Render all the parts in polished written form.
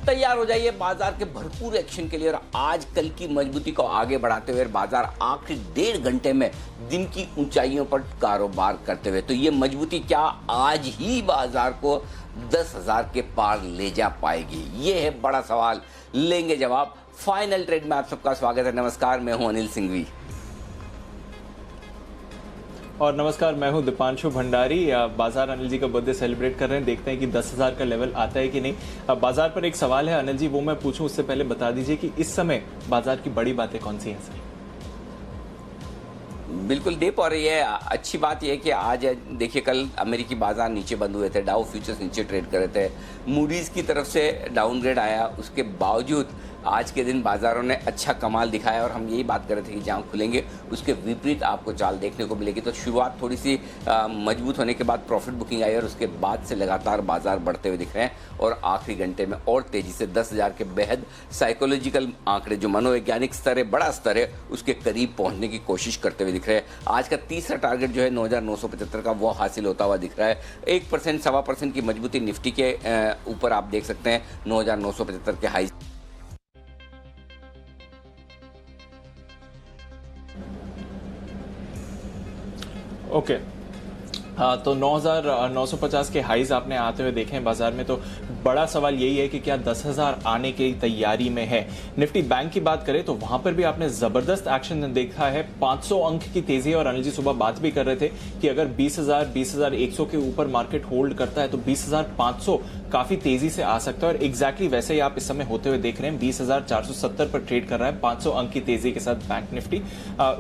तैयार हो जाइए बाजार के भरपूर एक्शन के लिए और आज कल की मजबूती को आगे बढ़ाते हुए बाजार आखिरी 1.5 घंटे में दिन की ऊंचाइयों पर कारोबार करते हुए, तो ये मजबूती क्या आज ही बाजार को 10,000 के पार ले जा पाएगी? ये है बड़ा सवाल, लेंगे जवाब फाइनल ट्रेड में। आप सबका स्वागत है। नमस्कार, मैं हूं अनिल सिंघवी और नमस्कार, मैं हूं दीपांशु भंडारी। बाजार अनिल जी का बर्थडे सेलिब्रेट कर रहे हैं, देखते हैं कि 10,000 का लेवल आता है कि नहीं। बाजार पर एक सवाल है अनिल जी, वो मैं पूछूं उससे पहले बता दीजिए कि इस समय बाजार की बड़ी बातें कौन सी हैं सर? बिल्कुल दीप, और ये अच्छी बात यह है कि आज देखिए कल अमेरिकी बाजार नीचे बंद हुए थे, डाउ फ्यूचर्स नीचे ट्रेड कर रहे थे, मूडीज की तरफ से डाउनग्रेड आया, उसके बावजूद आज के दिन बाजारों ने अच्छा कमाल दिखाया और हम यही बात कर रहे थे कि जहाँ खुलेंगे उसके विपरीत आपको चाल देखने को मिलेगी। तो शुरुआत थोड़ी सी मजबूत होने के बाद प्रॉफिट बुकिंग आई और उसके बाद से लगातार बाजार बढ़ते हुए दिख रहे हैं और आखिरी घंटे में और तेजी से 10,000 के बेहद साइकोलॉजिकल आंकड़े, जो मनोवैज्ञानिक स्तर है, बड़ा स्तर है, उसके करीब पहुंचने की कोशिश करते हुए दिख रहे हैं। आज का तीसरा टारगेट जो है 9,975 का, वो हासिल होता हुआ दिख रहा है। 1% 1.25% की मजबूती निफ्टी के ऊपर आप देख सकते हैं 9,975 के हाई। ओके, हाँ, तो 9,950 के हाईज आपने आते हुए देखे हैं बाजार में। तो बड़ा सवाल यही है कि क्या 10,000 आने की तैयारी में है। निफ्टी बैंक की बात करें तो वहां पर भी आपने जबरदस्त एक्शन देखा है, 500 अंक की तेजी। और अनिल जी सुबह बात भी कर रहे थे कि अगर 20,000 20,100 के ऊपर मार्केट होल्ड करता है तो 20,500 काफी तेजी से आ सकता है। और एग्जैक्टली वैसे ही आप इस समय होते हुए देख रहे हैं, 20,470 पर ट्रेड कर रहा है 500 अंक की तेजी के साथ बैंक निफ्टी।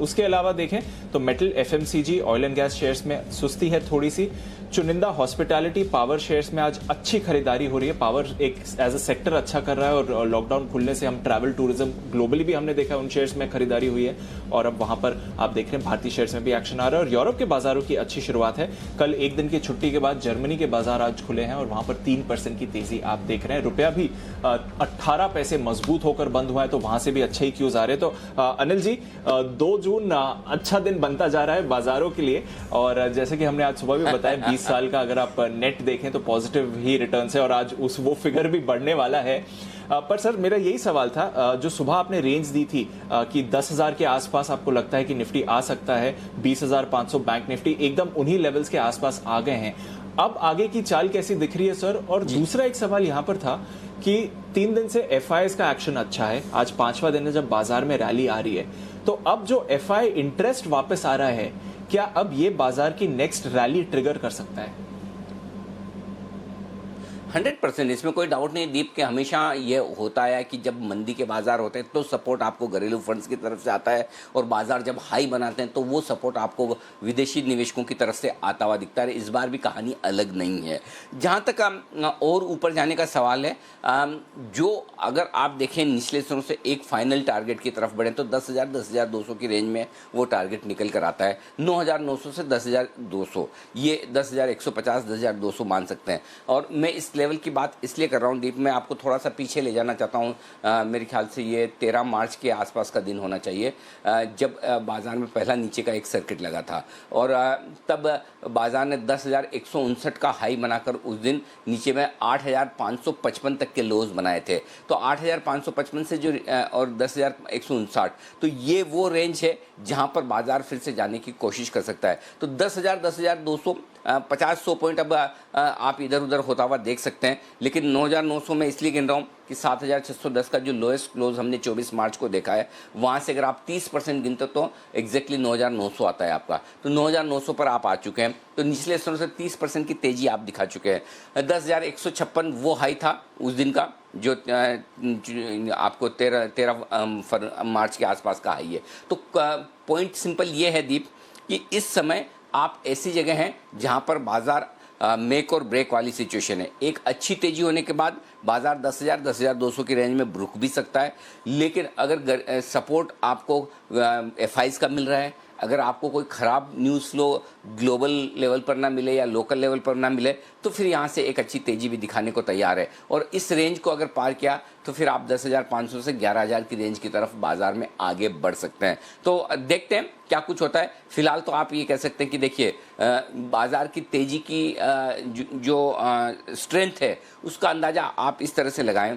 उसके अलावा देखें तो metal, FMCG, oil and gas shares में सुस्ती है थोड़ी सी। चुनिंदा हॉस्पिटैलिटी, पावर शेयर्स में आज अच्छी खरीदारी हो रही है। पावर एक एज अ सेक्टर अच्छा कर रहा है और लॉकडाउन खुलने से हम ट्रैवल टूरिज्म ग्लोबली भी हमने देखा, उन शेयर्स में खरीदारी हुई है और अब वहां पर आप देख रहे हैं भारतीय शेयर्स में भी एक्शन आ रहा है। और यूरोप के बाजारों की अच्छी शुरुआत है। कल एक दिन की छुट्टी के बाद जर्मनी के बाजार आज खुले हैं और वहां पर 3% की तेजी आप देख रहे हैं। रुपया भी 18 पैसे मजबूत होकर बंद हुआ है, तो वहां से भी अच्छे ही क्यूज आ रहे हैं। तो अनिल जी, 2 जून अच्छा दिन बनता जा रहा है बाजारों के लिए। और जैसे कि हमने आज सुबह भी बताया 20 साल का अगर आप नेट देखें तो पॉजिटिव ही रिटर्न है और आज वो फिगर भी बढ़ने वाला है। पर सर मेरा यही सवाल था, जो सुबह आपने रेंज दी थी कि 10,000 के आसपास आपको लगता है कि निफ्टी आ सकता है, 20,500 बैंक निफ्टी एकदम उन्हीं लेवल्स के आसपास आ गए हैं। अब आगे की चाल कैसी दिख रही है सर? और दूसरा एक सवाल यहां पर था कि 3 दिन से एफआईएस का एक्शन अच्छा है, आज 5वां दिन है जब बाजार में रैली आ रही है, तो अब जो एफआई इंटरेस्ट वापस आ रहा है, क्या अब ये बाजार की नेक्स्ट रैली ट्रिगर कर सकता है? 100%, इसमें कोई डाउट नहीं दीप के हमेशा ये होता है कि जब मंदी के बाजार होते हैं तो सपोर्ट आपको घरेलू फंड्स की तरफ से आता है और बाजार जब हाई बनाते हैं तो वो सपोर्ट आपको विदेशी निवेशकों की तरफ से आता हुआ दिखता है। इस बार भी कहानी अलग नहीं है। जहाँ तक और ऊपर जाने का सवाल है, जो अगर आप देखें निचले स्तरों से एक फाइनल टारगेट की तरफ बढ़े तो 10,000 10,200 की रेंज में वो टारगेट निकल कर आता है। 9,900 से 10,200, ये 10,150 10,200 मान सकते हैं। और मैं इस लेवल की बात इसलिए कर रहा हूँ दीप, मैं आपको थोड़ा सा पीछे ले जाना चाहता हूँ। मेरे ख्याल से ये 13 मार्च के आसपास का दिन होना चाहिए, जब बाजार में पहला नीचे का एक सर्किट लगा था और तब बाजार ने 10,159 का हाई बनाकर उस दिन नीचे में 8,555 तक के लोज बनाए थे। तो 8,555 से जो और 10,159, तो ये वो रेंज है जहां पर बाजार फिर से जाने की कोशिश कर सकता है। तो 10,000 10,200 50-100 पॉइंट अब आप इधर उधर होता हुआ देख सकते हैं, लेकिन 9,900 में इसलिए गिन रहा हूँ कि 7,610 का जो लोएस्ट क्लोज हमने 24 मार्च को देखा है, वहाँ से अगर आप 30% गिनते तो एग्जैक्टली 9,900 आता है आपका। तो 9,900 पर आप आ चुके हैं, तो निचले स्तरों से 30% की तेजी आप दिखा चुके हैं। 10,156 वो हाई था उस दिन का, जो आपको 13 मार्च के आसपास का हाई है। तो पॉइंट सिंपल ये है दीप कि इस समय आप ऐसी जगह हैं जहां पर बाजार मेक और ब्रेक वाली सिचुएशन है। एक अच्छी तेजी होने के बाद बाजार 10,000 10,200 की रेंज में रुक भी सकता है, लेकिन अगर सपोर्ट आपको एफआईज का मिल रहा है, अगर आपको कोई ख़राब न्यूज़ फ्लो ग्लोबल लेवल पर ना मिले या लोकल लेवल पर ना मिले, तो फिर यहाँ से एक अच्छी तेज़ी भी दिखाने को तैयार है। और इस रेंज को अगर पार किया तो फिर आप 10,500 से 11,000 की रेंज की तरफ बाजार में आगे बढ़ सकते हैं। तो देखते हैं क्या कुछ होता है। फिलहाल तो आप ये कह सकते हैं कि देखिए बाजार की तेज़ी की जो स्ट्रेंथ है उसका अंदाज़ा आप इस तरह से लगाएं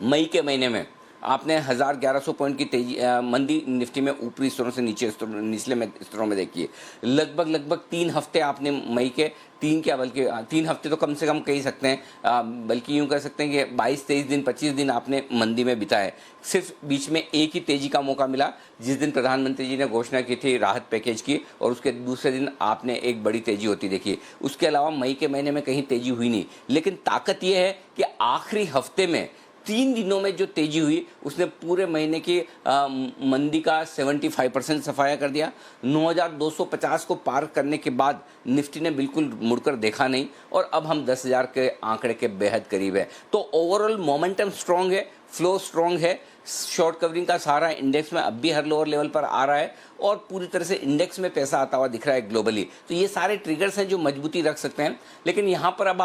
मई के महीने में आपने 1100 पॉइंट की तेजी मंदी निफ्टी में ऊपरी स्तरों से निचले में स्तरों में देखी है। लगभग 3 हफ्ते आपने मई के 3 हफ्ते तो कम से कम कह ही सकते हैं, बल्कि यूं कह सकते हैं कि 22-23 दिन 25 दिन आपने मंदी में बिताए। सिर्फ बीच में एक ही तेजी का मौका मिला जिस दिन प्रधानमंत्री जी ने घोषणा की थी राहत पैकेज की, और उसके दूसरे दिन आपने एक बड़ी तेजी होती देखी। उसके अलावा मई के महीने में कहीं तेजी हुई नहीं। लेकिन ताकत यह है कि आखिरी हफ्ते में 3 दिनों में जो तेजी हुई उसने पूरे महीने की मंदी का 75% सफाया कर दिया। 9250 को पार करने के बाद निफ्टी ने बिल्कुल मुड़कर देखा नहीं, और अब हम 10,000 के आंकड़े के बेहद करीब है। तो ओवरऑल मोमेंटम स्ट्रांग है, फ्लो स्ट्रांग है। शॉर्ट कवरिंग का सहारा इंडेक्स में अब भी हर लोअर लेवल पर आ रहा है, और पूरी तरह से इंडेक्स में पैसा आता हुआ दिख रहा है ग्लोबली। तो ये सारे ट्रिगर्स हैं जो मजबूती रख सकते हैं। लेकिन यहाँ पर अब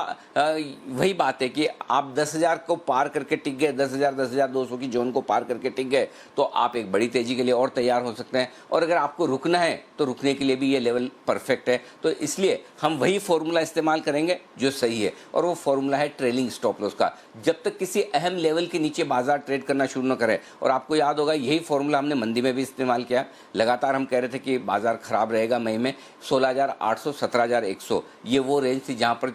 वही बात है कि आप 10,000 को पार करके टिक गए, 10,000 10,200 की जोन को पार करके टिक गए, तो आप एक बड़ी तेजी के लिए और तैयार हो सकते हैं। और अगर आपको रुकना है तो रुकने के लिए भी ये लेवल परफेक्ट है। तो इसलिए हम वही फॉर्मूला इस्तेमाल करेंगे जो सही है, और वो फॉर्मूला है ट्रेलिंग स्टॉप लॉस का। जब तक किसी अहम लेवल के नीचे बाजार ट्रेड करना शुरू न करे, और आपको याद होगा यही फॉर्मूला हमने मंदी में भी इस्तेमाल किया। लगातार हम कह रहे थे कि बाजार खराब रहेगा मई में। 16,800 17,100 ये वो रेंज थी जहां पर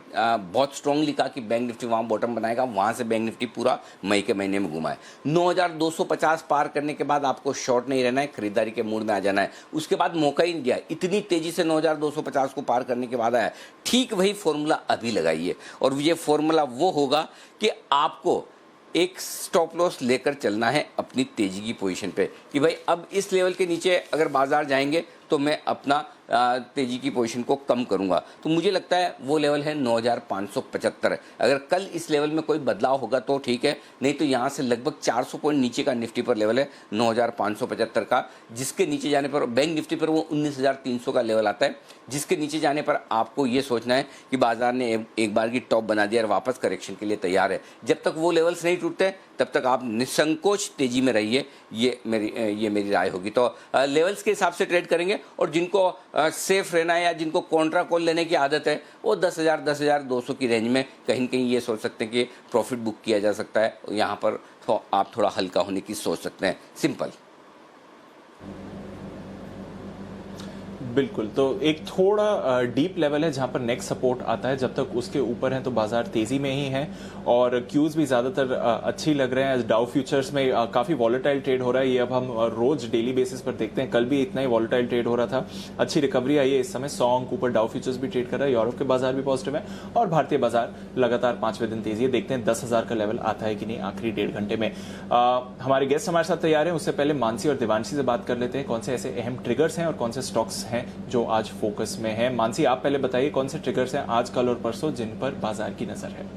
बहुत स्ट्रांगली कहा कि बैंक निफ्टी वहां बॉटम बनाएगा। वहां से बैंक निफ्टी पूरा मई के महीने में घुमा है। 9,250 पार करने के बाद आपको शॉर्ट नहीं रहना है, खरीदारी के मूड में आ जाना है। उसके बाद मौका ही नहीं दिया, इतनी तेजी से 9,250 को पार करने के बाद आया। ठीक वही फॉर्मूला अभी लगाइए, और ये फॉर्मूला वो होगा कि आपको एक स्टॉप लॉस लेकर चलना है अपनी तेजी की पोजीशन पे, कि भाई अब इस लेवल के नीचे अगर बाजार जाएंगे तो मैं अपना तेजी की पोजीशन को कम करूंगा। तो मुझे लगता है वो लेवल है 9,575। अगर कल इस लेवल में कोई बदलाव होगा तो ठीक है, नहीं तो यहाँ से लगभग 400 पॉइंट नीचे का निफ्टी पर लेवल है 9,575 का, जिसके नीचे जाने पर बैंक निफ्टी पर वो 19,300 का लेवल आता है, जिसके नीचे जाने पर आपको ये सोचना है कि बाजार ने एक बार की टॉप बना दिया और वापस करेक्शन के लिए तैयार है। जब तक वो लेवल्स नहीं टूटते तब तक आप निसंकोच तेजी में रहिए, ये मेरी राय होगी। तो लेवल्स के हिसाब से ट्रेड करेंगे, और जिनको सेफ रहना है या जिनको कॉन्ट्रा कॉल लेने की आदत है वो 10,000 10,200 की रेंज में कहीं न कहीं ये सोच सकते हैं कि प्रॉफिट बुक किया जा सकता है। यहाँ पर तो आप थोड़ा हल्का होने की सोच सकते हैं, सिंपल। बिल्कुल, तो एक थोड़ा डीप लेवल है जहां पर नेक्स्ट सपोर्ट आता है। जब तक उसके ऊपर है तो बाजार तेजी में ही है, और क्यूज भी ज्यादातर अच्छी लग रहे हैं। डाउ फ्यूचर्स में काफी वॉलेटाइल ट्रेड हो रहा है, ये अब हम रोज डेली बेसिस पर देखते हैं। कल भी इतना ही वॉलेटाइल ट्रेड हो रहा था, अच्छी रिकवरी आई है इस समय। 100 अंक ऊपर डाउ फ्यूचर्स भी ट्रेड कर रहा है। यूरोप के बाजार भी पॉजिटिव है, और भारतीय बाजार लगातार 5वें दिन तेजी है। देखते हैं 10,000 का लेवल आता है कि नहीं आखिरी 1.5 घंटे में। हमारे गेस्ट हमारे साथ तैयार हैं, उससे पहले मानसी और देवांशी से बात कर लेते हैं। कौन से ऐसे अहम ट्रिगर्स हैं और कौन से स्टॉक्स हैं जो आज फोकस में है। मानसी, आप पहले बताइए कौन से ट्रिगर्स हैं आज, कल और परसों जिन पर बाजार की नजर है।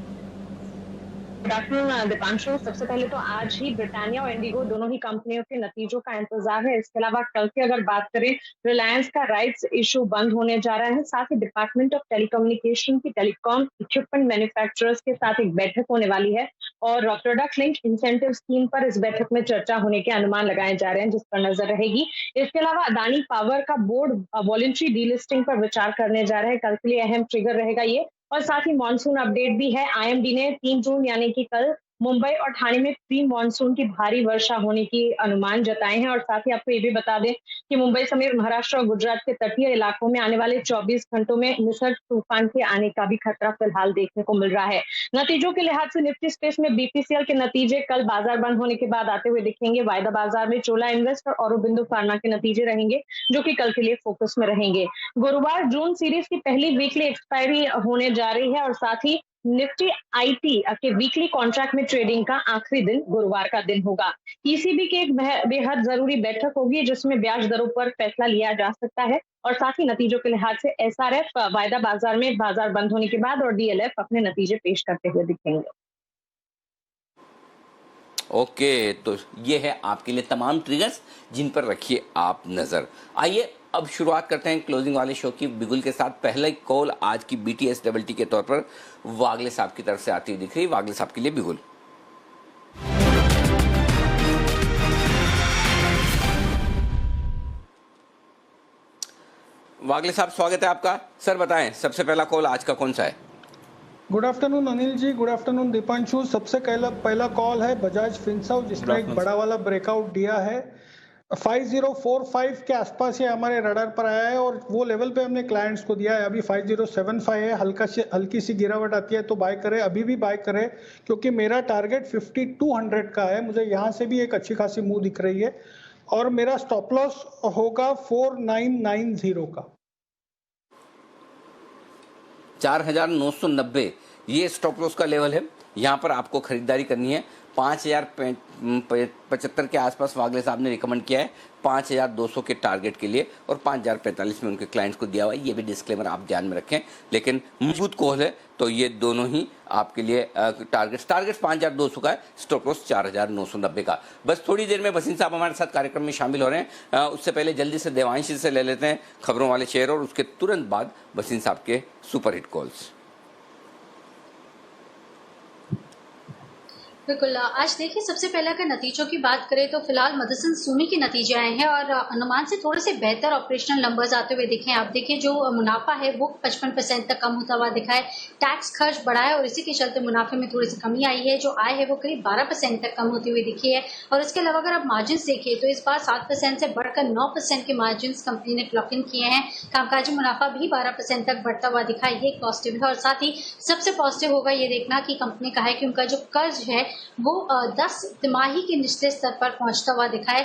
Good afternoon Deepanshu. सबसे पहले तो आज ही ब्रिटानिया और इंडिगो दोनों ही कंपनियों के नतीजों का इंतजार है। इसके अलावा कल की अगर बात करें, रिलायंस का राइट्स इशू बंद होने जा रहा है। साथ ही डिपार्टमेंट ऑफ टेलीकम्युनिकेशन की टेलीकॉम इक्विपमेंट मैन्युफैक्चरर्स के साथ एक बैठक होने वाली है, और प्रोडक्ट लिंक इंसेंटिव स्कीम पर इस बैठक में चर्चा होने के अनुमान लगाए जा रहे हैं, जिस पर नजर रहेगी। इसके अलावा अदानी पावर का बोर्ड वॉलंटरी डीलिस्टिंग पर विचार करने जा रहा है। कल के लिए अहम ट्रिगर रहेगा ये। और साथ ही मॉनसून अपडेट भी है। आईएमडी ने 3 जून यानी कि कल मुंबई और ठाणे में प्री मॉनसून की भारी वर्षा होने की अनुमान जताए हैं। और साथ ही आपको ये भी बता दें कि मुंबई समेत महाराष्ट्र और गुजरात के तटीय इलाकों में आने वाले 24 घंटों में निसर्ग तूफान के आने का भी खतरा फिलहाल देखने को मिल रहा है। नतीजों के लिहाज से निफ्टी स्पेस में बीपीसीएल के नतीजे कल बाजार बंद होने के बाद आते हुए दिखेंगे। वायदा बाजार में चोला इन्वेस्ट और औरोबिंदु फार्मा के नतीजे रहेंगे, जो कि कल के लिए फोकस में रहेंगे। गुरुवार जून सीरीज की पहली वीकली एक्सपायरी होने जा रही है, और साथ ही निफ्टी आईटी के वीकली कॉन्ट्रैक्ट में ट्रेडिंग का आखिरी दिन गुरुवार का दिन होगा। ईसीबी की एक बेहद जरूरी बैठक होगी, जिसमें ब्याज दरों पर फैसला लिया जा सकता है। और साथ ही नतीजों के लिहाज से एसआरएफ वायदा बाजार में बाजार बंद होने के बाद, और डीएलएफ अपने नतीजे पेश करते हुए दिखेंगे। ओके, तो ये है आपके लिए तमाम ट्रिगर्स जिन पर रखिए आप नज़र। आइए अब शुरुआत करते हैं क्लोजिंग वाले शो की बिगुल के साथ। पहला कॉल आज की बीटीएस डबल टी के तौर पर वागले साहब की तरफ से आती हुई दिख रही है। वागले साहब के लिए बिगुल। वागले साहब, स्वागत है आपका। सर बताएं, सबसे पहला कॉल आज का कौन सा है? Good afternoon Anil ji, good afternoon Deepanshu. सबसे पहला कॉल है बजाज फिनसर्व, जिसने एक बड़ा वाला ब्रेकआउट दिया है 5045 के आसपास ये हमारे रडार पर आया है और वो लेवल पे हमने क्लाइंट्स को दिया है। अभी 5075 है, हल्की सी गिरावट आती है तो बाय करें, अभी भी बाय करें, क्योंकि मेरा टारगेट 5200 का है। मुझे यहाँ से भी एक अच्छी खासी मूव दिख रही है और मेरा स्टॉप लॉस होगा 4990 का। 4990 ये स्टॉप लॉस का लेवल है, यहाँ पर आपको खरीदारी करनी है। 5075 के आसपास वागले साहब ने रिकमेंड किया है 5200 के टारगेट के लिए और 5045 में उनके क्लाइंट्स को दिया हुआ है। ये भी डिस्क्लेमर आप ध्यान में रखें, लेकिन मजबूत कॉल है तो ये दोनों ही आपके लिए टारगेट 5200 का है, स्टॉप लॉस 4990 का। बस थोड़ी देर में वसीम साहब हमारे साथ कार्यक्रम में शामिल हो रहे हैं। उससे पहले जल्दी से देवांशी से ले लेते हैं खबरों वाले शेयर और उसके तुरंत बाद वसीम साहब के सुपरहिट कॉल्स। बिल्कुल। आज देखिए, सबसे पहले अगर नतीजों की बात करें तो फिलहाल मदरसन सूमी के नतीजे आए हैं और अनुमान से थोड़े से बेहतर ऑपरेशनल नंबर्स आते हुए दिखे हैं। आप देखिए, जो मुनाफा है वो 55% तक कम होता हुआ दिखा है, टैक्स खर्च बढ़ा है और इसी के चलते मुनाफे में थोड़ी सी कमी आई है। जो आय है वो करीब 12% तक कम होती हुई दिखी है और इसके अलावा अगर आप मार्जिन देखिए तो इस बार 7% से बढ़कर 9% के मार्जिन कंपनी ने क्लॉक इन किए हैं। कामकाजी मुनाफा भी 12% तक बढ़ता हुआ दिखा है, ये एक पॉजिटिव है। और साथ ही सबसे पॉजिटिव होगा ये देखना कि कंपनी कहा है कि उनका जो कर्ज है वो 10 तिमाही के निचले स्तर पर पहुंचता हुआ दिखा है।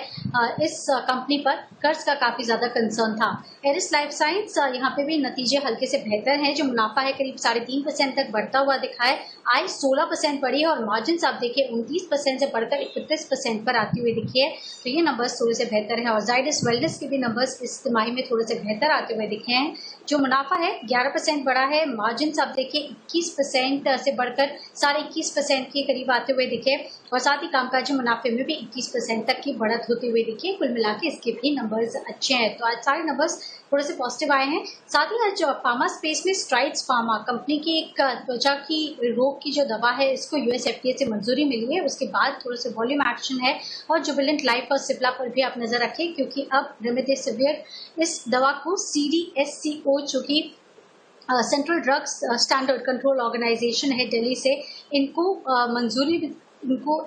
इस कंपनी पर कर्ज का काफी ज्यादा कंसर्न था। एरिस लाइफ साइंस, यहाँ पे भी नतीजे हल्के से बेहतर हैं। जो मुनाफा है करीब 3.5% तक बढ़ता हुआ दिखा है, आय 16% बढ़ी है और मार्जिन आप देखिए 29% से बढ़कर 31% पर आती हुई दिखी है। तो ये नंबर्स थोड़े से बेहतर है और जाइडस वेलनेस के भी नंबर्स इस तिमाही में थोड़े से बेहतर आते हुए दिखे हैं। जो मुनाफा है 11% बढ़ा है, मार्जिन आप देखिए 21% से बढ़कर 21.5% के करीब आते हुए दिखे और साथ ही कामकाजी मुनाफे में भी 21% तक की बढ़त होती हुई दिखी। कुल मिला के इसके भी नंबर्स अच्छे हैं। तो आज सारे नंबर्स थोड़े से पॉजिटिव आए हैं। साथ ही आज फार्मा स्पेस में स्ट्राइड्स फार्मा कंपनी की एक त्वचा की रोग की जो दवा है, इसको यूएस एफडीए से मंजूरी मिली है। उसके बाद थोड़े से वॉल्यूम एक्शन है और जुबिलेंट लाइफ और सिप्ला पर भी आप नजर रखें, क्योंकि अब रेमडेसिविर इस दवा को CDSCO जो कि central drugs standard control organisation है दिल्ली से, इनको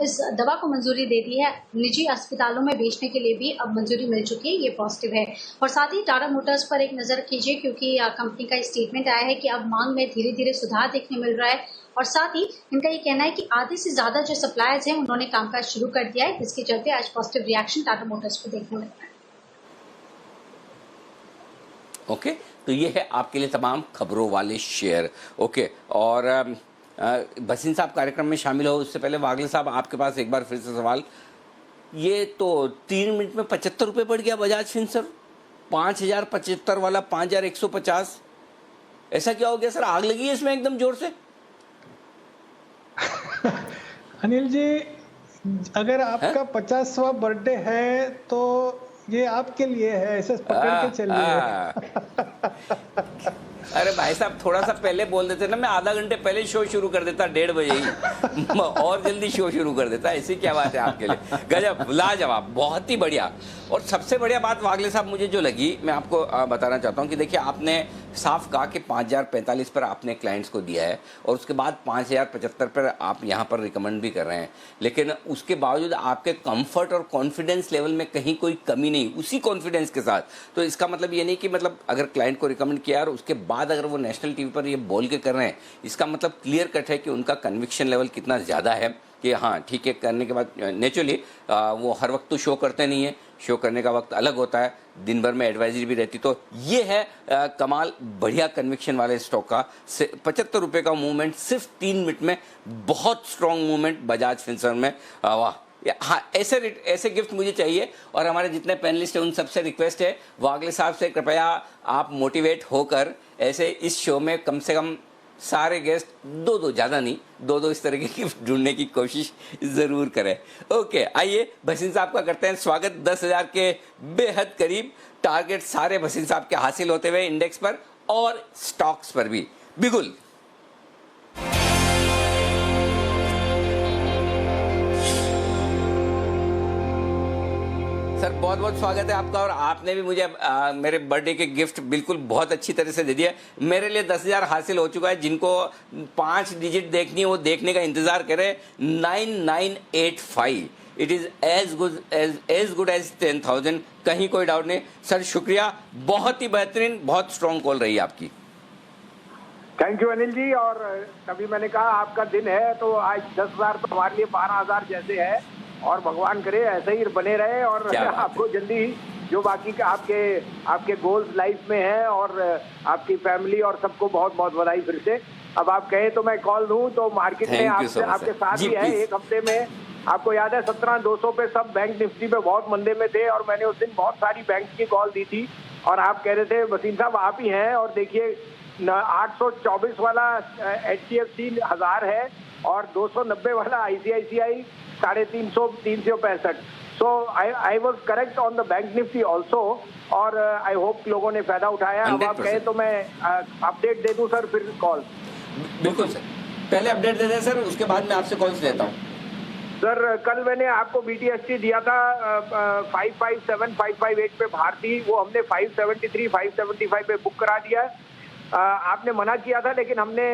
इस दवा को मंजूरी दे दी है। निजी अस्पतालों में बेचने के लिए भी अब मंजूरी मिल चुकी है, ये पॉजिटिव है। और साथ ही टाटा मोटर्स पर एक नज़र कीजिए, क्योंकि कंपनी का स्टेटमेंट आया है कि अब मांग में धीरे धीरे सुधार देखने मिल रहा है और साथ ही इनका ये कहना है कि आधे से ज़्यादा जो सप्लायर्स हैं उन्होंने कामकाज शुरू कर दिया है, जिसके चलते आज पॉजिटिव रिएक्शन टाटा मोटर्स को देखने मिल रहा है। ओके, तो ये है आपके लिए तमाम खबरों वाले शेयर। ओके, और भसीन साहब कार्यक्रम में शामिल हो उससे पहले वागले साहब आपके पास एक बार फिर से सवाल। ये तो 3 मिनट में 75 रुपये बढ़ गया बजाज फिनसर्व, 5075 वाला 5150। ऐसा क्या हो गया सर, आग लगी है इसमें एकदम जोर से? अनिल जी, अगर आपका 50वां बर्थडे है तो ये आपके लिए है, ऐसे पकड़ के चलिए। अरे भाई साहब, थोड़ा सा पहले बोल देते ना, मैं आधा घंटे पहले शो शुरू कर देता, 1:30 बजे ही और जल्दी शो शुरू कर देता। ऐसी क्या बात है आपके लिए, गजब, लाजवाब, बहुत ही बढ़िया। और सबसे बढ़िया बात वागले साहब मुझे जो लगी, मैं आपको बताना चाहता हूँ कि देखिए, आपने साफ कहा कि 5045 पर आपने क्लाइंट्स को दिया है और उसके बाद 5075 पर आप यहाँ पर रिकमेंड भी कर रहे हैं, लेकिन उसके बावजूद आपके कंफर्ट और कॉन्फिडेंस लेवल में कहीं कोई कमी नहीं, उसी कॉन्फिडेंस के साथ। तो इसका मतलब ये नहीं कि मतलब अगर क्लाइंट को रिकमेंड किया और उसके बाद अगर वो नेशनल टीवी पर ये बोल के कर रहे हैं, इसका मतलब क्लियर कट है कि उनका कन्विक्शन लेवल कितना ज़्यादा है कि हाँ ठीक है। करने के बाद नेचुरली वो हर वक्त तो शो करते नहीं है, शो करने का वक्त अलग होता है, दिन भर में एडवाइजरी भी रहती। तो ये है कमाल, बढ़िया कन्विक्शन वाले स्टॉक का 75 रुपये का मूवमेंट सिर्फ 3 मिनट में, बहुत स्ट्रॉन्ग मूवमेंट बजाज फिनसर्व में। वाह, हाँ, ऐसे गिफ्ट मुझे चाहिए। और हमारे जितने पैनलिस्ट हैं उन सबसे रिक्वेस्ट है, वागले साहब से कृपया आप मोटिवेट होकर ऐसे इस शो में कम से कम सारे गेस्ट 2-2, ज़्यादा नहीं, 2-2 इस तरह के गिफ्ट ढूंढने की कोशिश ज़रूर करें। ओके, आइए भसीन साहब का करते हैं स्वागत। 10,000 के बेहद करीब टारगेट सारे भसीन साहब के हासिल होते हुए इंडेक्स पर और स्टॉक्स पर भी। बिल्कुल सर बहुत बहुत स्वागत है आपका, और आपने भी मुझे मेरे बर्थडे के गिफ्ट बिल्कुल बहुत अच्छी तरह से दे दिया। मेरे लिए 10,000 हासिल हो चुका है। जिनको 5 डिजिट देखनी है वो देखने का इंतजार करें। 9985 it is as good as 10,000, कहीं कोई डाउट नहीं। सर शुक्रिया, बहुत ही बेहतरीन, बहुत स्ट्रॉन्ग कॉल रही आपकी। थैंक यू अनिल जी। और तभी मैंने कहा आपका दिन है तो आज 10,000 तो हमारे लिए 12,000 जैसे है, और भगवान करे ऐसे ही बने रहे, और आपको जल्दी ही जो बाकी का आपके गोल्स लाइफ में है, और आपकी फैमिली और सबको बहुत बहुत बधाई फिर से। अब आप कहे तो मैं कॉल दूं तो मार्केट में आपके साथ ही है। एक हफ्ते में आपको याद है 17,200 पे सब बैंक निफ्टी पे बहुत मंदे में थे, और मैंने उस दिन बहुत सारी बैंक की कॉल दी थी, और आप कह रहे थे वसीम साहब आप ही हैं, और देखिए 824 वाला HDFC 1000 है, और 290 वाला ICICI 365। So I was correct on the bank Nifty also, और आई होप लोगों ने फायदा उठाया। अब आप कहें तो मैं अपडेट दे दूं सर फिर कॉल। बिल्कुल सर, पहले अपडेट दे दें सर, उसके बाद मैं आपसे कॉल्स लेता हूँ। सर कल मैंने आपको BTST दिया था 557 558 पे भारती, वो हमने 573 575 पे बुक करा दिया है। आपने मना किया था, लेकिन हमने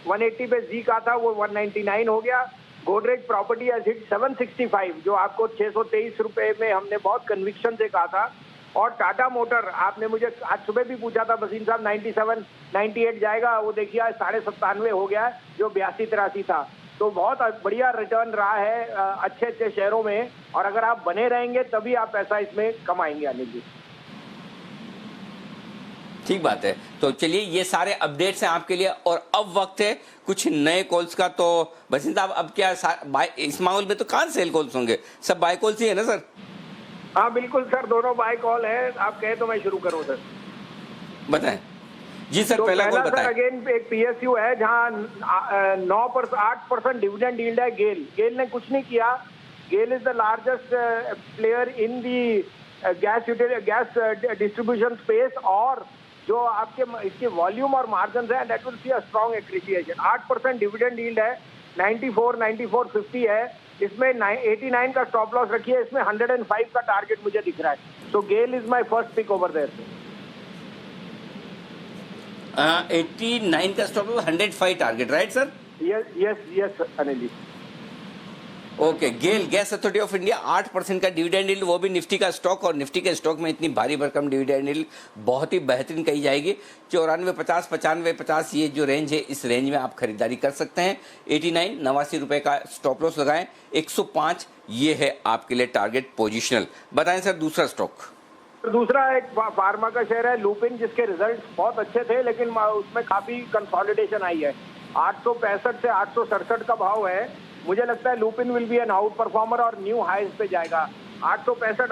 180 पे जी कहा था, वो 199 हो गया। गोदरेज प्रॉपर्टी हैज हिट 765, जो आपको 623 रुपए में हमने बहुत कन्विक्शन से कहा था। और टाटा मोटर आपने मुझे आज सुबह भी पूछा था वसीम साहब 97 98 जाएगा, वो देखिए 97.5 हो गया है, जो 82-83 था। तो बहुत बढ़िया रिटर्न रहा है अच्छे अच्छे शेयरों में, और अगर आप बने रहेंगे तभी आप पैसा इसमें कमाएंगे अनिल जी। ठीक बात है। तो चलिए ये सारे अपडेट्स हैं आपके लिए, और अब वक्त है कुछ नए कॉल्स का। तो वसीम साहब अब क्या इस माहौल में तो कहाँ सेल कॉल्स होंगे, सब बाय कॉल्स ही है ना सर? हाँ बिल्कुल सर, दोनों बाय कॉल है। आप कहे तो मैं शुरू करूँ सर? बताएं जी सर। तो पहला कॉल बताएं। अगेन एक PSU है जहाँ 8% डिविडेंड यील्ड है। गेल ने कुछ नहीं किया। GAIL is the largest player in the gas distribution space, और जो आपके इसके वॉल्यूम और मार्जिन है that will see a strong appreciation. 8% dividend yield है, 94-94.50 है, इसमें 89 का स्टॉप लॉस रखिए, इसमें 105 का टारगेट मुझे दिख रहा है। So GAIL is my first pick over there. 89 का stop loss, 105 target, right sir? Yes Anil ji. Okay, GAIL gas authority of India 8% का डिविडेंड यील्ड, वो भी निफ्टी का स्टॉक, और निफ्टी के स्टॉक में इतनी भारी भरकम डिविडेंड यील्ड बहुत ही बेहतरीन कही जाएगी। 94.50 95.50 ये जो रेंज है, इस रेंज में आप खरीदारी कर सकते हैं। 89 रुपए का स्टॉप लॉस लगाएं। 105 ये है आपके लिए टारगेट पोजिशनल। बताएं सर दूसरा स्टॉक। दूसरा एक फार्मा का शेयर है लुपिन, जिसके रिजल्ट्स बहुत अच्छे थे, लेकिन उसमें काफी कंसोलिडेशन आई है। 865 से 867 का भाव है। मुझे लगता है Lupin will be an outperformer और न्यू हाइज पे जाएगा। 865 से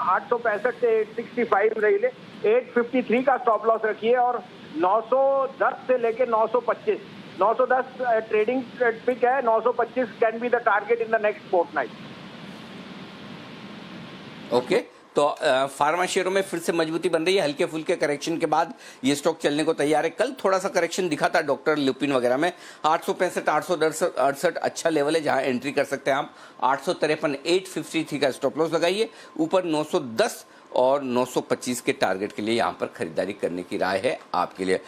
865 रही ले, 853 का स्टॉप लॉस रखिए, और 910 से लेके 925, 910 ट्रेडिंग पिक है, 925 can be the target in the next fortnight. Okay, तो फार्मा शेयरों में फिर से मजबूती बन रही है। हल्के फुल्के करेक्शन के बाद ये स्टॉक चलने को तैयार है। कल थोड़ा सा करेक्शन दिखा था डॉक्टर लुपिन वगैरह में। 865 868 अच्छा लेवल है जहां एंट्री कर सकते हैं आप। 853 853 का स्टॉप लॉस लगाइए। ऊपर 910 और 925 के टारगेट के लिए यहाँ पर खरीदारी करने की राय है आपके लिए।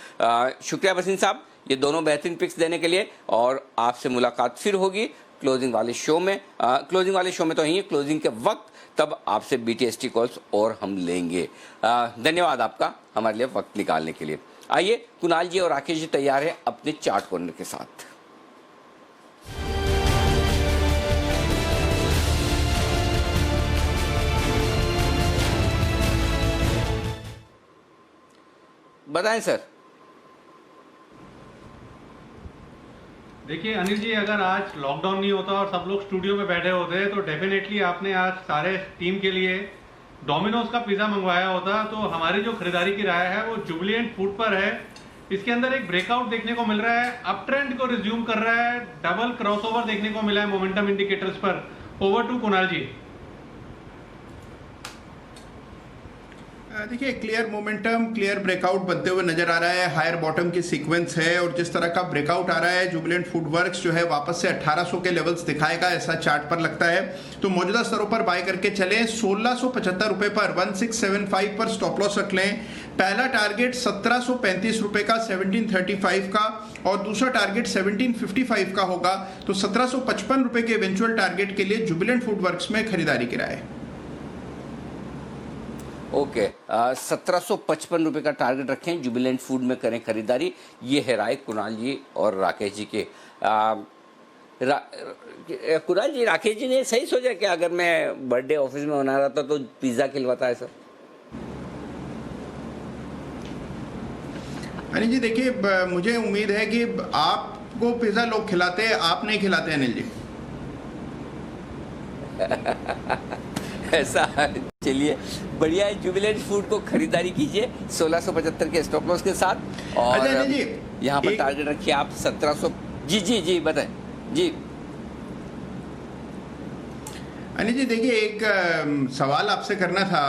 शुक्रिया वसीम साहब ये दोनों बेहतरीन पिक्स देने के लिए, और आपसे मुलाकात फिर होगी क्लोजिंग वाले शो में। क्लोजिंग वाले शो में तो यही है, क्लोजिंग के वक्त तब आपसे BTST कॉल्स और हम लेंगे। धन्यवाद आपका हमारे लिए वक्त निकालने के लिए। आइए कुणाल जी और राकेश जी तैयार हैं अपने चार्ट कॉर्नर के साथ। बताएं सर। देखिए अनिल जी, अगर आज लॉकडाउन नहीं होता और सब लोग स्टूडियो में बैठे होते तो डेफिनेटली आपने आज सारे टीम के लिए डोमिनोज का पिज़्ज़ा मंगवाया होता। तो हमारी जो खरीदारी की राय है वो जुबिलिएंट फूड पर है। इसके अंदर एक ब्रेकआउट देखने को मिल रहा है, अप ट्रेंड को रिज्यूम कर रहा है, डबल क्रॉसओवर देखने को मिला है मोमेंटम इंडिकेटर्स पर। ओवर टू कुणाल जी। देखिए क्लियर मोमेंटम, क्लियर ब्रेकआउट बनते हुए नजर आ रहा है, हायर बॉटम की सीक्वेंस है और जिस तरह का ब्रेकआउट आ रहा है जुबिलेंट फूडवर्क्स जो है वापस से 1800 के लेवल्स दिखाएगा ऐसा चार्ट पर लगता है। तो मौजूदा स्तरों पर बाय करके चलें, 1675 रुपए पर 1675 पर स्टॉप लॉस रख लें। पहला टारगेट 1735 रुपए का 1735 का और दूसरा टारगेट 1755 का होगा। तो 1755 रुपए के इवेंचुअल टारगेट के लिए जुबिलेंट फूडवर्क्स में खरीदारी की राय है। ओके 1755 रुपए का टारगेट रखें, जुबिलेंट फूड में करें खरीदारी। ये है राय कुणाल जी और राकेश जी के। कुणाल जी, राकेश जी ने सही सोचा कि अगर मैं बर्थडे ऑफिस में मना रहा था तो पिज्ज़ा खिलवाता है सर? अनिल जी देखिए, मुझे उम्मीद है कि आपको पिज्जा लोग खिलाते हैं, आप नहीं खिलाते अनिल जी। ऐसा चलिए बढ़िया है, जुबिलेंट फूड को खरीदारी कीजिए 1675 के स्टॉप लॉस के साथ। और यहाँ पर टारगेट रखिए आप 1700। जी जी जी बताएं जी। अनिल जी देखिए, एक सवाल आपसे करना था।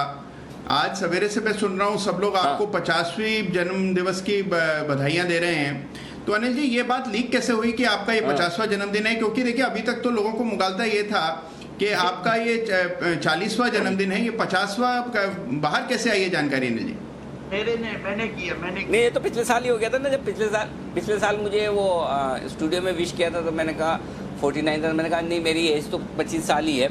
आज सवेरे से मैं सुन रहा हूँ सब लोग आपको 50वीं जन्म दिवस की बधाइयाँ दे रहे हैं। तो अनिल जी ये बात लीक कैसे हुई कि आपका ये 50वां जन्मदिन है? क्योंकि देखिए अभी तक तो लोगों को मुगालता ये था कि आपका ये 40वां जन्मदिन है, ये 50वां बाहर कैसे आई है जानकारी अनिल जी? मैंने किया। नहीं, ये तो पिछले साल ही हो गया था ना, जब पिछले साल मुझे वो स्टूडियो में विश किया था तो मैंने कहा 49 था। मैंने कहा नहीं, मेरी एज तो 25 साल ही है।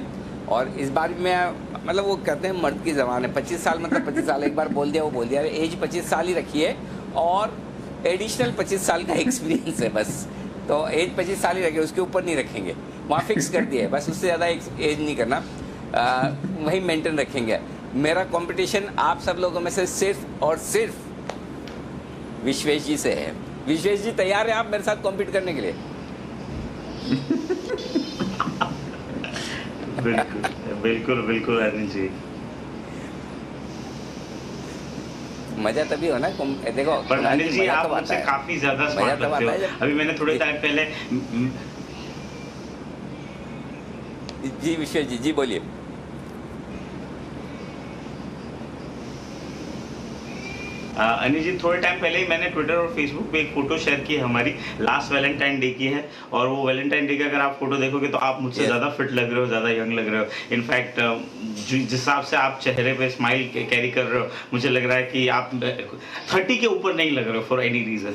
और इस बार भी मैं मतलब वो कहते हैं मर्द की ज़बान है, 25 साल मतलब 25 साल, एक बार बोल दिया वो बोल दिया। एज 25 साल ही रखी है और एडिशनल 25 साल का एक्सपीरियंस है बस। तो एज 25 साल ही रखे, उसके ऊपर नहीं रखेंगे, वहाँ फिक्स कर दिया है बस। उससे ज़्यादा एज नहीं करना, वही मेंटेन रखेंगे। मेरा कंपटीशन आप सब लोगों में से सिर्फ और सिर्फ विश्वेश जी से है। विश्वेश जी तैयार हैं आप मेरे साथ कॉम्पीट करने के लिए? बिल्कुल अरविंद जी। मजा तभी हो ना, देखो पर अनिल जी आप मुझसे काफी ज्यादा स्मार्ट लगते हो। अभी मैंने थोड़े टाइम पहले जी विश्वेश जी, जी बोलिए। अनिल जी थोड़े टाइम पहले ही मैंने ट्विटर और फेसबुक पे एक फोटो शेयर की है हमारी, लास्ट वैलेंटाइन डे की है। और वो वैलेंटाइन डे का अगर आप फोटो देखोगे तो आप मुझसे ज़्यादा फिट लग रहे हो, ज़्यादा यंग लग रहे हो। इनफैक्ट जिस हिसाब से आप चेहरे पे स्माइल कैरी कर रहे हो, मुझे लग रहा है कि आप 30 के ऊपर नहीं लग रहे हो फॉर एनी रीज़न।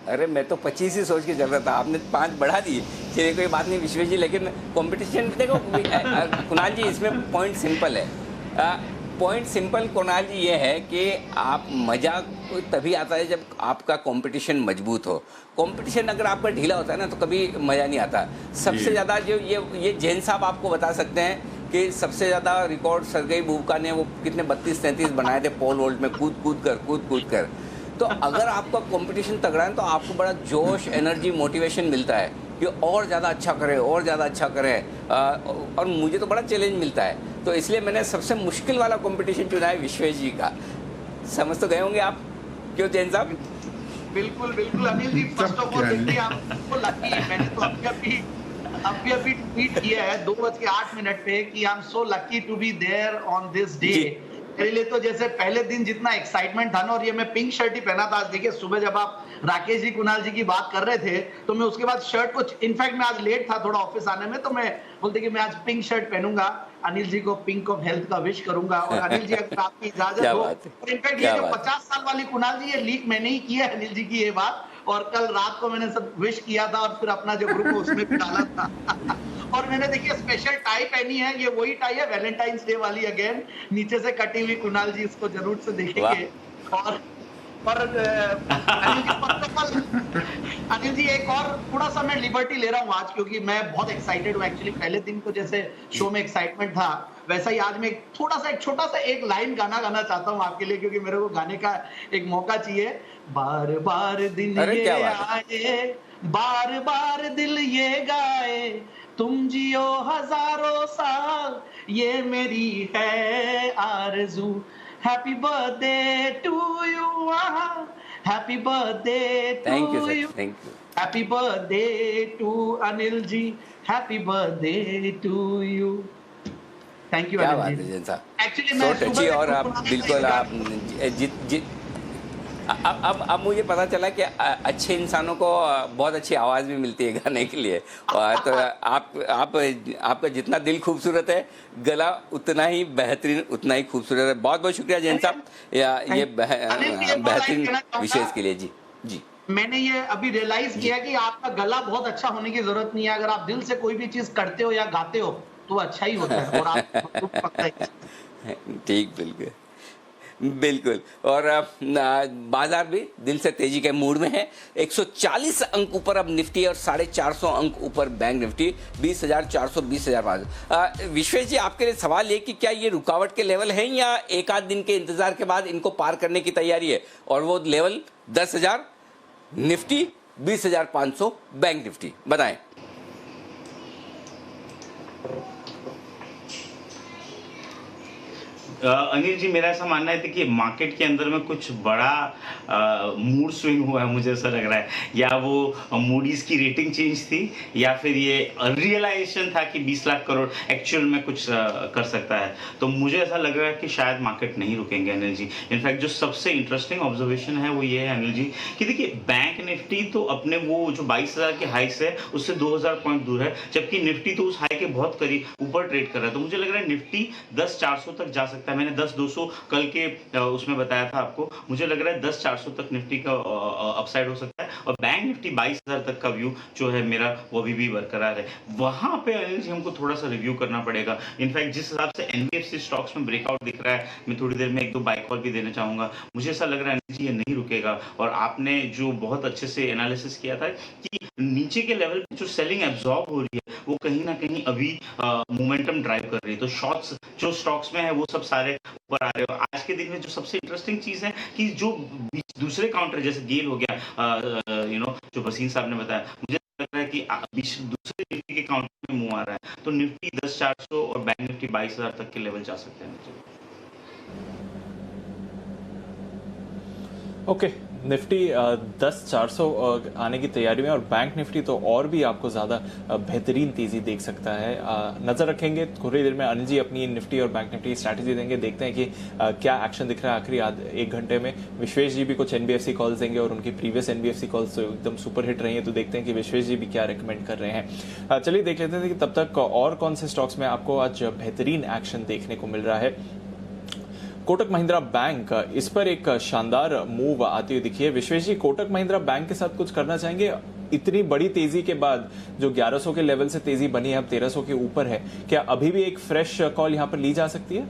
अरे मैं तो 25 ही सोच के चल रहा था, आपने 5 बढ़ा दिए। चलिए कोई बात नहीं विश्वेश जी, लेकिन कंपटीशन देखो कुणाल जी, इसमें पॉइंट सिंपल है। पॉइंट सिंपल कुणाल जी ये है कि आप मज़ा तभी आता है जब आपका कंपटीशन मजबूत हो। कंपटीशन अगर आपका ढीला होता है ना तो कभी मज़ा नहीं आता। सबसे ज़्यादा जो ये जैन साहब आपको बता सकते हैं कि सबसे ज़्यादा रिकॉर्ड सरगई बुबका ने वो कितने 32-33 बनाए थे पोल वोल्ट में कूद कर। तो अगर आपका कंपटीशन तगड़ा है तो आपको बड़ा जोश, एनर्जी, मोटिवेशन मिलता है कि और ज़्यादा अच्छा करें। और मुझे तो बड़ा चैलेंज मिलता है। तो इसलिए मैंने सबसे मुश्किल वाला कंपटीशन चुना है विश्वेश जी का। समझ तो गए होंगे आप, क्यों जैन साहब? बिल्कुल Anil ji, first of all देखिए आपको लकी है। मैंने तो अभी ट्वीट किया है 2:08 पे कि I am so lucky to be there on this day. मेरे लिए तो जैसे पहले दिन जितना एक्साइटमेंट था ना, और ये मैं पिंक शर्ट ही पहना था। आज देखिए सुबह जब आप राकेश जी, कुणाल जी की बात कर रहे थे तो मैं उसके बाद शर्ट को, इनफैक्ट मैं आज लेट था थोड़ा ऑफिस आने में, तो मैं बोलते कि मैं आज पिंक शर्ट पहनूंगा, अनिल जी को पिंक ऑफ हेल्थ का विश करूंगा। और अनिल जी अगर आपकी इजाजत हो, और इनफैक्ट ये जो 50 साल वाली कुणाल जी, ये लीक मैंने ही किया है अनिल जी की ये बात, और कल रात को मैंने सब विश किया था और फिर अपना जो ग्रुप उसमें भी डाला था। और मैंने देखिए स्पेशल टाई पहनी है, ये वही टाई है वैलेंटाइंस डे वाली, अगेन नीचे से कटी हुई। कुणाल जी इसको जरूर से देखेंगे। और अनिल जी एक और थोड़ा सा मैं लिबर्टी ले रहा हूँ आज, क्योंकि मैं बहुत एक्साइटेड हूँ एक्चुअली। पहले दिन को जैसे शो में एक्साइटमेंट था, वैसा ही आज मैं एक छोटा सा एक लाइन गाना गाना चाहता हूँ आपके लिए, क्योंकि मेरे को गाने का एक मौका चाहिए। बार बार दिन ये आए, बार बार दिल ये गाए, तुम जियो हजारों साल, ये मेरी है आरज़ू। Happy birthday to you, happy birthday to you, happy birthday to Anil ji, happy birthday to you. Thank you. क्या बात है जैन साहब, एक्चुअली सो टची। और आप बिल्कुल आप अब मुझे पता चला कि अच्छे इंसानों को बहुत अच्छी आवाज़ भी मिलती है गाने के लिए। और तो आपका जितना दिल खूबसूरत है, गला उतना ही बेहतरीन, उतना ही खूबसूरत है। बहुत बहुत शुक्रिया जैन साहब ये बेहतरीन विशेष के लिए। जी जी, मैंने ये अभी रियलाइज किया कि आपका गला बहुत अच्छा होने की जरूरत नहीं है। अगर आप दिल से कोई भी चीज करते हो या गाते हो तो अच्छा ही होता है। और आप ठीक, बिल्कुल बिल्कुल। और बाजार भी दिल से तेजी के मूड में है। 140 अंक ऊपर अब निफ्टी और 450 अंक ऊपर बैंक निफ्टी, 20,400 20,500। विश्वेश जी, आपके लिए सवाल ये कि क्या ये रुकावट के लेवल हैं या एक आध दिन के इंतजार के बाद इनको पार करने की तैयारी है? और वो लेवल 10,000 निफ्टी, 20,500 बैंक निफ्टी, बताएं। अनिल जी, मेरा ऐसा मानना है कि मार्केट के अंदर में कुछ बड़ा मूड स्विंग हुआ है, मुझे ऐसा लग रहा है। या वो मूडीज की रेटिंग चेंज थी, या फिर ये रियलाइजेशन था कि 20 लाख करोड़ एक्चुअल में कुछ कर सकता है। तो मुझे ऐसा लग रहा है कि शायद मार्केट नहीं रुकेंगे अनिल जी। इनफैक्ट जो सबसे इंटरेस्टिंग ऑब्जर्वेशन है वो ये है अनिल जी कि देखिए, बैंक निफ्टी तो अपने वो जो 22,000 के हाई से है उससे 2,000 पॉइंट दूर है, जबकि निफ्टी तो उस हाई के बहुत करीब ऊपर ट्रेड कर रहा है। तो मुझे लग रहा है निफ्टी 10,400 तक जा सकता है। मैंने 10,200 कल के उसमें बताया था आपको। मुझे लग रहा है 10,400 तक निफ्टी का अपसाइड हो सकता है। और बैंक निफ्टी 22,000 तक का व्यू जो है मेरा, वो अभी भी बरकरार है। वहां पे अनिल जी हमको थोड़ा सा रिव्यू करना पड़ेगा। इनफैक्ट जिस हिसाब से एनबीएफसी स्टॉक्स में ब्रेकआउट दिख रहा है, मैं थोड़ी देर में 1-2 बाय कॉल भी देना चाहूंगा। मुझे ऐसा लग रहा है अनिल जी ये नहीं रुकेगा। और आपने जो बहुत अच्छे से एनालिसिस किया था कि नीचे के लेवल पे जो सेलिंग एब्जॉर्ब हो रही है वो कहीं ना कहीं अभी मोमेंटम ड्राइव कर रही है। तो शॉर्ट्स जो स्टॉक्स में है वो सब सारे ऊपर आ रहे हो। आज के दिन में जो सबसे इंटरेस्टिंग चीज है कि जो दूसरे काउंटर जैसे गेल हो गया, जो वसीम साहब ने बताया, मुझे लग रहा है कि दूसरे निफ्टी के काउंटर में मूव आ रहा है। तो निफ्टी 10,400 और बैंक निफ्टी 22,000 तक के लेवल जा सकते हैं। ओके, निफ्टी 10,400 आने की तैयारी में, और बैंक निफ्टी तो और भी आपको ज़्यादा बेहतरीन तेज़ी देख सकता है। नज़र रखेंगे थोड़ी देर में अनिल जी अपनी निफ्टी और बैंक निफ्टी स्ट्रैटेजी देंगे। देखते हैं कि क्या एक्शन दिख रहा है आखिरी 1 घंटे में। विश्वेश जी भी कुछ एनबीएफसी कॉल्स देंगे और उनकी प्रीवियस एनबीएफसी कॉल्स एकदम सुपर हिट रही है। तो देखते हैं कि विश्वेश जी भी क्या रिकमेंड कर रहे हैं। चलिए देख लेते हैं कि तब तक और कौन से स्टॉक्स में आपको आज बेहतरीन एक्शन देखने को मिल रहा है। कोटक महिंद्रा बैंक, इस पर एक शानदार मूव आती हुई दिखी है। विश्वेश जी, कोटक महिंद्रा बैंक के साथ कुछ करना चाहेंगे? इतनी बड़ी तेजी के बाद जो 1100 के लेवल से तेजी बनी है, अब 1300 के ऊपर है, क्या अभी भी एक फ्रेश कॉल यहां पर ली जा सकती है?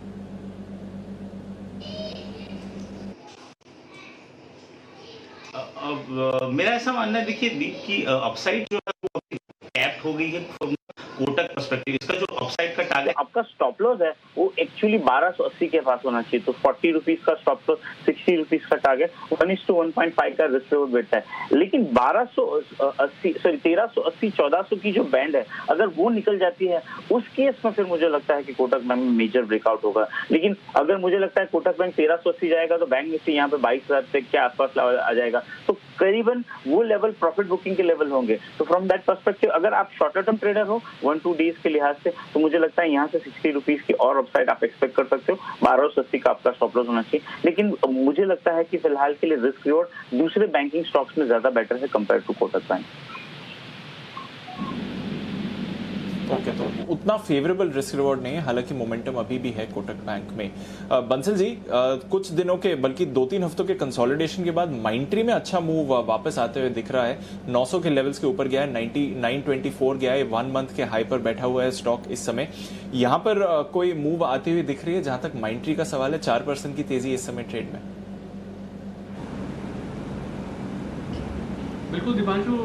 मेरा ऐसा मानना है, देखिए दीप की अपसाइड जो है वो कैप हो गई है कोटक पर्सपेक्टिव। इसका जो अपसाइड का टारगेट, आपका स्टॉप लॉस है वो एक्चुअली 1280 के पास होना चाहिए। तो 40 रुपीज का स्टॉप लॉस, 60 रुपीज का टारगेट, 1:1.5 का रिस्क रिवॉर्ड बैठता है। लेकिन 1380 1400 की जो बैंड है, अगर वो निकल जाती है उस केस में फिर मुझे लगता है कि कोटक बैंक में मेजर ब्रेकआउट होगा। लेकिन अगर मुझे लगता है कोटक बैंक 1380 जाएगा तो बैंक निफ्टी यहाँ पे 22,000 के आसपास आ जाएगा। तो करीबन वो लेवल प्रॉफिट बुकिंग के लेवल होंगे। तो फ्रॉम दैट पर्सपेक्टिव अगर आप शॉर्टर टर्म ट्रेडर हो 1-2 डेज के लिहाज से, तो मुझे लगता है यहाँ से 60 रुपीज की और अपसाइड आप एक्सपेक्ट कर सकते हो। 1280 का आपका स्टॉप लॉस होना चाहिए। लेकिन मुझे लगता है कि फिलहाल के लिए रिस्क रिवॉर्ड दूसरे बैंकिंग स्टॉक्स में ज्यादा बेटर है compare to Kotak bank. Okay, तो उतना फेवरेबल रिस्क रिवॉर्ड नहीं है, हालांकि मोमेंटम अभी भी है कोटक बैंक में। बंसल जी, कुछ दिनों के बल्कि 2-3 हफ्तों के कंसोलिडेशन के बाद माइंट्री में अच्छा मूव वापस आते हुए दिख रहा है। 900 के लेवल्स के ऊपर गया है, 924 गया है, 1 मंथ के हाई पर बैठा हुआ है स्टॉक इस समय। यहाँ पर कोई मूव आती हुई दिख रही है जहां तक माइंट्री का सवाल है? 4% की तेजी इस समय ट्रेड में। बिल्कुल दीपांशु,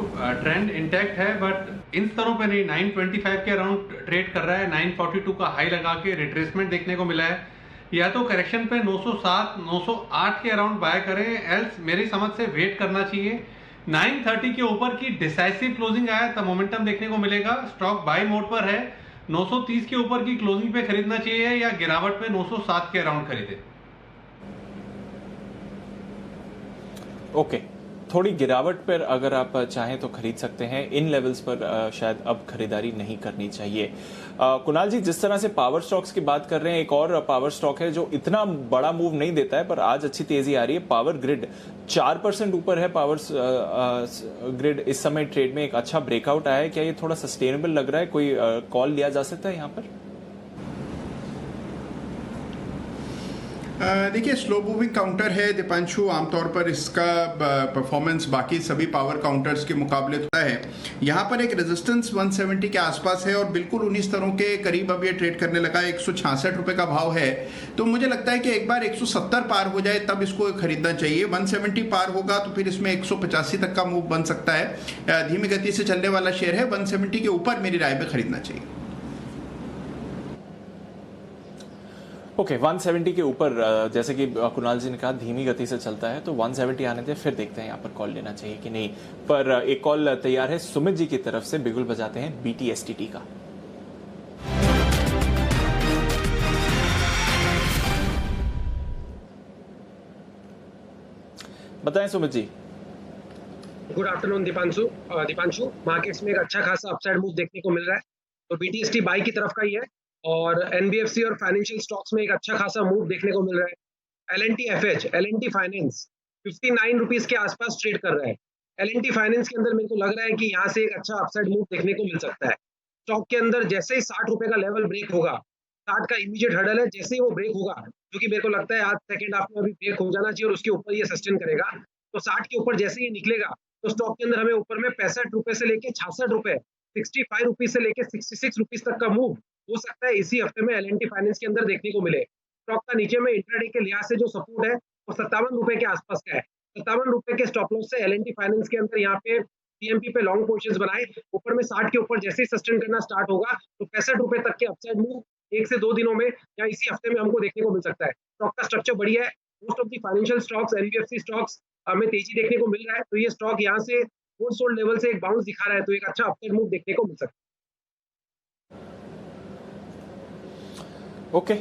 ट्रेंड इंटैक्ट है, बट इन स्तरों पे नहीं। 925 के अराउंड ट्रेड कर रहा है। 942 का हाई लगा के रिट्रेसमेंट देखने को मिला है। या तो करेक्शन पे 907 908 के अराउंड बाय करें, एल्स मेरी समझ से वेट करना चाहिए। 930 के ऊपर की डिसाइसिव क्लोजिंग आया तब मोमेंटम देखने को मिलेगा। स्टॉक बाय मोड पर है। 930 के ऊपर की क्लोजिंग पे खरीदना चाहिए या गिरावट पे 907 के अराउंड खरीदे। ओके, थोड़ी गिरावट पर अगर आप चाहें तो खरीद सकते हैं। इन लेवल्स पर शायद अब खरीदारी नहीं करनी चाहिए। कुणाल जी, जिस तरह से पावर स्टॉक्स की बात कर रहे हैं, एक और पावर स्टॉक है जो इतना बड़ा मूव नहीं देता है पर आज अच्छी तेजी आ रही है, पावर ग्रिड। 4% ऊपर है पावर ग्रिड इस समय ट्रेड में। एक अच्छा ब्रेकआउट आया है, क्या ये थोड़ा सस्टेनेबल लग रहा है? कोई कॉल लिया जा सकता है यहाँ पर? देखिए, स्लो मूविंग काउंटर है दीपांशु। आमतौर पर इसका परफॉर्मेंस बाकी सभी पावर काउंटर्स के मुकाबले होता है। यहाँ पर एक रेजिस्टेंस 170 के आसपास है और बिल्कुल उन्हीं स्तरों के करीब अब ये ट्रेड करने लगा। 166 रुपए का भाव है, तो मुझे लगता है कि एक बार 170 पार हो जाए तब इसको खरीदना चाहिए। 170 पार होगा तो फिर इसमें 185 तक का मूव बन सकता है। धीमी गति से चलने वाला शेयर है। 170 के ऊपर मेरी राय में खरीदना चाहिए। ओके, 170 के ऊपर, जैसे कि कुणाल जी ने कहा, धीमी गति से चलता है, तो 170 आने थे, फिर देखते हैं यहाँ पर कॉल लेना चाहिए कि नहीं। पर एक कॉल तैयार है सुमित जी की तरफ से। बिगुल बजाते हैं BTSTT का। बताएं Sumit ji. Good afternoon Deepanshu, markets में एक अच्छा खासा अपसाइड मूव देखने को मिल रहा है, तो BTST बाई की तरफ का ही है। और NBFC और फाइनेंशियल स्टॉक्स में एक अच्छा खासा मूव देखने को मिल रहा है। L&T फाइनेंस 59 रुपीज के आसपास ट्रेड कर रहा है। L&T फाइनेंस के अंदर मेरे को लग रहा है कि यहाँ से एक अच्छा अपसाइड मूव देखने को मिल सकता है। स्टॉक के अंदर जैसे ही 60 रुपए का लेवल ब्रेक होगा, 60 का इमीडिएट हर्डल है, जैसे ही वो ब्रेक होगा, जो कि मेरे को लगता है आज सेकंड हाफ में अभी ब्रेक हो जाना चाहिए और उसके ऊपर ये सस्टेन करेगा, तो 60 के ऊपर जैसे ही निकलेगा तो स्टॉक के अंदर हमें ऊपर में 65 रुपए से लेके 66 रुपए, 65 रुपीज से लेके 66 रुपीज तक का मूव हो सकता है इसी हफ्ते में L&T फाइनेंस के अंदर देखने को मिले। स्टॉक का नीचे में इंट्राडे के लिहाज से जो सपोर्ट है वो 57 रुपए के आसपास का है। 57 रुपए के स्टॉप लॉस से L&T फाइनेंस के अंदर यहाँ पे CMP पे लॉन्ग पोजीशंस बनाए। ऊपर में 60 के ऊपर जैसे ही सस्टेन करना स्टार्ट होगा तो 65 रुपए तक के अपसाइड मूव 1 से 2 दिनों में या इसी हफ्ते में हमको देखने को मिल सकता है। स्टॉक का स्ट्रक्चर बढ़िया है। Most of the financial stocks, NBFC stocks हमें तेजी देखने को मिल रहा है, तो ये स्टॉक यहाँ से होल्ड सोल्ड लेवल से एक बाउंस दिखा रहा है, तो एक अच्छा अपसाइड मूव देखने को मिल सकता है। ओके,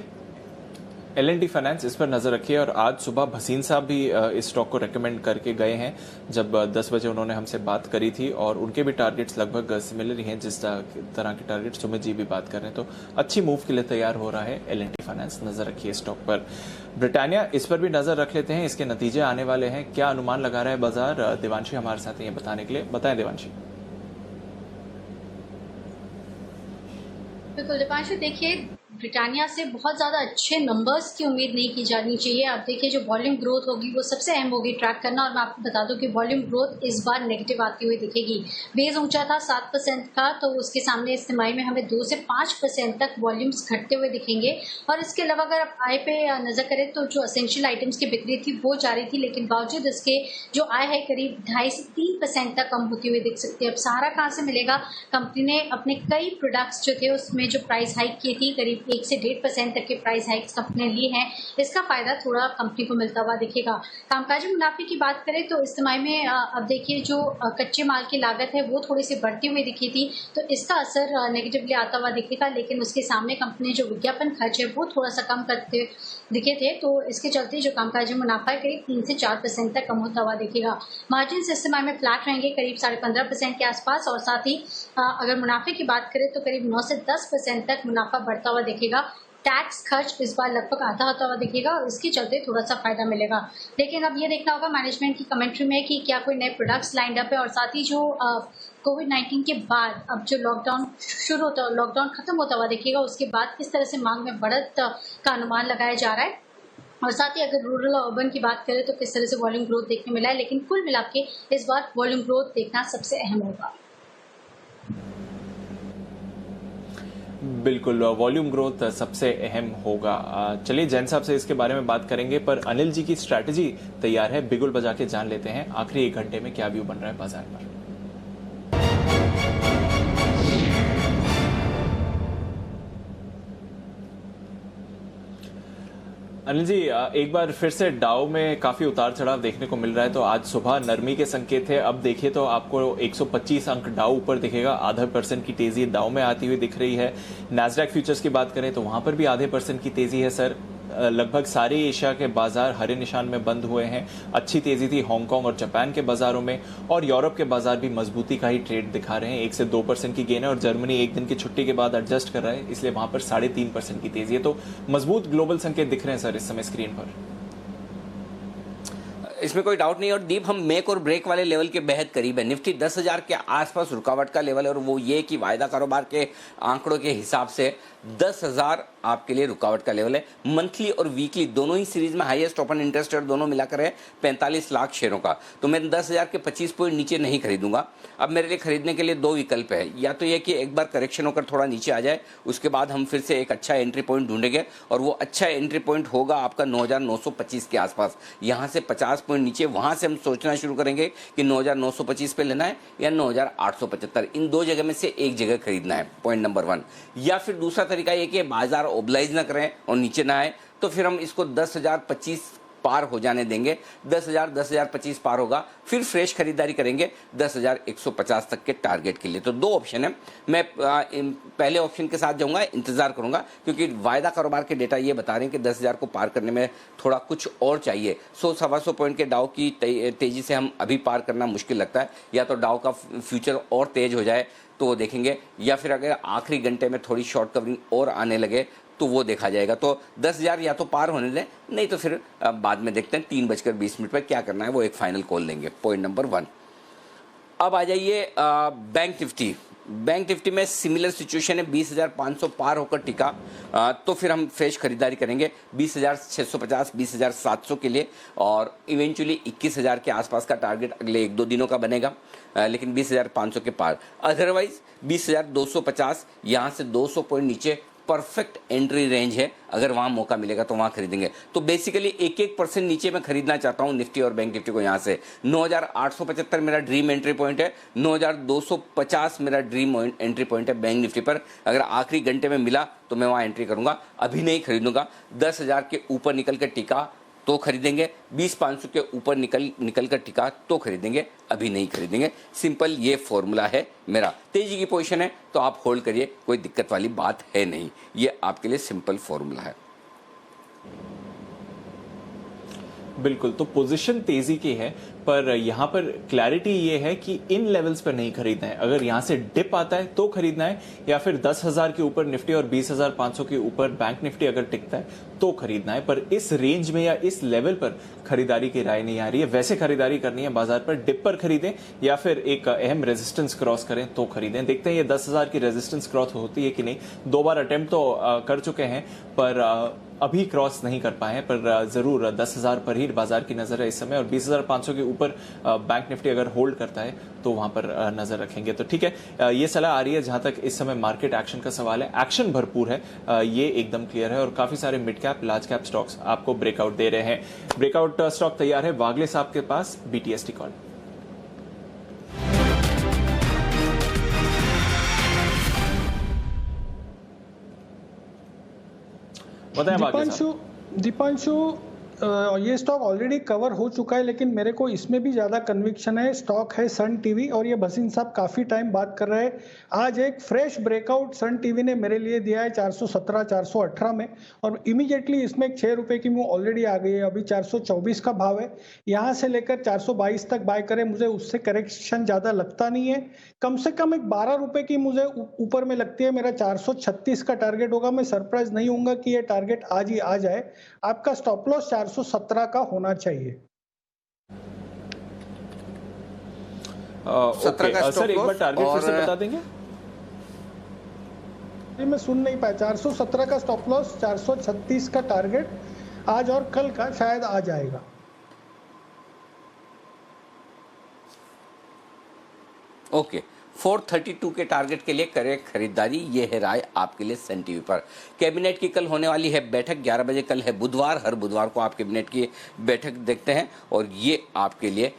L&T फाइनेंस, इस पर नजर रखिए। और आज सुबह भसीन साहब भी इस स्टॉक को रेकमेंड करके गए हैं जब 10 बजे उन्होंने हमसे बात करी थी, और उनके भी टारगेट्स लगभग सिमिलर ही हैं जिस तरह के टारगेट सुमित जी भी बात कर रहे हैं। तो अच्छी मूव के लिए तैयार हो रहा है L&T फाइनेंस, नजर रखिए स्टॉक पर। ब्रिटानिया, इस पर भी नजर रख लेते हैं, इसके नतीजे आने वाले हैं, क्या अनुमान लगा रहा है बाजार? देवांशी हमारे साथ हैं ये बताने के लिए। बताएं देवांशी। बिल्कुल दीपांशु, देखिए ब्रिटानिया से बहुत ज़्यादा अच्छे नंबर्स की उम्मीद नहीं की जानी चाहिए। आप देखिए जो वॉल्यूम ग्रोथ होगी वो सबसे अहम होगी ट्रैक करना, और मैं आपको बता दूं कि वॉल्यूम ग्रोथ इस बार नेगेटिव आती हुई दिखेगी। बेस ऊंचा था 7% का, तो उसके सामने इस तिमाही में हमें 2 से 5% तक वॉल्यूम्स घटते हुए दिखेंगे। और इसके अलावा अगर आप आय पे नजर करें तो जो एसेंशियल आइटम्स की बिक्री थी वो जारी थी, लेकिन बावजूद इसके जो आय है करीब 2.5 से 3% तक कम होती हुई दिख सकती है। अब सहारा कहाँ से मिलेगा? कंपनी ने अपने कई प्रोडक्ट्स जो थे उसमें जो प्राइस हाइक की थी, करीब 1 से 1.5% तक के प्राइस हाइक्स कंपनी ने ली हैं, इसका फायदा थोड़ा कंपनी को मिलता हुआ दिखेगा। कामकाजी मुनाफे की बात करें तो इस तिमाही में अब देखिए जो कच्चे माल की लागत है वो थोड़ी सी बढ़ती हुई दिखी थी, तो इसका असर नेगेटिवली आता हुआ दिखेगा। लेकिन उसके सामने कंपनी जो विज्ञापन खर्च है वो थोड़ा सा कम करते दिखे थे, तो इसके चलते जो कामकाजी मुनाफा है करीब 3 से 4% तक कम होता हुआ दिखेगा। मार्जिन इस तिमाही में फ्लैट रहेंगे करीब 15.5% के आसपास, और साथ ही अगर मुनाफे की बात करें तो करीब 9 से 10% तक मुनाफा बढ़ता हुआ दिखेगा। टैक्स खर्च इस बार लगभग आधा होता हुआ दिखेगा और इसके चलते थोड़ा सा फायदा मिलेगा। लेकिन अब ये देखना होगा मैनेजमेंट की कमेंट्री में कि क्या कोई नए प्रोडक्ट्स लाइंड अप है, और साथ ही जो कोविड-19 के बाद अब जो लॉकडाउन खत्म होता हुआ दिखेगा, उसके बाद किस तरह से मांग में बढ़त का अनुमान लगाया जा रहा है, और साथ ही अगर रूरल और अर्बन की बात करें तो किस तरह से वॉल्यूम ग्रोथ देखने मिला है। लेकिन कुल मिला के इस बार वॉल्यूम ग्रोथ देखना सबसे अहम होगा। बिल्कुल, वॉल्यूम ग्रोथ सबसे अहम होगा। चलिए जैन साहब से इसके बारे में बात करेंगे, पर अनिल जी की स्ट्रैटेजी तैयार है, बिगुल बजा के जान लेते हैं आखिरी 1 घंटे में क्या व्यू बन रहा है बाजार पर। अनिल जी, एक बार फिर से डाउ में काफी उतार चढ़ाव देखने को मिल रहा है, तो आज सुबह नरमी के संकेत है। अब देखिए तो आपको 125 अंक डाउ ऊपर दिखेगा, %0.5% की तेजी डाउ में आती हुई दिख रही है। नैस्डैक फ्यूचर्स की बात करें तो वहां पर भी %0.5% की तेजी है सर। लगभग सारे एशिया के बाजार हरे निशान में बंद हुए हैं। अच्छी तेजी थी हांगकांग और जापान के बाजारों में, और यूरोप के बाजार भी मजबूती का ही ट्रेड दिखा रहे हैं। 1 से 2% की गेन है, और जर्मनी एक दिन की छुट्टी के बाद एडजस्ट कर रहा है, इसलिए वहां पर 3.5% की तेजी है। तो मजबूत ग्लोबल संकेत दिख रहे हैं सर इस समय स्क्रीन पर। इसमें कोई डाउट नहीं। और डीप हम मेक और ब्रेक वाले लेवल के बेहद करीब है। निफ्टी 10,000 के आसपास रुकावट का लेवल है, और वो ये कि वायदा कारोबार के आंकड़ों के हिसाब से 10,000 आपके लिए रुकावट का लेवल है। मंथली और वीकली दोनों ही सीरीज में हाईएस्ट ओपन इंटरेस्ट और दोनों मिलाकर है 45 लाख शेयरों का। तो मैं 10,000 के 25 पॉइंट नीचे नहीं खरीदूंगा। अब मेरे लिए खरीदने के लिए 2 विकल्प है, या तो ये कि एक बार करेक्शन होकर थोड़ा नीचे आ जाए, उसके बाद हम फिर से एक अच्छा एंट्री पॉइंट ढूंढेंगे, और वो अच्छा एंट्री पॉइंट होगा आपका 9,925 के आसपास। यहाँ से 50 पॉइंट नीचे, वहां से हम सोचना शुरू करेंगे कि 9,925 पे लेना है या 9,875। इन 2 जगह में से एक जगह खरीदना है, पॉइंट नंबर 1। या फिर दूसरा तरीका ये कि बाजार ओबलाइज ना करें और नीचे ना आए, तो फिर हम इसको 10,025 पार हो जाने देंगे। 10,000 10,025 पार होगा, फिर फ्रेश खरीदारी करेंगे 10,150 तक के टारगेट के लिए। तो 2 ऑप्शन है। मैं पहले ऑप्शन के साथ जाऊंगा, इंतजार करूंगा, क्योंकि वायदा कारोबार के डेटा ये बता रहे हैं कि 10,000 को पार करने में थोड़ा कुछ और चाहिए। 100-125 पॉइंट के डाउ की तेजी से हम अभी पार करना मुश्किल लगता है। या तो डाउ का फ्यूचर और तेज हो जाए तो वो देखेंगे, या फिर अगर आखिरी घंटे में थोड़ी शॉर्ट कवरिंग और आने लगे तो वो देखा जाएगा। तो 10,000 या तो पार होने दें, नहीं तो फिर बाद में देखते हैं 3:20 पर क्या करना है, वो एक फाइनल कॉल लेंगे। Point number 1। अब आ जाइए बैंक निफ्टी। बैंक निफ्टी में सिमिलर सिचुएशन है, 20,500 पार होकर टिका, तो फिर हम फ्रेश खरीदारी करेंगे 20,650 20,700 के लिए, और इवेंचुअली 21,000 के आसपास का टारगेट अगले 1-2 दिनों का बनेगा, लेकिन 20,500 के पार। अदरवाइज 20,250, यहाँ से 200 पॉइंट नीचे परफेक्ट एंट्री रेंज है। अगर वहां मौका मिलेगा तो वहां खरीदेंगे। तो बेसिकली 1% नीचे मैं खरीदना चाहता हूं निफ्टी और बैंक निफ्टी को। यहां से 9,875 मेरा ड्रीम एंट्री पॉइंट है, 9,250 मेरा ड्रीम एंट्री पॉइंट है बैंक निफ्टी पर। अगर आखिरी घंटे में मिला तो मैं वहां एंट्री करूंगा, अभी नहीं खरीदूंगा। 10,000 के ऊपर निकल कर टिका तो खरीदेंगे, 20,500 के ऊपर निकल कर टिका तो खरीदेंगे, अभी नहीं खरीदेंगे। सिंपल ये फॉर्मूला है मेरा। तेजी की पोजीशन है तो आप होल्ड करिए, कोई दिक्कत वाली बात है नहीं। ये आपके लिए सिंपल फॉर्मूला है। बिल्कुल, तो पोजीशन तेजी की है, पर यहाँ पर क्लैरिटी ये है कि इन लेवल्स पर नहीं खरीदना है। अगर यहाँ से डिप आता है तो खरीदना है, या फिर 10,000 के ऊपर निफ्टी और 20,500 के ऊपर बैंक निफ्टी अगर टिकता है तो खरीदना है। पर इस रेंज में या इस लेवल पर खरीदारी की राय नहीं आ रही है। वैसे खरीदारी करनी है बाजार पर, डिप पर खरीदें या फिर एक अहम रेजिस्टेंस क्रॉस करें तो खरीदें। देखते हैं ये 10,000 की रेजिस्टेंस क्रॉस होती है कि नहीं। 2 बार अटेम्प्ट तो कर चुके हैं, पर अभी क्रॉस नहीं कर पाए हैं। पर जरूर 10,000 पर ही बाजार की नजर है इस समय, और 20,500 के ऊपर बैंक निफ्टी अगर होल्ड करता है तो वहां पर नजर रखेंगे। तो ठीक है, ये सलाह आ रही है जहां तक इस समय मार्केट एक्शन का सवाल है। एक्शन भरपूर है, ये एकदम क्लियर है, और काफी सारे mid cap large cap stocks आपको ब्रेकआउट दे रहे हैं। ब्रेकआउट स्टॉक तैयार है वागले साहब के पास, BTST कॉल। दीपांशु, ये स्टॉक ऑलरेडी कवर हो चुका है, लेकिन मेरे को इसमें भी ज्यादा कन्विक्शन है। स्टॉक है सन टीवी, और ये भसीन साहब काफी टाइम बात कर रहे हैं। आज एक फ्रेश ब्रेकआउट सन टीवी ने मेरे लिए दिया है 417 418 में, और इमीडिएटली इसमें 6 रुपए की मूव ऑलरेडी आ गई है। अभी 424 का भाव है, यहाँ से लेकर 422 तक बाय करें। मुझे उससे करेक्शन ज्यादा लगता नहीं है। कम से कम एक 12 रुपए की मुझे ऊपर में लगती है। मेरा 436 का टारगेट होगा। मैं सरप्राइज नहीं होऊंगा कि ये टारगेट आज ही आ जाए। आपका स्टॉप लॉस 417 का होना चाहिए। 17 का सर एक बार टारगेट फिर से बता देंगे? मैं सुन नहीं पाया। 417 का स्टॉप लॉस, 436 का टारगेट आज और कल का शायद आ जाएगा। ओके, 432 के टारगेट के लिए करें खरीदारी। ये है राय आपके लिए सन टीवी पर। कैबिनेट की कल होने वाली है बैठक, 11 बजे। कल है बुधवार, हर बुधवार को आप कैबिनेट की बैठक देखते हैं, और ये आपके लिए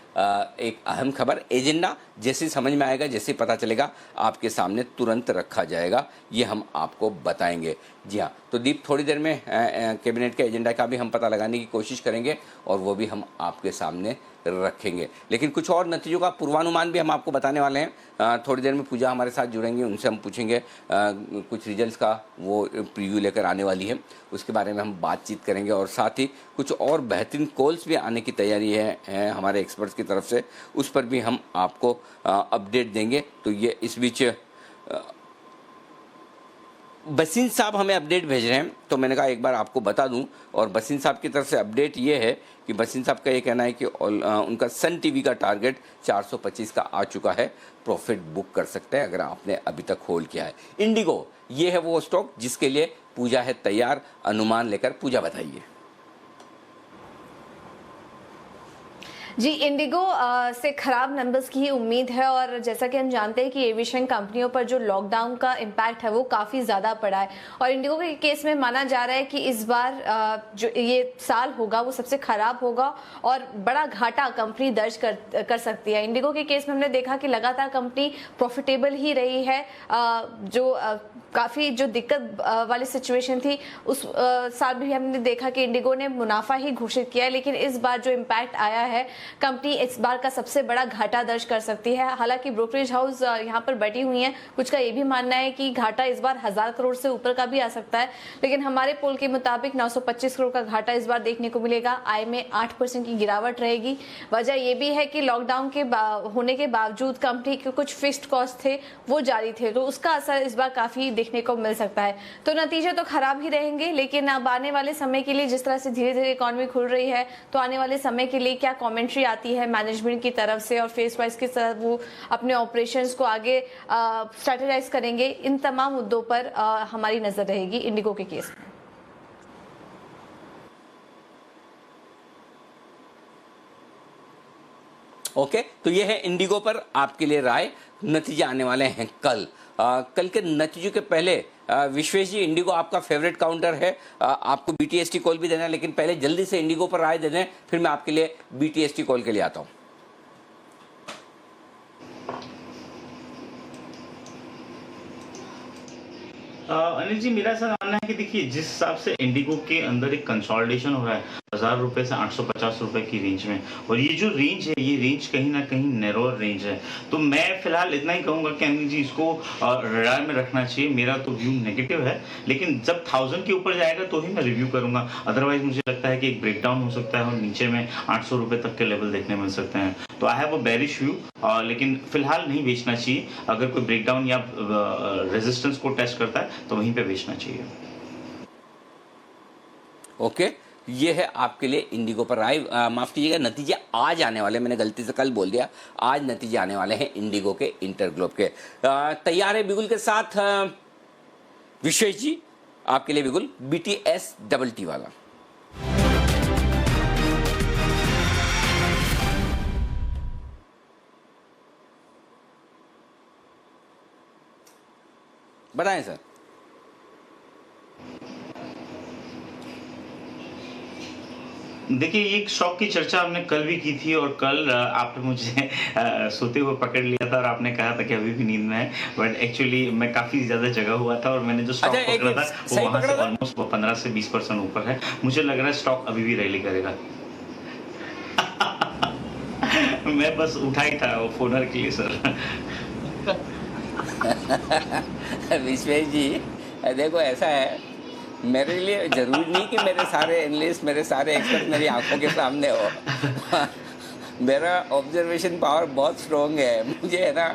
एक अहम खबर, एजेंडा जैसे समझ में आएगा, जैसे पता चलेगा आपके सामने तुरंत रखा जाएगा, ये हम आपको बताएंगे। जी हाँ, तो दीप थोड़ी देर में कैबिनेट के एजेंडा का भी हम पता लगाने की कोशिश करेंगे और वो भी हम आपके सामने रखेंगे। लेकिन कुछ और नतीजों का पूर्वानुमान भी हम आपको बताने वाले हैं। थोड़ी देर में पूजा हमारे साथ जुड़ेंगी, उनसे हम पूछेंगे कुछ रिजल्ट्स का, वो प्रीव्यू लेकर आने वाली है, उसके बारे में हम बातचीत करेंगे। और साथ ही कुछ और बेहतरीन कॉल्स भी आने की तैयारी है हमारे एक्सपर्ट्स की तरफ से, उस पर भी हम आपको अपडेट देंगे। तो ये इस बीच बसीन साहब हमें अपडेट भेज रहे हैं, तो मैंने कहा एक बार आपको बता दूं। और बसीन साहब की तरफ से अपडेट ये है कि बसीन साहब का ये कहना है कि उनका सन टीवी का टारगेट 425 का आ चुका है, प्रॉफिट बुक कर सकते हैं अगर आपने अभी तक होल्ड किया है। इंडिगो ये है वो स्टॉक जिसके लिए पूजा है तैयार, अनुमान लेकर। पूजा बताइए। जी, इंडिगो से खराब नंबर्स की ही उम्मीद है और जैसा कि हम जानते हैं कि एविएशन कंपनियों पर जो लॉकडाउन का इम्पैक्ट है वो काफ़ी ज़्यादा पड़ा है और इंडिगो के केस में माना जा रहा है कि इस बार जो ये साल होगा वो सबसे खराब होगा और बड़ा घाटा कंपनी दर्ज कर सकती है। इंडिगो के केस में हमने देखा कि लगातार कंपनी प्रॉफिटेबल ही रही है। जो काफ़ी जो दिक्कत वाली सिचुएशन थी उस साल भी हमने देखा कि इंडिगो ने मुनाफा ही घोषित किया है, लेकिन इस बार जो इम्पैक्ट आया है कंपनी इस बार का सबसे बड़ा घाटा दर्ज कर सकती है। हालांकि ब्रोकरेज हाउस यहाँ पर बैठी हुई हैं, कुछ का ये भी मानना है कि घाटा इस बार 1000 करोड़ से ऊपर का भी आ सकता है, लेकिन हमारे पोल के मुताबिक 925 करोड़ का घाटा इस बार देखने को मिलेगा। आय में 8% की गिरावट रहेगी। वजह यह भी है कि लॉकडाउन के होने के बावजूद कंपनी के कुछ फिक्स्ड कॉस्ट थे वो जारी थे, तो उसका असर इस बार काफी देखने को मिल सकता है। तो नतीजे तो खराब ही रहेंगे, लेकिन अब आने वाले समय के लिए जिस तरह से धीरे धीरे इकोनॉमी खुल रही है, तो आने वाले समय के लिए क्या कमेंट्री आती है मैनेजमेंट की तरफ से और फेस वाइज के साथ वो अपने ऑपरेशंस को आगे स्ट्रेटेजाइज करेंगे, इन तमाम मुद्दों पर हमारी नजर रहेगी इंडिगो के केस में। ओके, तो ये है इंडिगो पर आपके लिए राय। नतीजे आने वाले हैं कल। कल के नतीजों के पहले विश्वेश जी, इंडिगो आपका फेवरेट काउंटर है, आपको बीटीएसटी कॉल भी देना है, लेकिन पहले जल्दी से इंडिगो पर राय दे दें, फिर मैं आपके लिए बीटीएसटी कॉल के लिए आता हूं। अनिल जी, मेरा ऐसा मानना है कि देखिए जिस हिसाब से इंडिगो के अंदर एक कंसोलिडेशन हो रहा है 1000 रुपए से 850 रुपए की रेंज में, और ये जो रेंज है ये रेंज कहीं ना कहीं नैरोअर रेंज है, तो मैं फिलहाल इतना ही कहूंगा कि अनिल जी इसको रडार में रखना चाहिए। मेरा तो व्यू नेगेटिव है, लेकिन जब 1000 के ऊपर जाएगा तो ही मैं रिव्यू करूंगा। अदरवाइज मुझे लगता है कि एक ब्रेकडाउन हो सकता है और नीचे में 800 रुपए तक के लेवल देखने मिल सकते हैं। तो I have a bearish view, लेकिन फिलहाल नहीं बेचना चाहिए। अगर कोई ब्रेकडाउन या रेजिस्टेंस को टेस्ट करता है तो वहीं पे बेचना चाहिए। ओके, ये है आपके लिए इंडिगो पर राय। माफ कीजिएगा, नतीजे आज आने वाले, मैंने गलती से कल बोल दिया, आज नतीजे आने वाले हैं इंडिगो के, इंटरग्लोब के। तैयार है बिगुल के साथ विश्वेश जी, आपके लिए बिगुल BTS डबल टी वाला। बताएं सर। देखिए, एक स्टॉक की चर्चा हमने कल भी की थी और कल आपने मुझे सोते हुए पकड़ लिया था और आपने कहा था कि अभी भी नींद में है, बट एक्चुअली मैं काफी ज्यादा जगा हुआ था और मैंने जो स्टॉक पकड़ा था वो वहां से ऑलमोस्ट 15 से 20% ऊपर है। मुझे लग रहा है स्टॉक अभी भी रैली करेगा। मैं बस उठा ही था वो फोनर के लिए सर। विश्वेश जी, देखो ऐसा है, मेरे लिए जरूरी नहीं कि मेरे सारे एनालिस्ट, मेरे सारे एक्सपर्ट मेरी आंखों के सामने हो। मेरा ऑब्जर्वेशन पावर बहुत स्ट्रॉन्ग है, मुझे है ना,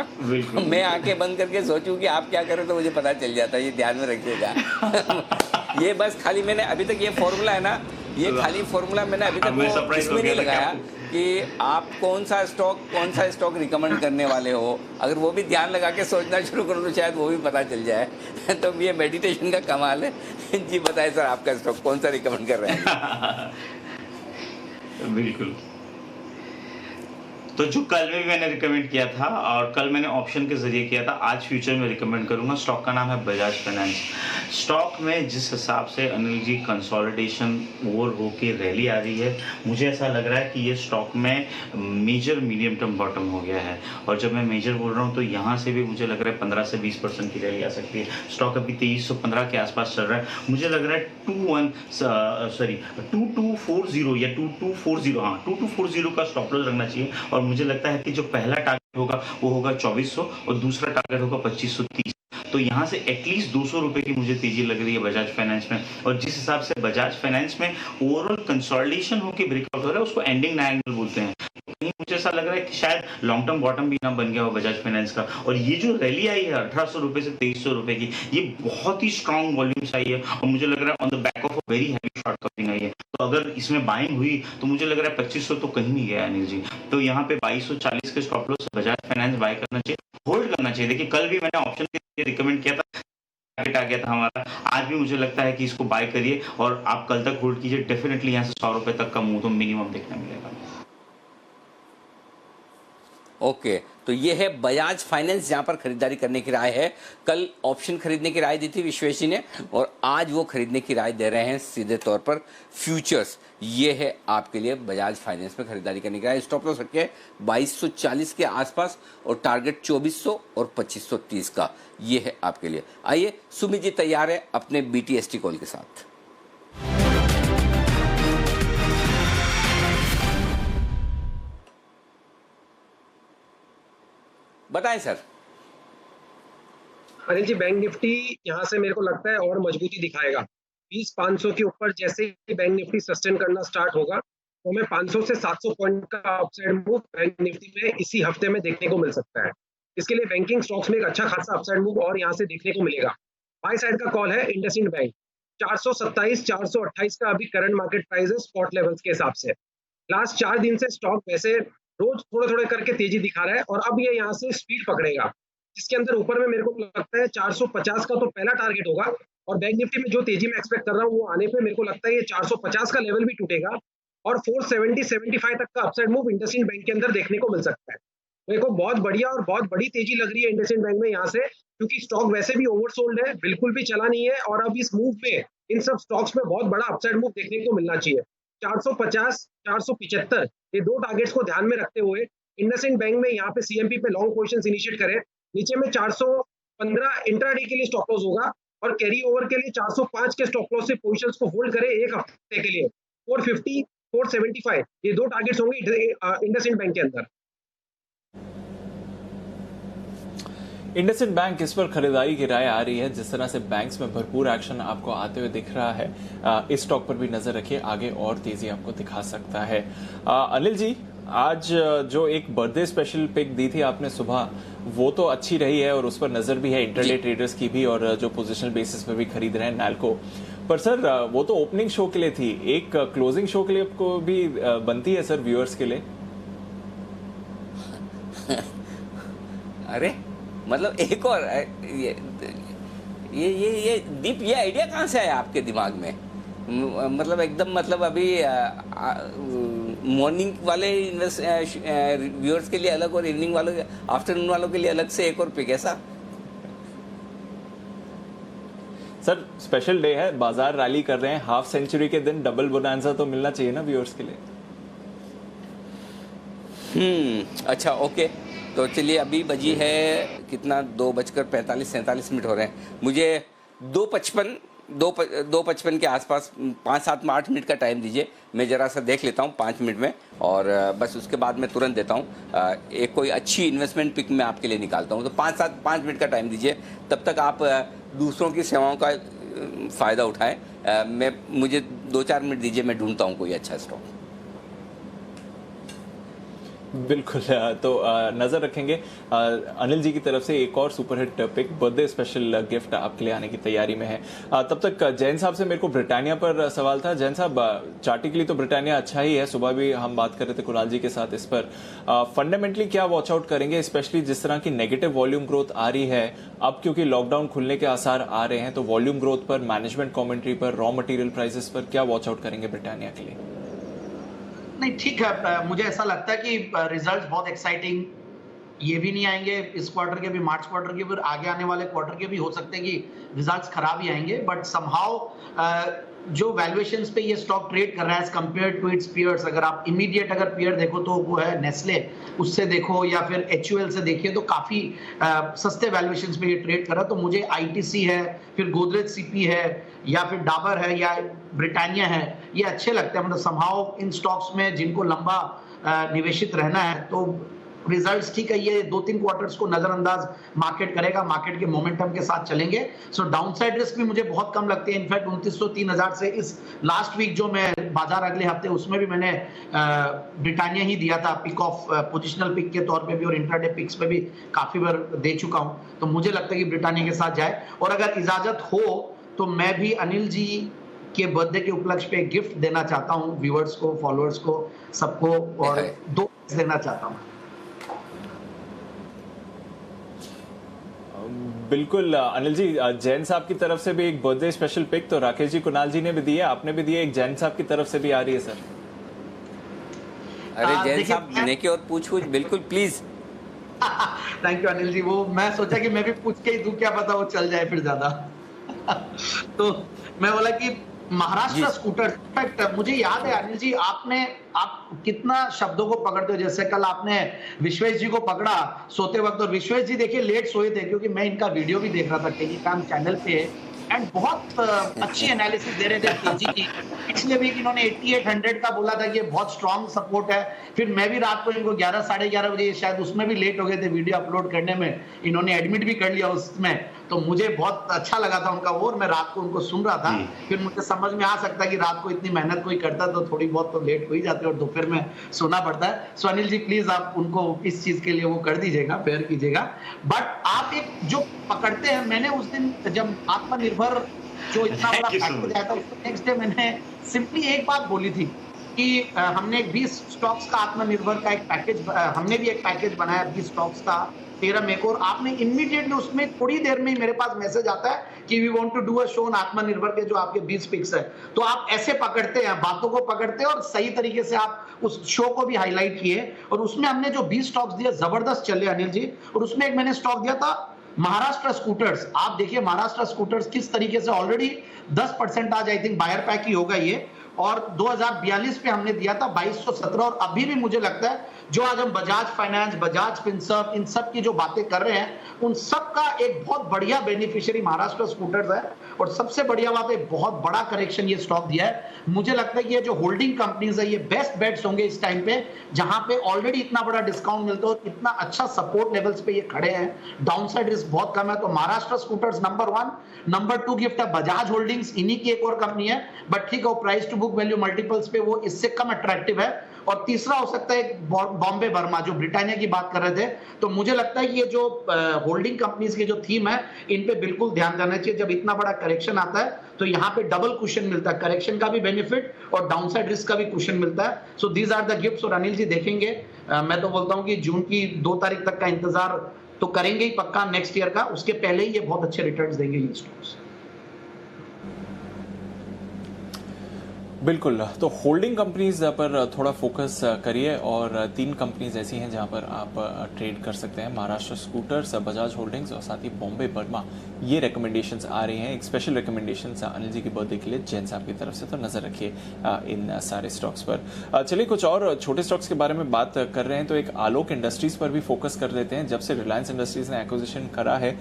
मैं आंखें बंद करके सोचूं कि आप क्या करें तो मुझे पता चल जाता है, ये ध्यान में रखिएगा। ये बस खाली मैंने अभी तक ये फॉर्मूला है ना, ये खाली फॉर्मूला मैंने अभी तक इसमें नहीं लगाया कि आप कौन सा स्टॉक रिकमेंड करने वाले हो। अगर वो भी ध्यान लगा के सोचना शुरू कर दो शायद वो भी पता चल जाए। तो ये मेडिटेशन का कमाल है। जी बताएं सर, आपका स्टॉक कौन सा रिकमेंड कर रहे हैं? बिल्कुल, तो जो कल में भी मैंने रिकमेंड किया था और कल मैंने ऑप्शन के जरिए किया था, आज फ्यूचर में रिकमेंड करूंगा। स्टॉक का नाम है बजाज फाइनेंस। स्टॉक में जिस हिसाब से अनिल जी कंसोलिडेशन ओवर होके रैली आ रही है, मुझे ऐसा लग रहा है कि ये स्टॉक में मेजर मीडियम टर्म बॉटम हो गया है। और जब मैं मेजर बोल रहा हूँ तो यहाँ से भी मुझे लग रहा है 15 से 20% की रैली आ सकती है। स्टॉक अभी 2315 के आसपास चल रहा है। मुझे लग रहा है 2240 या 2240, हाँ 2240 का स्टॉप लॉस रखना चाहिए। और मुझे लगता है कि जो पहला टारगेट होगा वो होगा 2400 और दूसरा टारगेट होगा 2530। तो यहाँ से एटलीस्ट 200 रुपए की मुझे तेजी लग रही है बजाज फाइनेंस में। और जिस हिसाब से बजाज फाइनेंस में ओवरऑल कंसोलिडेशन होकर ब्रेकआउट हो रहा है, उसको एंडिंग नायंगल बोलते हैं। कहीं मुझे ऐसा लग रहा है कि शायद लॉन्ग टर्म बॉटम भी ना बन गया हो बजाज फाइनेंस का। और ये जो रैली आई है 1800 रुपए से 2300 रुपए की, ये बहुत ही स्ट्रॉन्ग वॉल्यूम्स आई है। और मुझे लग रहा है on the back of a very heavy short covering आई है। तो अगर इसमें बाइंग हुई तो मुझे लग रहा है 2500 तो कहीं नहीं गया अनिल जी। तो यहाँ पे 2240 के stop loss Bajaj finance buy करना चाहिए, होल्ड करना चाहिए। देखिए कल भी मैंने ऑप्शन के लिए रिकमेंड किया था, टारगेट आ गया था हमारा। आज भी मुझे लगता है कि इसको बाय करिए और आप कल तक होल्ड कीजिए। डेफिनेटली यहाँ से 100 रुपए तक का मूव तो मिनिमम देखने मिलेगा। ओके, तो ये है बजाज फाइनेंस जहां पर खरीदारी करने की राय है। कल ऑप्शन खरीदने की राय दी थी विश्वेश जी ने और आज वो खरीदने की राय दे रहे हैं सीधे तौर पर फ्यूचर्स। ये है आपके लिए बजाज फाइनेंस में खरीदारी करने की राय। स्टॉप लॉस रखे 2240 के आसपास और टारगेट 2400 और 2530 का। ये है आपके लिए। आइए सुमित जी तैयार है अपने BTST कॉल के साथ। बताएं sir. Anil ji, bank Nifty यहाँ से मेरे को लगता है और मजबूती दिखाएगा। 20,500 के ऊपर जैसे ही बैंक निफ्टी सस्टेन करना स्टार्ट होगा तो हमें 500 से 700 पॉइंट का अपसाइड मूव बैंक निफ्टी में इसी हफ्ते में देखने को मिल सकता है। इसके लिए बैंकिंग स्टॉक्स में एक अच्छा खासा अपसाइड मूव और यहाँ से देखने को मिलेगा। बाय साइड का कॉल है इंडसइंड बैंक। 427 428 का अभी करंट मार्केट प्राइस है स्पॉट लेवल्स के हिसाब से। लास्ट 4 दिन से स्टॉक वैसे रोज थोड़े थोड़े करके तेजी दिखा रहा है और अब ये यहाँ से स्पीड पकड़ेगा, जिसके अंदर ऊपर में मेरे को लगता है 450 का तो पहला टारगेट होगा। और बैंक निफ्टी में जो तेजी मैं एक्सपेक्ट कर रहा हूँ वो आने पे मेरे को लगता है ये 450 का लेवल भी टूटेगा और 470-75 तक का अपसाइड मूव इंडसइंड बैंक के अंदर देखने को मिल सकता है। मेरे को बहुत बढ़िया और बहुत बड़ी तेजी लग रही है इंडसइंड बैंक में यहाँ से, क्योंकि स्टॉक वैसे भी ओवरसोल्ड है, बिल्कुल भी चला नहीं है। और अब इस मूव में इन सब स्टॉक्स में बहुत बड़ा अपसाइड मूव देखने को मिलना चाहिए। 450 475 ये दो टारगेट्स को ध्यान में रखते हुए इंडसइंड बैंक में यहाँ पे CMP पे लॉन्ग पोजीशंस इनिशिएट करें। नीचे में 415 इंट्राडे के लिए स्टॉप लॉस होगा और कैरी ओवर के लिए 405 के स्टॉप लॉस से पोजीशंस को होल्ड करें एक हफ्ते के लिए। 450 475 ये दो टारगेट्स होंगे इंडसइंड बैंक के अंदर। इंडसइंड बैंक इस पर खरीदारी की राय आ रही है। जिस तरह से बैंक्स में भरपूर एक्शन आपको आते हुए दिख रहा है, इस स्टॉक पर भी नजर रखिए, आगे और तेजी आपको दिखा सकता है। अनिल जी, आज जो एक बर्थडे स्पेशल पिक दी थी आपने सुबह, वो तो अच्छी रही है और उस पर नजर भी है इंटरडे ट्रेडर्स की भी और जो पोजिशनल बेसिस पर भी खरीद रहे हैं नैल्को पर। सर वो तो ओपनिंग शो के लिए थी, एक क्लोजिंग शो के लिए आपको भी बनती है सर व्यूअर्स के लिए? अरे मतलब एक और ये दीप, ये आइडिया कहाँ से आया आपके दिमाग में? मतलब एकदम मतलब अभी मॉर्निंग वाले व्यूअर्स के लिए अलग और इवनिंग वालों आफ्टरनून वालों के लिए अलग से एक और पिक, ऐसा? सर स्पेशल डे है, बाजार रैली कर रहे हैं, हाफ सेंचुरी के दिन डबल बोनांजा तो मिलना चाहिए ना व्यूअर्स के लिए। अच्छा ओके, तो चलिए अभी बजी है कितना, 2:45-47 हो रहे हैं। मुझे 2:55 के आसपास 5-7 8 मिनट का टाइम दीजिए, मैं ज़रा सा देख लेता हूँ 5 मिनट में और बस उसके बाद मैं तुरंत देता हूँ एक कोई अच्छी इन्वेस्टमेंट पिक मैं आपके लिए निकालता हूँ। तो 5 मिनट का टाइम दीजिए, तब तक आप दूसरों की सेवाओं का फ़ायदा उठाएं। मुझे 2-4 मिनट दीजिए, मैं ढूंढता हूँ कोई अच्छा स्टॉक। बिल्कुल, तो नजर रखेंगे अनिल जी की तरफ से एक और superhit pick, birthday special gift आपके लिए आने की तैयारी में है। तब तक जैन साहब से मेरे को ब्रिटानिया पर सवाल था। जैन साहब, चार्टिकली तो ब्रिटानिया अच्छा ही है, सुबह भी हम बात कर रहे थे कुणाल जी के साथ इस पर। फंडामेंटली क्या वॉच आउट करेंगे, स्पेशली जिस तरह की नेगेटिव वॉल्यूम ग्रोथ आ रही है अब, क्योंकि लॉकडाउन खुलने के आसार आ रहे हैं, तो वॉल्यूम ग्रोथ पर, मैनेजमेंट कॉमेंट्री पर, रॉ मटेरियल प्राइसेस पर क्या वॉच आउट करेंगे ब्रिटानिया के लिए? नहीं ठीक है, मुझे ऐसा लगता है कि रिजल्ट्स बहुत एक्साइटिंग ये भी नहीं आएंगे इस क्वार्टर के भी, मार्च क्वार्टर के, फिर आगे आने वाले क्वार्टर के भी हो सकते हैं कि रिजल्ट्स खराब ही आएंगे, बट समहाउ जो वैल्यूएशंस पे ये स्टॉक ट्रेड कर रहा है as compare to its peers, अगर आप इमीडिएट अगर पीयर देखो तो वो है नेस्ले, उससे देखो या फिर HUL से देखिए तो काफी सस्ते वैल्यूएशंस पे ये ट्रेड कर रहा है। तो मुझे ITC है, फिर गोदरेज CP है, या फिर डाबर है, या ब्रिटानिया है, ये अच्छे लगते हैं। मतलब समहाउ इन स्टॉक्स में जिनको लंबा निवेशित रहना है तो रिजल्ट्स ठीक है, ये 2-3 क्वार्टर्स को नजरअंदाज मार्केट करेगा, मार्केट के मोमेंटम के साथ चलेंगे। सो डाउनसाइड रिस्क भी मुझे बहुत कम लगते हैं। इनफैक्ट 2900-3000 से इस लास्ट वीक जो मैं बाजार अगले हफ्ते उसमें भी मैंने ब्रिटानिया ही दिया था पिक ऑफ पोजिशनल पिक के तौर पे भी, और इंट्राडे पिक्स पे भी काफी बार दे चुका हूं। तो मुझे लगता है कि ब्रिटानिया के साथ जाए, और अगर इजाजत हो तो मैं भी अनिल जी के बर्थडे के उपलक्ष्य पे गिफ्ट देना चाहता हूं व्यूअर्स को, फॉलोअर्स को, सबको, और 2 देना चाहता हूं। बिल्कुल अनिल जी, जैन साहब की तरफ से भी एक बर्थडे स्पेशल पिक तो राकेश जी, कुणाल जी ने भी दी है, आपने भी दी है, एक जैन साहब की तरफ से भी आ रही है सर। अरे जैन साहब लेने की और पूछ बिल्कुल प्लीज। थैंक यू अनिल जी, वो मैं सोचा कि मैं भी पूछ के ही दूं, क्या पता वो चल जाए फिर ज्यादा। तो मैं बोला कि महाराष्ट्र स्कूटर, इनफैक्ट मुझे याद है अनिल जी, आप कितना शब्दों को पकड़ते हो। जैसे कल आपने विश्वेश जी को पकड़ा सोते वक्त, और विश्वेश जी देखिए लेट सोए थे, क्योंकि मैं इनका वीडियो भी देख रहा था टेलीग्राम चैनल पे, एंड बहुत अच्छी एनालिसिस दे रहे थे तेजी की। पिछले वीक इन्होंने 8800 का बोला था कि ये बहुत स्ट्रॉन्ग सपोर्ट है, फिर मैं भी रात को इनको 11 साढ़े 11 बजे, शायद उसमें भी लेट हो गए थे वीडियो अपलोड करने में, इन्होंने एडमिट भी कर लिया उसमें, तो मुझे बहुत अच्छा लगा था उनका वो, और मैं रात को उनको सुन रहा था। फिर मुझे समझ में आ सकता है कि रात को इतनी मेहनत कोई करता तो थोड़ी बहुत तो लेट हो ही जाती है, और दोपहर में सोना पड़ता है। सो अनिल जी प्लीज आप उनको इस चीज के लिए वो कर दीजिएगा, फेयर कीजिएगा। बट आप एक जो पकड़ते हैं, मैंने उस दिन जब आत्मनिर्भर जो इतना बड़ा पैकेज आया था, उसको नेक्स्ट डे मैंने सिंपली एक बात बोली थी कि हमने 20 स्टॉक्स का आत्मनिर्भर का एक पैकेज, हमने भी एक पैकेज बनाया 20 स्टॉक्स का 13 मई को, और आपने इमीडिएटली उसमें थोड़ी देर में ही मेरे पास मैसेज आता है कि we want to do a show on Atmanirbhar के जो आपके 20 पिक्स है। तो आप ऐसे पकड़ते हैं, बातों को पकड़ते हैं, और सही तरीके से आप उस शो को भी हाईलाइट किए, और उसमें हमने जो 20 स्टॉक्स दिए जबरदस्त चले अनिल जी। और उसमें एक मैंने स्टॉक दिया था महाराष्ट्र स्कूटर्स। आप देखिए महाराष्ट्र स्कूटर्स किस तरीके से ऑलरेडी 10% आज आई थिंक बायर पैक ही होगा ये, और 2042 पे हमने दिया था 2217, और अभी भी मुझे लगता है जो आज हम बजाज फाइनेंस, बजाज फिनसर्व, इन सब की जो बातें कर रहे हैं, उन सब का एक बहुत बढ़िया बेनिफिशियरी महाराष्ट्र स्कूटर्स है। और सबसे बढ़िया बात है, बहुत बड़ा करेक्शन ये स्टॉक दिया है। मुझे लगता है कि ये जो होल्डिंग कंपनीज है, ये बेस्ट बेट्स होंगे इस टाइम पे, जहां पे ऑलरेडी इतना बड़ा डिस्काउंट मिलता है और इतना अच्छा सपोर्ट लेवल्स पे ये खड़े हैं, डाउनसाइड रिस्क बहुत कम है। तो Maharashtra scooters number 1। Number 2 gift है बजाज होल्डिंग्स, इन्हीं की एक और कंपनी है, बट ठीक है वो price to book value multiples पे वो इससे कम अट्रैक्टिव है। और तीसरा हो सकता है बॉम्बे बर्मा, जो ब्रिटानिया की बात कर रहे थे। तो मुझे लगता है कि ये जो होल्डिंग कंपनीज की जो थीम है, इन पे बिल्कुल ध्यान देना चाहिए। जब इतना बड़ा करेक्शन आता है तो यहाँ पे डबल कुशन मिलता है, करेक्शन का भी बेनिफिट और डाउनसाइड रिस्क का भी कुशन मिलता है। So these are the gifts. और अनिल जी देखेंगे, मैं तो बोलता हूँ कि जून की 2 तारीख तक का इंतजार तो करेंगे ही पक्का नेक्स्ट ईयर का, उसके पहले ही ये बहुत अच्छे रिटर्न्स देंगे ये स्टॉक्स। बिल्कुल, तो होल्डिंग कंपनीज पर थोड़ा फोकस करिए, और 3 कंपनीज ऐसी हैं जहां पर आप ट्रेड कर सकते हैं, महाराष्ट्र स्कूटर्स, बजाज होल्डिंग्स और साथ ही बॉम्बे बर्मा। ये रिकमेंडेशंस आ रही हैं, एक स्पेशल रिकमेंडेशंस अनिल जी की बर्थडे के लिए जैन साहब की तरफ से, तो नजर रखिए इन सारे स्टॉक्स पर। चलिए कुछ और छोटे स्टॉक्स के बारे में बात कर रहे हैं, तो एक आलोक इंडस्ट्रीज पर भी फोकस कर देते हैं। जब से रिलायंस इंडस्ट्रीज ने एक्विजिशन करा है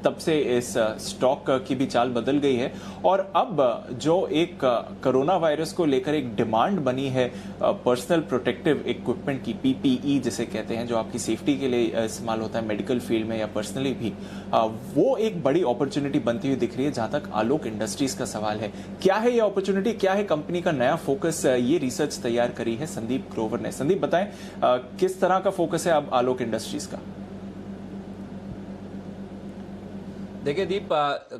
तब से इस स्टॉक की भी चाल बदल गई है, और अब जो एक कोरोना वायरस को लेकर एक डिमांड बनी है पर्सनल प्रोटेक्टिव इक्विपमेंट की, PPE जिसे कहते हैं, जो आपकी सेफ्टी के लिए इस्तेमाल होता है मेडिकल फील्ड में या पर्सनली भी, वो एक बड़ी अपॉर्चुनिटी बनती हुई दिख रही है। जहां तक आलोक इंडस्ट्रीज का सवाल है, क्या है ये अपॉर्चुनिटी, क्या है कंपनी का नया फोकस, ये रिसर्च तैयार करी है संदीप ग्रोवर ने। संदीप बताएं किस तरह का फोकस है अब आलोक इंडस्ट्रीज का? देखिए दीप,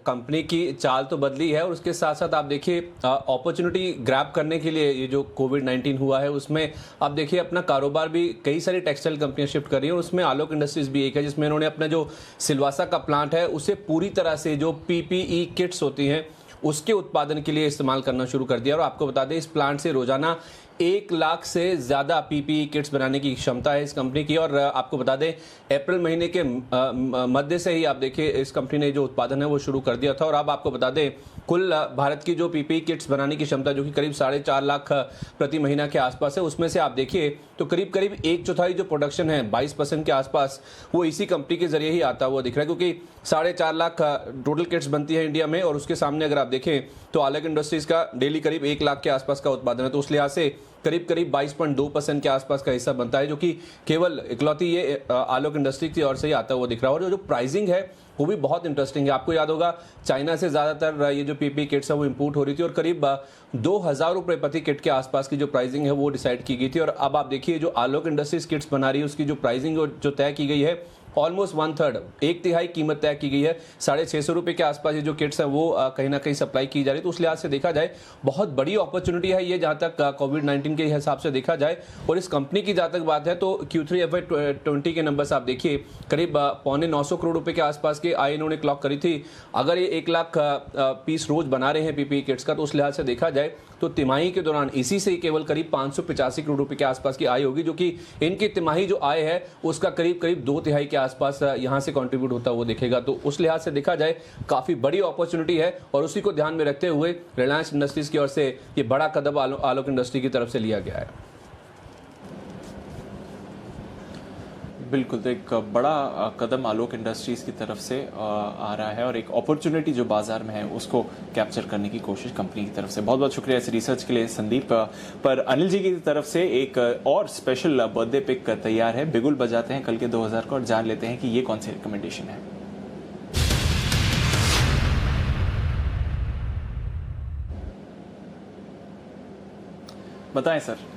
कंपनी की चाल तो बदली है, और उसके साथ साथ आप देखिए अपॉर्चुनिटी ग्रैब करने के लिए ये जो कोविड-19 हुआ है उसमें आप देखिए अपना कारोबार भी कई सारी टेक्सटाइल कंपनियां शिफ्ट कर रही हैं, और उसमें आलोक इंडस्ट्रीज भी एक है, जिसमें उन्होंने अपना जो सिलवासा का प्लांट है उसे पूरी तरह से जो PPE किट्स होती हैं उसके उत्पादन के लिए इस्तेमाल करना शुरू कर दिया। और आपको बता दें इस प्लांट से रोजाना 1 लाख से ज़्यादा पीपीई किट्स बनाने की क्षमता है इस कंपनी की। और आपको बता दें अप्रैल महीने के मध्य से ही आप देखिए इस कंपनी ने जो उत्पादन है वो शुरू कर दिया था। और अब आपको बता दें कुल भारत की जो पीपीई किट्स बनाने की क्षमता जो कि करीब 4.5 लाख प्रति महीना के आसपास है, उसमें से आप देखिए तो करीब 1/4 जो प्रोडक्शन है 22% के आसपास वो इसी कंपनी के जरिए ही आता हुआ दिख रहा है, क्योंकि 4.5 लाख टोटल किट्स बनती है इंडिया में और उसके सामने अगर आप देखें तो आलोक इंडस्ट्रीज का डेली करीब 1 लाख के आसपास का उत्पादन है। तो उस लिहाज से करीब 22.2% के आसपास का हिस्सा बनता है, जो कि केवल इकलौती ये आलोक इंडस्ट्री की ओर से ही आता हुआ दिख रहा है। और जो प्राइसिंग है वो भी बहुत इंटरेस्टिंग है। आपको याद होगा चाइना से ज़्यादातर ये जो पीपी किट्स है वो इंपोर्ट हो रही थी और करीब 2000 रुपये प्रति किट के आसपास की जो प्राइसिंग है वो डिसाइड की गई थी। और अब आप देखिए जो आलोक इंडस्ट्रीज किट्स बना रही है उसकी जो प्राइसिंग जो तय की गई है ऑलमोस्ट 1/3 1/3 कीमत तय की गई है। 650 रुपये के आसपास ये जो किट्स हैं वो कहीं ना कहीं सप्लाई की जा रही है। तो उस लिहाज से देखा जाए बहुत बड़ी अपॉर्चुनिटी है ये, जहाँ तक कोविड-19 के हिसाब से देखा जाए। और इस कंपनी की जहाँ तक बात है तो Q3 FY20 के नंबर्स आप देखिए करीब 925 करोड़ रुपए के आसपास के आय इन्होंने क्लॉक करी थी। अगर ये 1 लाख पीस रोज बना रहे हैं पीपीई किट्स का, तो उस लिहाज से देखा जाए तो तिमाही के दौरान इसी से केवल करीब 585 करोड़ रुपए के आसपास की आय होगी, जो कि इनकी तिमाही जो आय है उसका करीब 2/3 के आसपास यहां से कंट्रीब्यूट होता हुआ दिखेगा। तो उस लिहाज से देखा जाए काफी बड़ी अपॉर्चुनिटी है और उसी को ध्यान में रखते हुए रिलायंस इंडस्ट्रीज की ओर से ये बड़ा कदम आलोक इंडस्ट्री की तरफ से लिया गया है। बिल्कुल, तो एक बड़ा कदम आलोक इंडस्ट्रीज की तरफ से आ रहा है और एक अपॉर्चुनिटी जो बाजार में है उसको कैप्चर करने की कोशिश कंपनी की तरफ से। बहुत बहुत शुक्रिया इस रिसर्च के लिए संदीप। पर अनिल जी की तरफ से एक और स्पेशल बर्थडे पिक तैयार है। बिगुल बजाते हैं कल के 2000 को और जान लेते हैं कि ये कौन सी रिकमेंडेशन है। बताएं सर।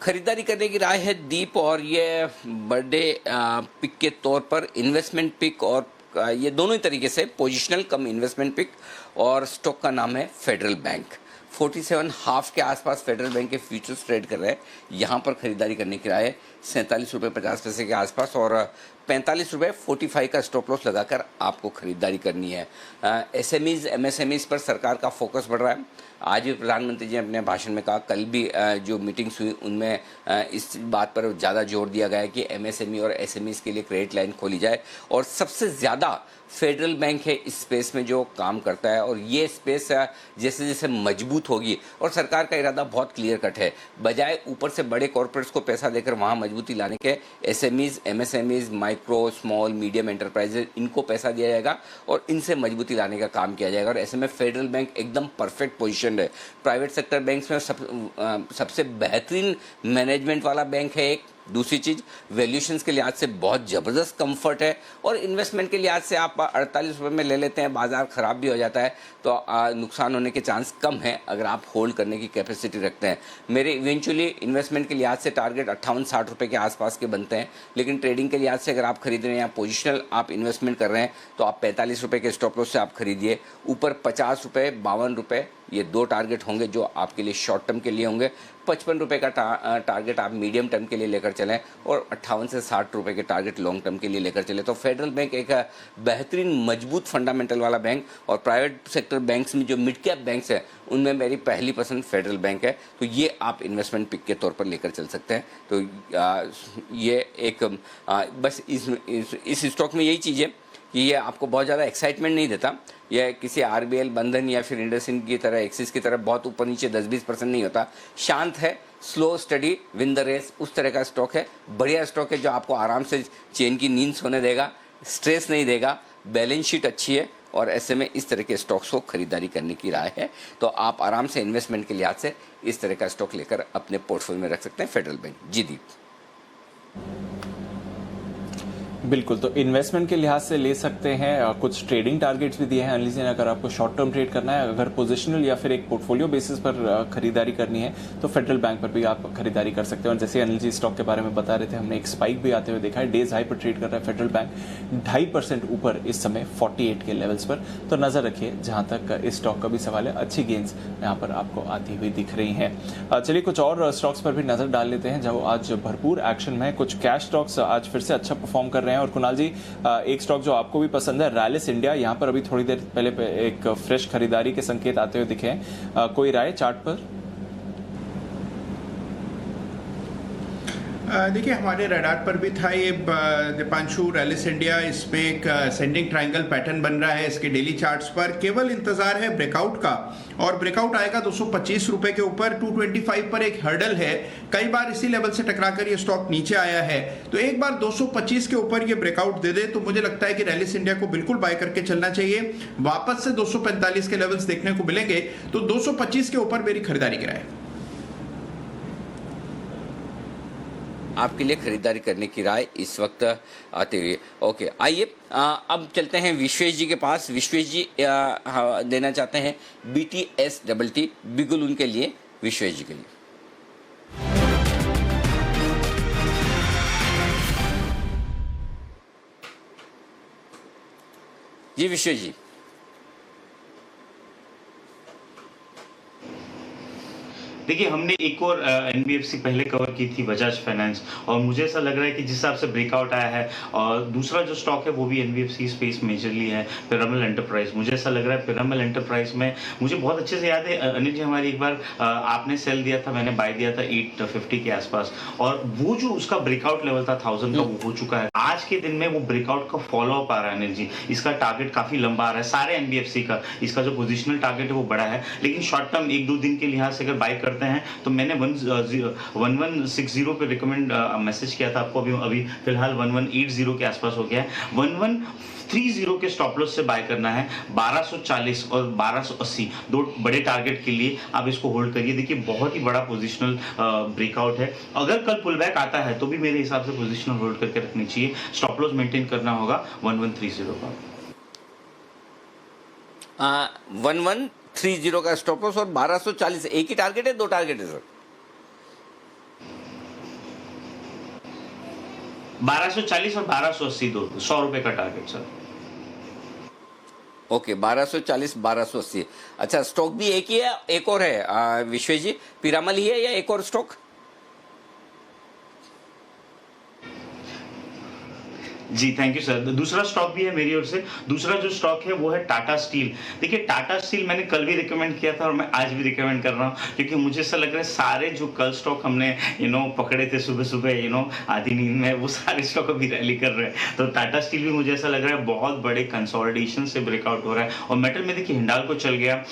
खरीदारी करने की राय है दीप, और ये बर्थडे पिक के तौर पर इन्वेस्टमेंट पिक और ये दोनों ही तरीके से पोजिशनल कम इन्वेस्टमेंट पिक। और स्टॉक का नाम है फेडरल बैंक। 47.5 के आसपास फेडरल बैंक के फ्यूचर्स ट्रेड कर रहे हैं। यहाँ पर खरीदारी करने की राय है 47 रुपये 50 पैसे के आसपास और 45 रुपये 45 का स्टॉप लॉस लगाकर आपको खरीदारी करनी है। एसएमईज एमएसएमईज पर सरकार का फोकस बढ़ रहा है। आज भी प्रधानमंत्री जी ने अपने भाषण में कहा, कल भी जो मीटिंग्स हुई उनमें इस बात पर ज़्यादा जोर दिया गया है कि एमएसएमई और एसएमईज के लिए क्रेडिट लाइन खोली जाए। और सबसे ज़्यादा फेडरल बैंक है इस स्पेस में जो काम करता है और ये स्पेस जैसे जैसे मजबूत होगी, और सरकार का इरादा बहुत क्लियर कट है, बजाय ऊपर से बड़े कॉर्पोरेट्स को पैसा देकर वहाँ मजबूती लाने के SMEs MSMEs micro small medium enterprises इनको पैसा दिया जाएगा और इनसे मजबूती लाने का काम किया जाएगा। और ऐसे में फेडरल बैंक एकदम परफेक्ट पोजीशन है। प्राइवेट सेक्टर बैंक्स में सबसे बेहतरीन मैनेजमेंट वाला बैंक है एक। दूसरी चीज़ वैल्यूशंस के लिहाज से बहुत ज़बरदस्त कंफर्ट है और इन्वेस्टमेंट के लिहाज से आप 48 रुपये में ले लेते हैं, बाजार ख़राब भी हो जाता है तो नुकसान होने के चांस कम है अगर आप होल्ड करने की कैपेसिटी रखते हैं। मेरे इवेंचुअली इन्वेस्टमेंट के लिहाज से टारगेट 58-60 रुपये के आसपास के बनते हैं, लेकिन ट्रेडिंग के लिहाज से अगर आप खरीद रहे हैं या पोजिशनल आप इन्वेस्टमेंट कर रहे हैं तो आप 45 रुपये के स्टॉप लॉस से आप खरीदिए। ऊपर 50 रुपये 52 रुपये ये दो टारगेट होंगे जो आपके लिए शॉर्ट टर्म के लिए होंगे। 55 रुपये का टारगेट आप मीडियम टर्म के लिए लेकर चलें और 58 से 60 रुपये के टारगेट लॉन्ग टर्म के लिए लेकर चलें। तो फेडरल बैंक एक बेहतरीन मजबूत फंडामेंटल वाला बैंक, और प्राइवेट सेक्टर बैंक्स में जो मिड कैप बैंक्स हैं उनमें मेरी पहली पसंद फेडरल बैंक है। तो ये आप इन्वेस्टमेंट पिक के तौर पर लेकर चल सकते हैं। तो ये एक बस इस स्टॉक में यही चीज़ है कि ये आपको बहुत ज़्यादा एक्साइटमेंट नहीं देता। यह किसी आरबीएल बंधन या फिर इंडसइंड की तरह एक्सिस की तरह बहुत ऊपर नीचे 10-20% नहीं होता। शांत है, slow steady win the race, उस तरह का स्टॉक है। बढ़िया स्टॉक है जो आपको आराम से चैन की नींद सोने देगा, स्ट्रेस नहीं देगा, बैलेंस शीट अच्छी है और ऐसे में इस तरह के स्टॉक्स को खरीदारी करने की राय है। तो आप आराम से इन्वेस्टमेंट के लिहाज से इस तरह का स्टॉक लेकर अपने पोर्टफोलियो में रख सकते हैं फेडरल बैंक। जी दीप। बिल्कुल, तो इन्वेस्टमेंट के लिहाज से ले सकते हैं। कुछ ट्रेडिंग टारगेट्स भी दिए हैं अनिल जी ने। अगर आपको शॉर्ट टर्म ट्रेड करना है, अगर पोजिशनल या फिर एक पोर्टफोलियो बेसिस पर खरीदारी करनी है तो फेडरल बैंक पर भी आप खरीदारी कर सकते हैं। और जैसे अनिल जी स्टॉक के बारे में बता रहे थे, हमने एक स्पाइक भी आते हुए देखा है। डेज हाई पर ट्रेड कर रहा है फेडरल बैंक 2.5% ऊपर इस समय 48 के लेवल्स पर। तो नजर रखिए जहां तक इस स्टॉक का भी सवाल है, अच्छी गेंस यहाँ पर आपको आती हुई दिख रही हैं। चलिए कुछ और स्टॉक्स पर भी नजर डाल लेते हैं जो आज भरपूर एक्शन में है। कुछ कैश स्टॉक्स आज फिर से अच्छा परफॉर्म कर रहे हैं। रहे हैं। और कुणाल जी, एक स्टॉक जो आपको भी पसंद है, रैलिस इंडिया, यहाँ पर अभी थोड़ी देर पहले एक फ्रेश खरीदारी के संकेत आते हुए दिखे हैं, कोई राय चार्ट पर? देखिए, हमारे रडार पर भी था ये दीपांशु, रैलिस इंडिया, इसमें एक सेंडिंग ट्रायंगल पैटर्न बन रहा है इसके डेली चार्ट्स पर। केवल इंतजार है ब्रेकआउट का, और ब्रेकआउट आएगा 225 रुपए के ऊपर। 225 पर एक हर्डल है, कई बार इसी लेवल से टकराकर ये स्टॉक नीचे आया है, तो एक बार 225 के ऊपर ये ब्रेकआउट दे दे तो मुझे लगता है कि रैलिस इंडिया को बिल्कुल बाय करके चलना चाहिए। वापस से 245 के लेवल्स देखने को मिलेंगे, तो 225 के ऊपर मेरी खरीदारी की राय। आपके लिए खरीदारी करने की राय इस वक्त आते हुए। ओके, आइए अब चलते हैं विश्वेश जी के पास। विश्वेश जी देना चाहते हैं BTST बिगुल उनके लिए, विश्वेश जी के लिए। जी विश्वेश जी। देखिए, हमने एक और NBFC पहले कवर की थी, बजाज फाइनेंस, और मुझे ऐसा लग रहा है कि जिस हिसाब से ब्रेकआउट आया है, और दूसरा जो स्टॉक है वो भी NBFC स्पेस मेजरली है, पिरामल एंटरप्राइज। मुझे ऐसा लग रहा है पिरामल एंटरप्राइज में, मुझे बहुत अच्छे से याद है अनिल जी, हमारी एक बार आपने सेल दिया था, मैंने बाय दिया था 850 के आसपास, और वो जो उसका ब्रेकआउट लेवल था 1000 का, वो हो चुका है। आज के दिन में वो ब्रेकआउट का फॉलो अप आ रहा है अनिल जी, इसका टारगेट काफी लंबा आ रहा है सारे NBFC का, इसका जो पोजिशनल टारगेट है वो बड़ा है, लेकिन शॉर्ट टर्म 1-2 दिन के लिहाज से अगर बाय करते हैं तो मैंने 1160 पे रिकमेंड मैसेज किया था आपको, अभी फिलहाल 1180 के आसपास हो गया है। 1130 के स्टॉप लॉस से बाय करना है। 1240 और 1280 दो बड़े टारगेट के लिए आप इसको होल्ड करिए। देखिए, बहुत ही बड़ा पोजिशनल ब्रेकआउट है, अगर कल पुल बैक आता है तो भी मेरे हिसाब से पोजिशनल होल्ड करके रखनी चाहिए। स्टॉप लॉस मेंटेन करना होगा 1130 का। 1130 का स्टॉप लॉस और 1240, एक ही टारगेट है, 2 टारगेट है सर? 1240 और 1280, 100 रुपए का टारगेट सर। ओके, 1240 1280। अच्छा, स्टॉक भी एक ही है, एक और है विश्वेश जी, पिरामल ही है या एक और स्टॉक? जी थैंक यू सर। दूसरा स्टॉक भी है मेरी ओर से। दूसरा जो स्टॉक है वो है टाटा स्टील। देखिए, टाटा स्टील मैंने कल भी रिकमेंड किया था और मैं आज भी रिकमेंड कर रहा हूँ, क्योंकि मुझे ऐसा लग रहा है सारे जो कल स्टॉक हमने पकड़े थे सुबह सुबह आधी नींद में, वो सारे स्टॉक अभी रैली कर रहे हैं। तो टाटा स्टील भी मुझे ऐसा लग रहा है बहुत बड़े कंसोलिडेशन से ब्रेकआउट हो रहा है। और मेटल में देखिए, हिंडाल्को चल गया,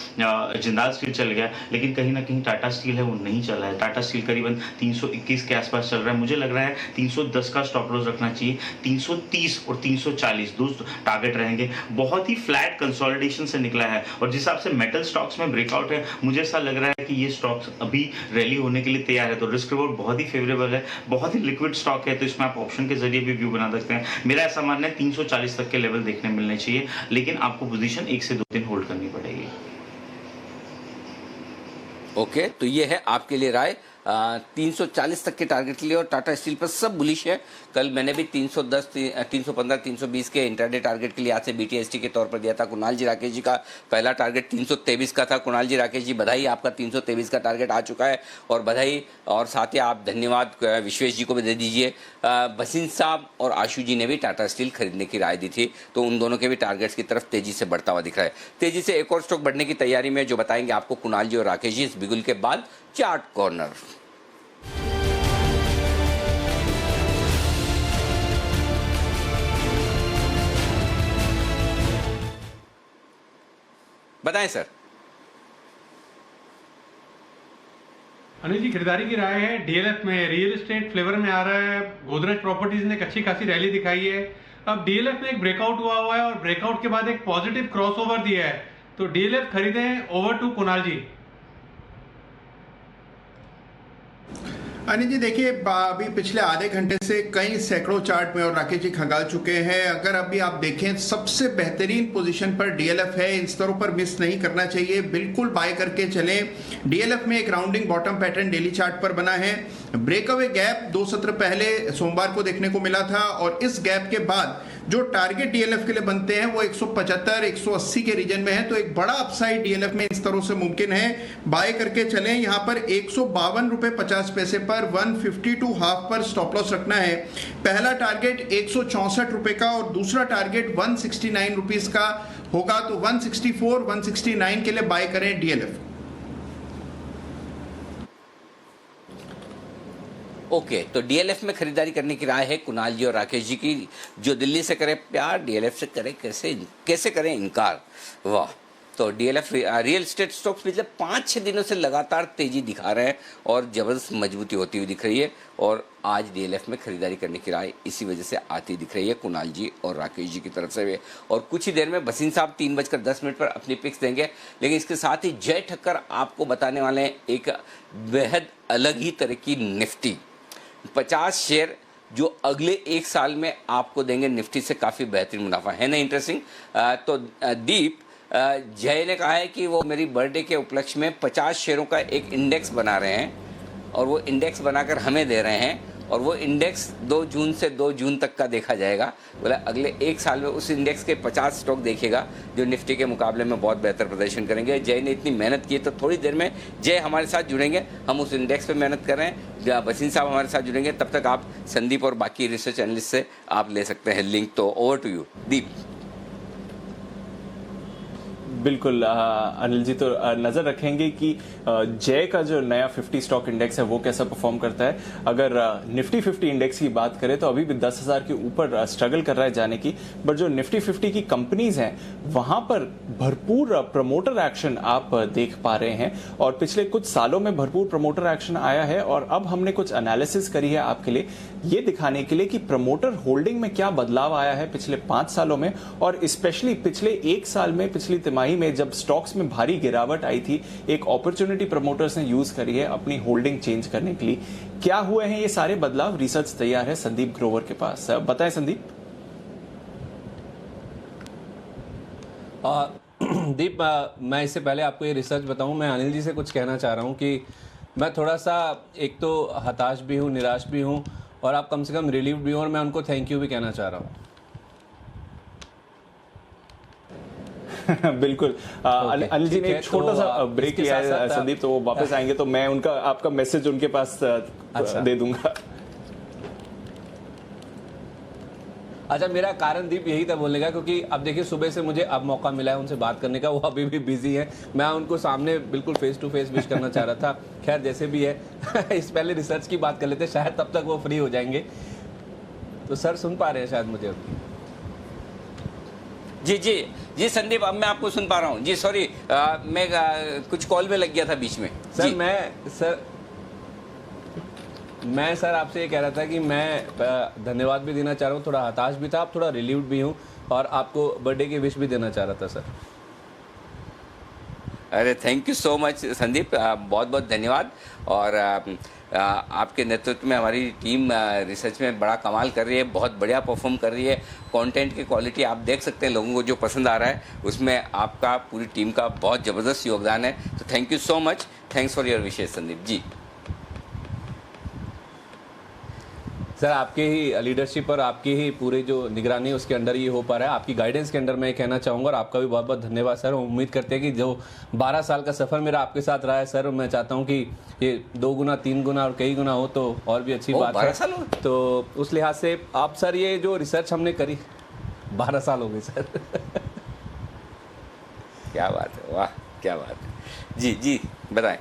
जिंदाल स्टील चल गया, लेकिन कहीं ना कहीं टाटा स्टील है वो नहीं चला है। टाटा स्टील करीबन 321 के आसपास चल रहा है। मुझे लग रहा है 310 का स्टॉप लॉस रखना चाहिए। 330 और 340 दो टारगेट रहेंगे। बहुत ही फ्लैट कंसोलिडेशन से निकला है, और जिस हिसाब से मेटल स्टॉक्स में ब्रेकआउट है, मुझे ऐसा लग रहा है कि ये स्टॉक्स अभी रैली होने के लिए तैयार है। तो रिस्क रिवॉर्ड बहुत ही फेवरेबल है, बहुत ही लिक्विड स्टॉक है, तो इसमें आप ऑप्शन के जरिए भी व्यू बना सकते हैं। मेरा ऐसा मानना है 340 तक के लेवल देखने मिलने चाहिए, लेकिन आपको पोजीशन 1 से 2 दिन होल्ड करनी पड़ेगी। ओके, तो ये है आपके लिए राय। 340 तक के टारगेट के लिए, और टाटा स्टील पर सब बुलिश है। कल मैंने भी 310, 315, 320 के इंटरडे टारगेट के लिए आज से BTST के तौर पर दिया था। कुणाल जी राकेश जी का पहला टारगेट 323 का था। कुणाल जी राकेश जी, बधाई, आपका 323 का टारगेट आ चुका है, और बधाई, और साथ ही आप धन्यवाद विश्वेश जी को भी दे दीजिए। बसिन साहब और आशु जी ने भी टाटा स्टील खरीदने की राय दी थी, तो उन दोनों के भी टारगेट्स की तरफ तेजी से बढ़ता हुआ दिख रहा है। तेजी से एक और स्टॉक बढ़ने की तैयारी में, जो बताएंगे आपको कुणाल जी और राकेश जी इस बिगुल के बाद चार्ट कॉर्नर। बताएं सर। अनिल जी, खरीदारी की राय है DLF में, रियल एस्टेट फ्लेवर में आ रहा है। गोदरेज प्रॉपर्टीज ने एक अच्छी खासी रैली दिखाई है। अब DLF में एक ब्रेकआउट हुआ है, और ब्रेकआउट के बाद एक पॉजिटिव क्रॉसओवर दिया है, तो DLF खरीदें। ओवर टू कुणाल जी। अनिल जी, देखिए, अभी पिछले आधे घंटे से कई सैकड़ों चार्ट में और राकेश जी खंगाल चुके हैं। अगर अभी आप देखें, सबसे बेहतरीन पोजीशन पर DLF है, इन स्तरों पर मिस नहीं करना चाहिए, बिल्कुल बाय करके चलें। DLF में एक rounding bottom pattern daily chart पर बना है। ब्रेकअवे गैप 2 सत्र पहले सोमवार को देखने को मिला था और इस गैप के बाद जो टारगेट डीएलएफ के लिए बनते हैं वो 175 180 के रीजन में है, तो एक बड़ा अपसाइड डीएलएफ में इस तरह से मुमकिन है। बाय करके चलें, यहाँ पर 152 रुपए 50 पैसे पर 152 हाफ पर स्टॉप लॉस रखना है। पहला टारगेट 164 रुपए का और दूसरा टारगेट 169 रुपीस का होगा, तो 164 169 के लिए बाय करें डीएलएफ। ओके, तो डीएलएफ में खरीदारी करने की राय है कुणाल जी और राकेश जी की। जो दिल्ली से करे प्यार, डीएलएफ से करे कैसे करें इनकार। वाह। तो डीएलएफ रियल एस्टेट स्टॉक्स पिछले 5-6 दिनों से लगातार तेजी दिखा रहे हैं और जबरदस्त मजबूती होती हुई दिख रही है, और आज डीएलएफ में खरीदारी करने की राय इसी वजह से आती दिख रही है कुणाल जी और राकेश जी की तरफ से भी। और कुछ ही देर में भसीन साहब 3:10 पर अपनी पिक्स देंगे, लेकिन इसके साथ ही जय ठक्कर आपको बताने वाले हैं एक बेहद अलग ही तरह की निफ्टी 50 शेयर जो अगले 1 साल में आपको देंगे निफ्टी से काफ़ी बेहतरीन मुनाफा है ना। इंटरेस्टिंग। तो दीप, जय ने कहा है कि वो मेरी बर्थडे के उपलक्ष्य में 50 शेयरों का एक इंडेक्स बना रहे हैं और वो इंडेक्स बनाकर हमें दे रहे हैं, और वो इंडेक्स 2 जून से 2 जून तक का देखा जाएगा। बोला अगले 1 साल में उस इंडेक्स के 50 स्टॉक देखेगा जो निफ्टी के मुकाबले में बहुत बेहतर प्रदर्शन करेंगे। जय ने इतनी मेहनत की, तो थोड़ी देर में जय हमारे साथ जुड़ेंगे, हम उस इंडेक्स पे मेहनत कर रहे हैं। वसीम साहब हमारे साथ जुड़ेंगे, तब तक आप संदीप और बाकी रिसर्च एनालिस्ट से आप ले सकते हैं लिंक। तो ओवर टू यू दीप। बिल्कुल अनिल जी, तो नज़र रखेंगे कि जय का जो नया 50 स्टॉक इंडेक्स है वो कैसा परफॉर्म करता है। अगर निफ्टी 50 इंडेक्स की बात करें तो अभी भी 10,000 के ऊपर स्ट्रगल कर रहा है जाने की, बट जो निफ्टी 50 की कंपनीज हैं वहां पर भरपूर प्रमोटर एक्शन आप देख पा रहे हैं, और पिछले कुछ सालों में भरपूर प्रमोटर एक्शन आया है। और अब हमने कुछ एनालिसिस करी है आपके लिए, ये दिखाने के लिए कि प्रमोटर होल्डिंग में क्या बदलाव आया है पिछले 5 सालों में, और स्पेशली पिछले 1 साल में, पिछली तिमाही में जब स्टॉक्स में भारी गिरावट आई थी, एक अपॉर्चुनिटी प्रमोटर्स ने यूज करी है अपनी होल्डिंग चेंज करने के लिए। क्या हुए हैं ये सारे बदलाव? रिसर्च तैयार है संदीप ग्रोवर के पास, बताएं संदीप। दीप, मैं इससे पहले आपको ये रिसर्च बताऊं, मैं अनिल जी से कुछ कहना चाह रहा हूं कि मैं थोड़ा सा एक तो हताश भी हूं, निराश भी हूं, और आप कम से कम रिलीव्ड भी हूं, और मैं उनको थैंक यू भी कहना चाह रहा हूं। बिल्कुल। अनिल जी ने एक छोटा सा ब्रेक लिया है संदीप, तो वो वापस आएंगे तो मैं उनका आपका मैसेज उनके पास दे दूंगा। अच्छा, मेरा कारण दीप यही था बोलने का, क्योंकि अब देखिए सुबह से मुझे अब मौका मिला है उनसे बात करने का, वो अभी भी बिजी है। मैं उनको सामने बिल्कुल फेस टू फेस विश करना चाह रहा था। खैर जैसे भी है इस पहले रिसर्च की बात कर लेते, शायद तब तक वो फ्री हो जाएंगे। तो सर सुन पा रहे हैं शायद मुझे? जी जी जी संदीप, अब मैं आपको सुन पा रहा हूँ जी। सॉरी, मैं कुछ कॉल में लग गया था बीच में। सर मैं सर आपसे ये कह रहा था कि मैं धन्यवाद भी देना चाह रहा हूँ, थोड़ा हताश भी था, अब थोड़ा रिलीव्ड भी हूँ, और आपको बर्थडे की विश भी देना चाह रहा था सर। अरे thank you so much Sandeep, बहुत बहुत धन्यवाद। और आपके नेतृत्व में हमारी टीम रिसर्च में बड़ा कमाल कर रही है, बहुत बढ़िया परफॉर्म कर रही है। कंटेंट की क्वालिटी आप देख सकते हैं, लोगों को जो पसंद आ रहा है उसमें आपका, पूरी टीम का बहुत ज़बरदस्त योगदान है। तो thank you so much, thanks for your विशेष संदीप जी। सर आपके ही लीडरशिप और आपकी ही पूरी जो निगरानी उसके अंडर ये हो पा रहा है, आपकी गाइडेंस के अंडर मैं कहना चाहूँगा, और आपका भी बहुत बहुत धन्यवाद सर। उम्मीद करते हैं कि जो 12 साल का सफ़र मेरा आपके साथ रहा है सर, मैं चाहता हूँ कि ये 2 गुना 3 गुना और कई गुना हो तो और भी अच्छी बात है। तो उस लिहाज से आप सर, ये जो रिसर्च हमने करी 12 साल हो गए सर। क्या बात है, वाह क्या बात है। जी जी बताएं।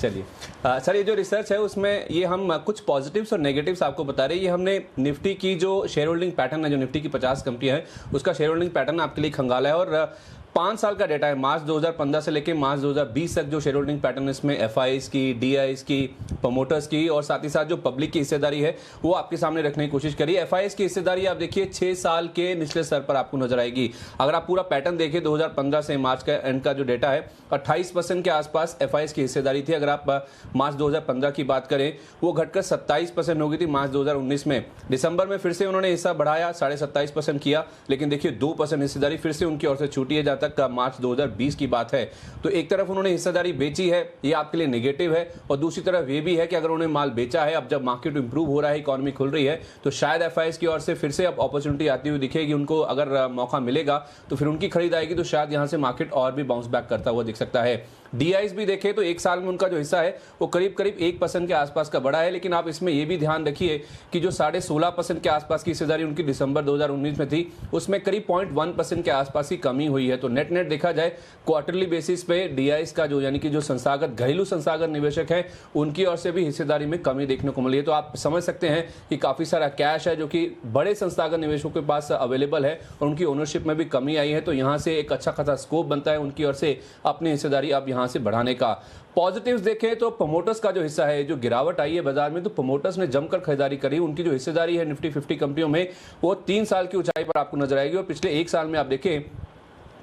चलिए सर, ये जो रिसर्च है उसमें ये हम कुछ पॉजिटिव्स और नेगेटिव्स आपको बता रहे हैं। ये हमने निफ्टी की जो शेयर होल्डिंग पैटर्न है, जो निफ्टी की 50 कंपनी है उसका शेयर होल्डिंग पैटर्न आपके लिए खंगाला है, और 5 साल का डेटा है, मार्च 2015 से लेकर मार्च 2020 तक जो शेयर होल्डिंग पैटर्न इसमें एफआईज की, डीआईज की, प्रमोटर्स की, और साथ ही साथ जो पब्लिक की हिस्सेदारी है वो आपके सामने रखने की कोशिश करिए। एफआईज की हिस्सेदारी आप देखिए 6 साल के निचले स्तर पर आपको नजर आएगी। अगर आप पूरा पैटर्न देखिए 2015 से मार्च का एंड का जो डेटा है 28% के आसपास एफआईज की हिस्सेदारी थी। अगर आप मार्च 2015 की बात करें वो घटकर 27% हो गई थी मार्च 2019 में। दिसंबर में फिर से उन्होंने हिस्सा बढ़ाया, 27.5% किया, लेकिन देखिए 2% हिस्सेदारी फिर से उनकी ओर से छूटी है, जहां तक तक मार्च 2020 की बात है। तो एक तरफ उन्होंने हिस्सेदारी बेची है, ये आपके लिए नेगेटिव है, और दूसरी तरफ ये भी है कि अगर उन्होंने माल बेचा है, अब जब मार्केट इंप्रूव हो रहा है, इकोनॉमी खुल रही है, तो शायद एफआईएस की ओर से फिर से अब अपॉर्चुनिटी आती हुई दिखेगी उनको। अगर मौका मिलेगा तो फिर उनकी खरीद आएगी, तो शायद यहां से मार्केट और भी बाउंस बैक करता हुआ दिख सकता है। डीआईज भी देखें तो एक साल में उनका जो हिस्सा है वो करीब करीब 1% के आसपास का बढ़ा है, लेकिन आप इसमें यह भी ध्यान रखिए कि जो 16.5% के आसपास की हिस्सेदारी उनकी दिसंबर 2019 में थी, उसमें करीब 0.1% के आसपास की कमी हुई है। तो नेट नेट देखा जाए क्वार्टरली बेसिस पे डीआईज का जो यानी कि जो संस्थागत घरेलू संस्थागत निवेशक है उनकी ओर से भी हिस्सेदारी में कमी देखने को मिली है। तो आप समझ सकते हैं कि काफी सारा कैश है जो कि बड़े संस्थागत निवेशकों के पास अवेलेबल है और उनकी ओनरशिप में भी कमी आई है। तो यहां से एक अच्छा खासा स्कोप बनता है उनकी ओर से अपनी हिस्सेदारी अब यहां से बढ़ाने का। पॉजिटिव्स देखें तो प्रमोटर्स का जो हिस्सा है, जो गिरावट आई है बाजार में, तो प्रमोटर्स ने जमकर खरीदारी करी। उनकी जो हिस्सेदारी है निफ्टी 50 कंपनियों में वो 3 साल की ऊंचाई पर आपको नजर आएगी, और पिछले 1 साल में आप देखें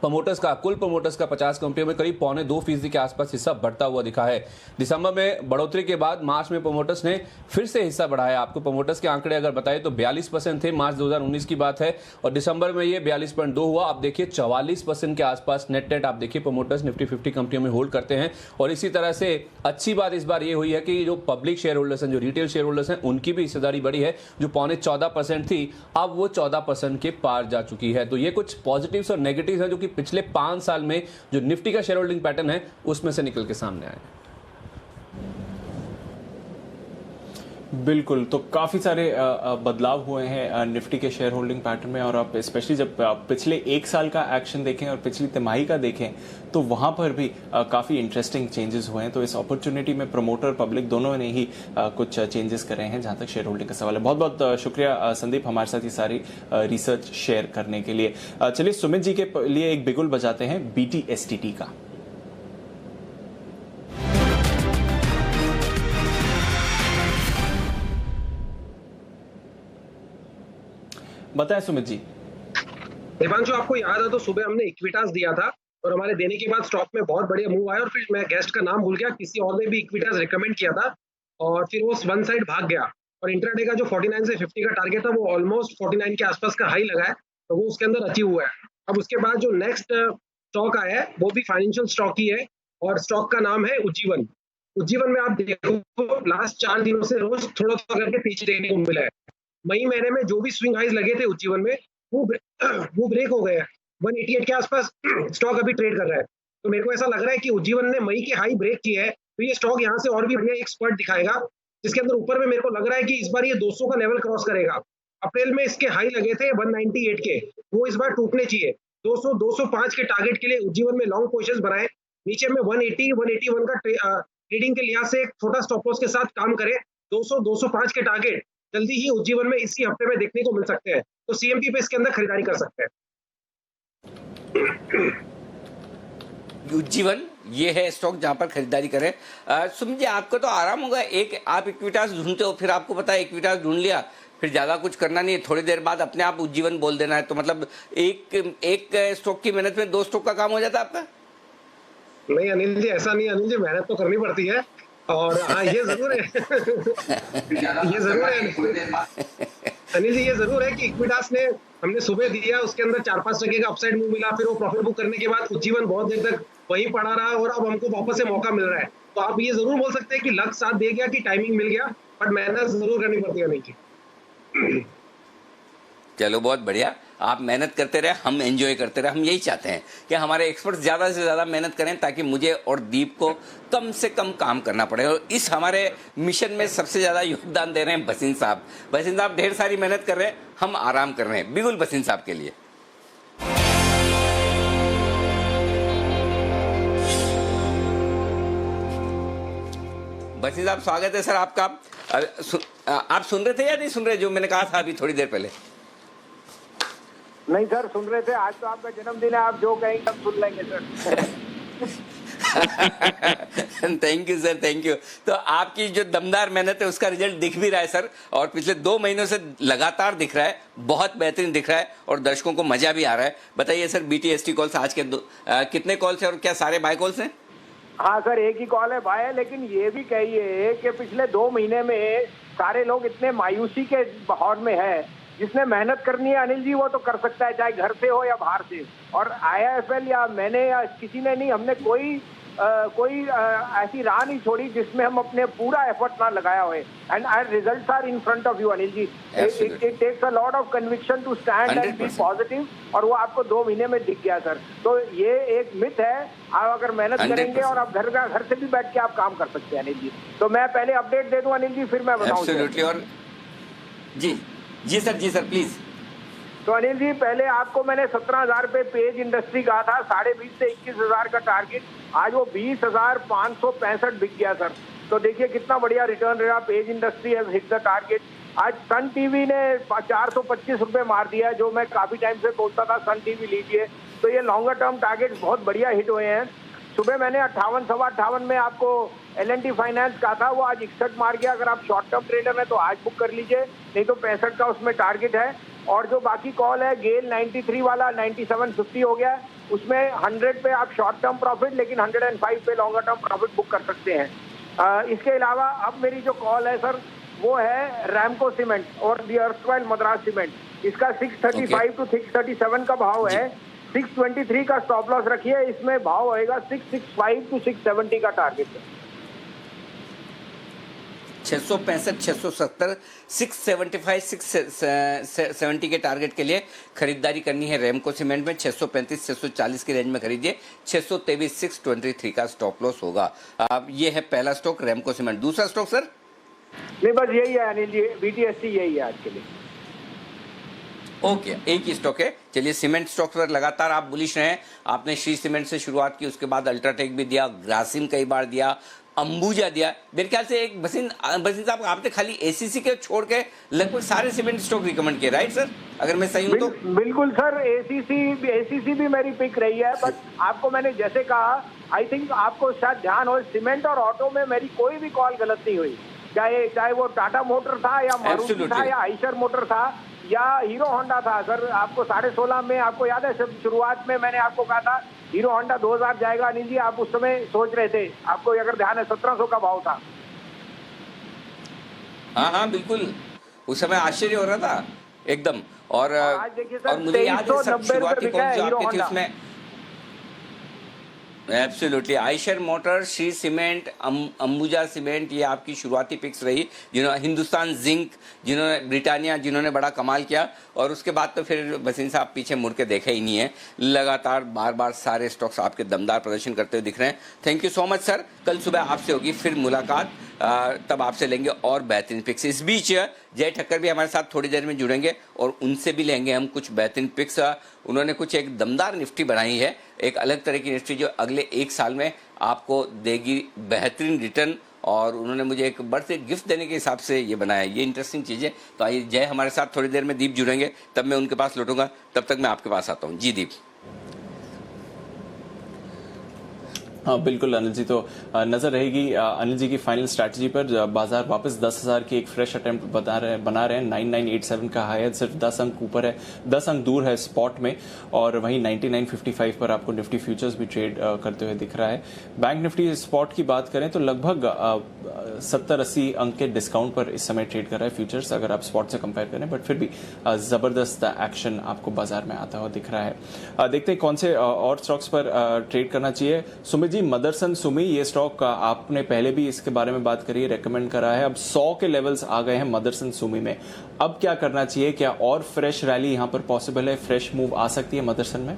कुल प्रमोटर्स का 50 कंपनियों में करीब 0.25% के आसपास हिस्सा बढ़ता हुआ दिखा है। दिसंबर में बढ़ोतरी के बाद मार्च में प्रमोटर्स ने फिर से हिस्सा बढ़ाया। आपको प्रमोटर्स के आंकड़े अगर बताएं तो 42% थे, मार्च 2019 की बात है, और दिसंबर में ये 42.2 हुआ। आप देखिए 44% के आसपास नेट नेट आप देखिए प्रमोटर्स निफ्टी 50 कंपनियों में होल्ड करते हैं। और इसी तरह से अच्छी बात इस बार ये हुई है कि जो पब्लिक शेयर होल्डर्स हैं, जो रिटेल शेयर होल्डर्स हैं, उनकी भी हिस्सेदारी बढ़ी है। जो 14.5% थी, अब वो 14% के पार जा चुकी है। तो ये कुछ पॉजिटिव्स और नेगेटिव्स हैं जो कि पिछले 5 साल में जो निफ्टी का शेयर होल्डिंग पैटर्न है उसमें से निकल के सामने आए। बिल्कुल, तो काफ़ी सारे बदलाव हुए हैं निफ्टी के शेयर होल्डिंग पैटर्न में, और आप स्पेशली जब पिछले 1 साल का एक्शन देखें और पिछली तिमाही का देखें तो वहां पर भी काफ़ी इंटरेस्टिंग चेंजेस हुए हैं। तो इस अपॉर्चुनिटी में प्रमोटर पब्लिक दोनों ने ही कुछ चेंजेस करे हैं जहां तक शेयर होल्डिंग का सवाल है। बहुत बहुत शुक्रिया संदीप हमारे साथ ये सारी रिसर्च शेयर करने के लिए। चलिए सुमित जी के लिए एक बिगुल बजाते हैं BTSTT का। बताएं सुमित जी। दीपांशु, आपको याद है तो सुबह हमने इक्विटास दिया था और हमारे देने के बाद स्टॉक में बहुत बढ़िया मूव आया, और फिर मैं गेस्ट का नाम भूल गया, किसी और ने भी इक्विटास रिकमेंड किया था और फिर वो वन साइड भाग गया, और इंट्राडे का जो 49 से 50 का टारगेट था वो ऑलमोस्ट 49 के आसपास का हाई लगा है, तो वो उसके अंदर अचीव हुआ है। अब उसके बाद जो नेक्स्ट स्टॉक आया है वो भी फाइनेंशियल स्टॉक ही है, और स्टॉक का नाम है उज्जीवन। उज्जीवन में आप देखो लास्ट 4 दिनों से रोज थोड़ा थोड़ा करके पीछे देखने को मिला है। मई महीने में जो भी स्विंग हाइज लगे थे उज्जीवन में वो ब्रेक हो गए हैं। 188 के आसपास स्टॉक अभी ट्रेड कर रहा है, तो मेरे को ऐसा लग रहा है कि उज्जीवन ने मई के हाई ब्रेक किया है, तो ये स्टॉक यहाँ से और भी बढ़िया एक स्पर्ट दिखाएगा, जिसके अंदर ऊपर में मेरे को लग रहा है कि इस बार ये 200 का लेवल क्रॉस करेगा। अप्रैल में इसके हाई लगे थे 198 के, वो इस बार टूटने चाहिए। 200 205 के टारगेट के लिए उज्जीवन में लॉन्ग पोजीशंस बनाए, नीचे में 180 181 का ट्रेडिंग के लिहाज से एक छोटा स्टॉप लॉस के साथ काम करे। 200 205 के टारगेट जल्दी ही उज्जीवन में इसी हफ्ते में देखने को मिल सकते हैं, तो CMT पे इसके अंदर खरीदारी कर सकते हैं। उज्जीवन ये है स्टॉक जहां पर खरीदारी करें। सुमित जी, आपका तो आराम होगा, एक आप इक्विटास ढूंढते हो, फिर आपको पता है इक्विटास ढूंढ लिया, फिर ज्यादा कुछ करना नहीं है, थोड़ी देर बाद अपने आप उज्जीवन बोल देना है, तो मतलब एक स्टॉक की मेहनत में 2 स्टॉक का काम हो जाता है आपका? नहीं अनिल जी, ऐसा नहीं। अनिल जी, मेहनत तो करनी पड़ती है, और हाँ ये जरूर है ये जरूर है अनिल जी, ये जरूर है कि इक्विटास ने हमने सुबह दिया, उसके अंदर 4-5% का अपसाइड मूव मिला, फिर वो प्रॉफिट बुक करने के बाद उज्जीवन बहुत देर तक वहीं पड़ा रहा, और अब हमको वापस से मौका मिल रहा है। तो आप ये जरूर बोल सकते हैं कि लक साथ दे गया, कि टाइमिंग मिल गया, बट मेहनत जरूर करनी पड़ती है अनिल जी। चलो बहुत बढ़िया, आप मेहनत करते रहे, हम एंजॉय करते रहे। हम यही चाहते हैं कि हमारे एक्सपर्ट्स ज़्यादा से ज़्यादा मेहनत करें, ताकि मुझे और दीप को कम से कम काम करना पड़े। और इस हमारे मिशन में सबसे ज़्यादा योगदान दे रहे हैं बसीन साहब। बसीन साहब ढेर सारी मेहनत कर रहे हैं, हम आराम कर रहे हैं। बिल्कुल बसीन साहब के लिए बसीन साहब स्वागत है सर आपका। आप सुन रहे थे या नहीं सुन रहे जो मैंने कहा था अभी थोड़ी देर पहले? नहीं सर, सुन रहे थे। आज तो आपका जन्मदिन है, आप जो कहेंगे सब सुन लेंगे sir. Thank you sir, thank you. तो आपकी जो दमदार मेहनत है उसका रिजल्ट दिख भी रहा है सर, और पिछले 2 महीनों से लगातार दिख रहा है, बहुत बेहतरीन दिख रहा है, और दर्शकों को मजा भी आ रहा है। बताइए सर, BTST कॉल्स आज के कितने कॉल्स हैं, और क्या सारे बाय कॉल्स हैं? हाँ सर, एक ही कॉल है बाय, लेकिन ये भी कहिए कि पिछले 2 महीने में सारे लोग इतने मायूसी के माहौल में हैं जिसने मेहनत करनी है अनिल जी वो तो कर सकता है, चाहे घर से हो या बाहर से। और IIFL या मैंने या किसी ने नहीं, हमने कोई ऐसी राह नहीं छोड़ी जिसमें हम अपने पूरा एफर्ट ना लगाया हो। And our results are in front of you Anil ji. It takes a lot of conviction to stand and be positive, और वो आपको 2 महीने में दिख गया सर। तो ये एक मिथ है, आप अगर मेहनत करेंगे और आप घर से भी बैठ के आप काम कर सकते हैं अनिल जी। तो मैं पहले अपडेट दे दूं अनिल जी, फिर मैं बताऊं। एब्सोल्युटली। और जी सर प्लीज। तो अनिल जी पहले आपको मैंने 17,000 पे पेज इंडस्ट्री कहा था, 20.5 से 21,000 का टारगेट, आज वो 20,565 बिक गया सर। तो देखिए कितना बढ़िया रिटर्न रहा, page industry has hit the target. आज सन टीवी ने 425 रुपए मार दिया है, जो मैं काफी टाइम से बोलता था सन टीवी लीजिए। तो ये लॉन्गर टर्म टारगेट बहुत बढ़िया हिट हुए हैं। सुबह मैंने 58, 58 में आपको L&T फाइनेंस कहा था, वो आज 61 मार गया। अगर आप शॉर्ट टर्म ट्रेडर हैं तो आज बुक कर लीजिए, नहीं तो 65 का उसमें टारगेट है। और जो बाकी कॉल है गेल 93 वाला 9750 हो गया, उसमें 100 पे आप शॉर्ट टर्म प्रॉफिट, लेकिन 105 पे लॉन्गर टर्म प्रॉफिट बुक कर सकते हैं। इसके अलावा अब मेरी जो कॉल है सर वो है रैमको सीमेंट और दी अर्स्टवाइल मद्रास सीमेंट। इसका 635 टू 637 का भाव है, 623 का स्टॉप लॉस रखिए, इसमें भाव होएगा 665 टू 670 का टारगेट है। 665, 670, 675, 670 के टारगेट के लिए खरीदारी करनी है रैमको सीमेंट में। 635, 640 की रेंज में खरीदिए, 623, 623 का स्टॉप लॉस होगा। अब ये है पहला स्टॉक रैमको सीमेंट। दूसरा स्टॉक सर? नहीं बस यही है अनिल जी, BTST यही है आज के लिए। ओके, एक ही स्टॉक है। चलिए सीमेंट स्टॉक पर लगातार आप बुलिश रहे। आपने श्री सीमेंट से शुरुआत की, उसके बाद अल्ट्राटेक भी दिया, ग्रासिम कई बार दिया, अंबुजा दिया। मेरे ख्याल से एक बसिन साहब आपने खाली ACC के छोड़ के लगभग सारे सीमेंट स्टॉक रिकमेंड किए, राइट सर? अगर मैं सही हूं तो बिल्कुल सर, ACC भी मेरी पिक रही है। बट आपको मैंने जैसे कहा, आई थिंक आपको शायद ध्यान हो, सीमेंट और ऑटो में मेरी कोई भी कॉल गलत नहीं हुई, चाहे वो टाटा मोटर था या मारुति था या आइशर मोटर था या हीरो होंडा था। सर आपको 16.5 में, आपको याद है शुरुआत में मैंने आपको कहा था हीरो होंडा 2000 जाएगा अनिल जी, आप उस समय सोच रहे थे, आपको अगर ध्यान है 1700 का भाव था। हाँ बिल्कुल, उस समय आश्चर्य हो रहा था एकदम। और मुझे याद है सब शुरुआती कौन सी आपकी थी उसमें? Absolutely, Eicher motor, Shri cement, Ambuja cement, ये आपकी शुरुआती पिक्स रही। जिन्होंने हिंदुस्तान जिंक, जिन्होंने ब्रिटानिया, जिन्होंने बड़ा कमाल किया। और उसके बाद तो फिर बसिन साहब पीछे मुड़ के देखा ही नहीं है। लगातार बार सारे स्टॉक्स आपके दमदार प्रदर्शन करते हुए दिख रहे हैं। Thank you so much sir. कल सुबह आपसे होगी फिर मुलाकात, तब आपसे लेंगे और बेहतरीन पिक्स। इस बीच जय ठक्कर भी हमारे साथ थोड़ी देर में जुड़ेंगे और उनसे भी लेंगे हम कुछ बेहतरीन पिक्स। उन्होंने कुछ एक दमदार निफ्टी बनाई है, एक अलग तरह की निफ्टी जो अगले 1 साल में आपको देगी बेहतरीन रिटर्न। और उन्होंने मुझे एक बर्थडे गिफ्ट देने के हिसाब से ये बनाया है। ये इंटरेस्टिंग चीज़ है। तो आइए जय हमारे साथ थोड़ी देर में, दीप जुड़ेंगे, तब मैं उनके पास लौटूंगा। तब तक मैं आपके पास आता हूँ। जी दीप। हाँ बिल्कुल अनिल जी, तो नजर रहेगी अनिल जी की फाइनल स्ट्रैटेजी पर। बाजार वापस 10,000 की एक फ्रेश अटेम्प्ट बना रहे हैं। 9987 का हाई है, सिर्फ 10 अंक ऊपर है, 10 अंक दूर है स्पॉट में। और वहीं 9955 पर आपको निफ्टी फ्यूचर्स भी ट्रेड करते हुए दिख रहा है। बैंक निफ्टी स्पॉट की बात करें तो लगभग 70-80 अंक के डिस्काउंट पर इस समय ट्रेड कर रहा है फ्यूचर्स, अगर आप स्पॉट से कंपेयर करें। बट फिर भी जबरदस्त एक्शन आपको बाजार में आता हुआ दिख रहा है। देखते हैं कौन से और स्टॉक्स पर ट्रेड करना चाहिए। सुमित जी, मदरसन सुमी, ये स्टॉक आपने पहले भी इसके बारे में बात करी, रेकमेंड करा है। अब 100 के लेवल्स आ गए हैं मदरसन सुमी में, अब क्या करना चाहिए? क्या और फ्रेश रैली यहां पर पॉसिबल है? फ्रेश मूव आ सकती है मदरसन में?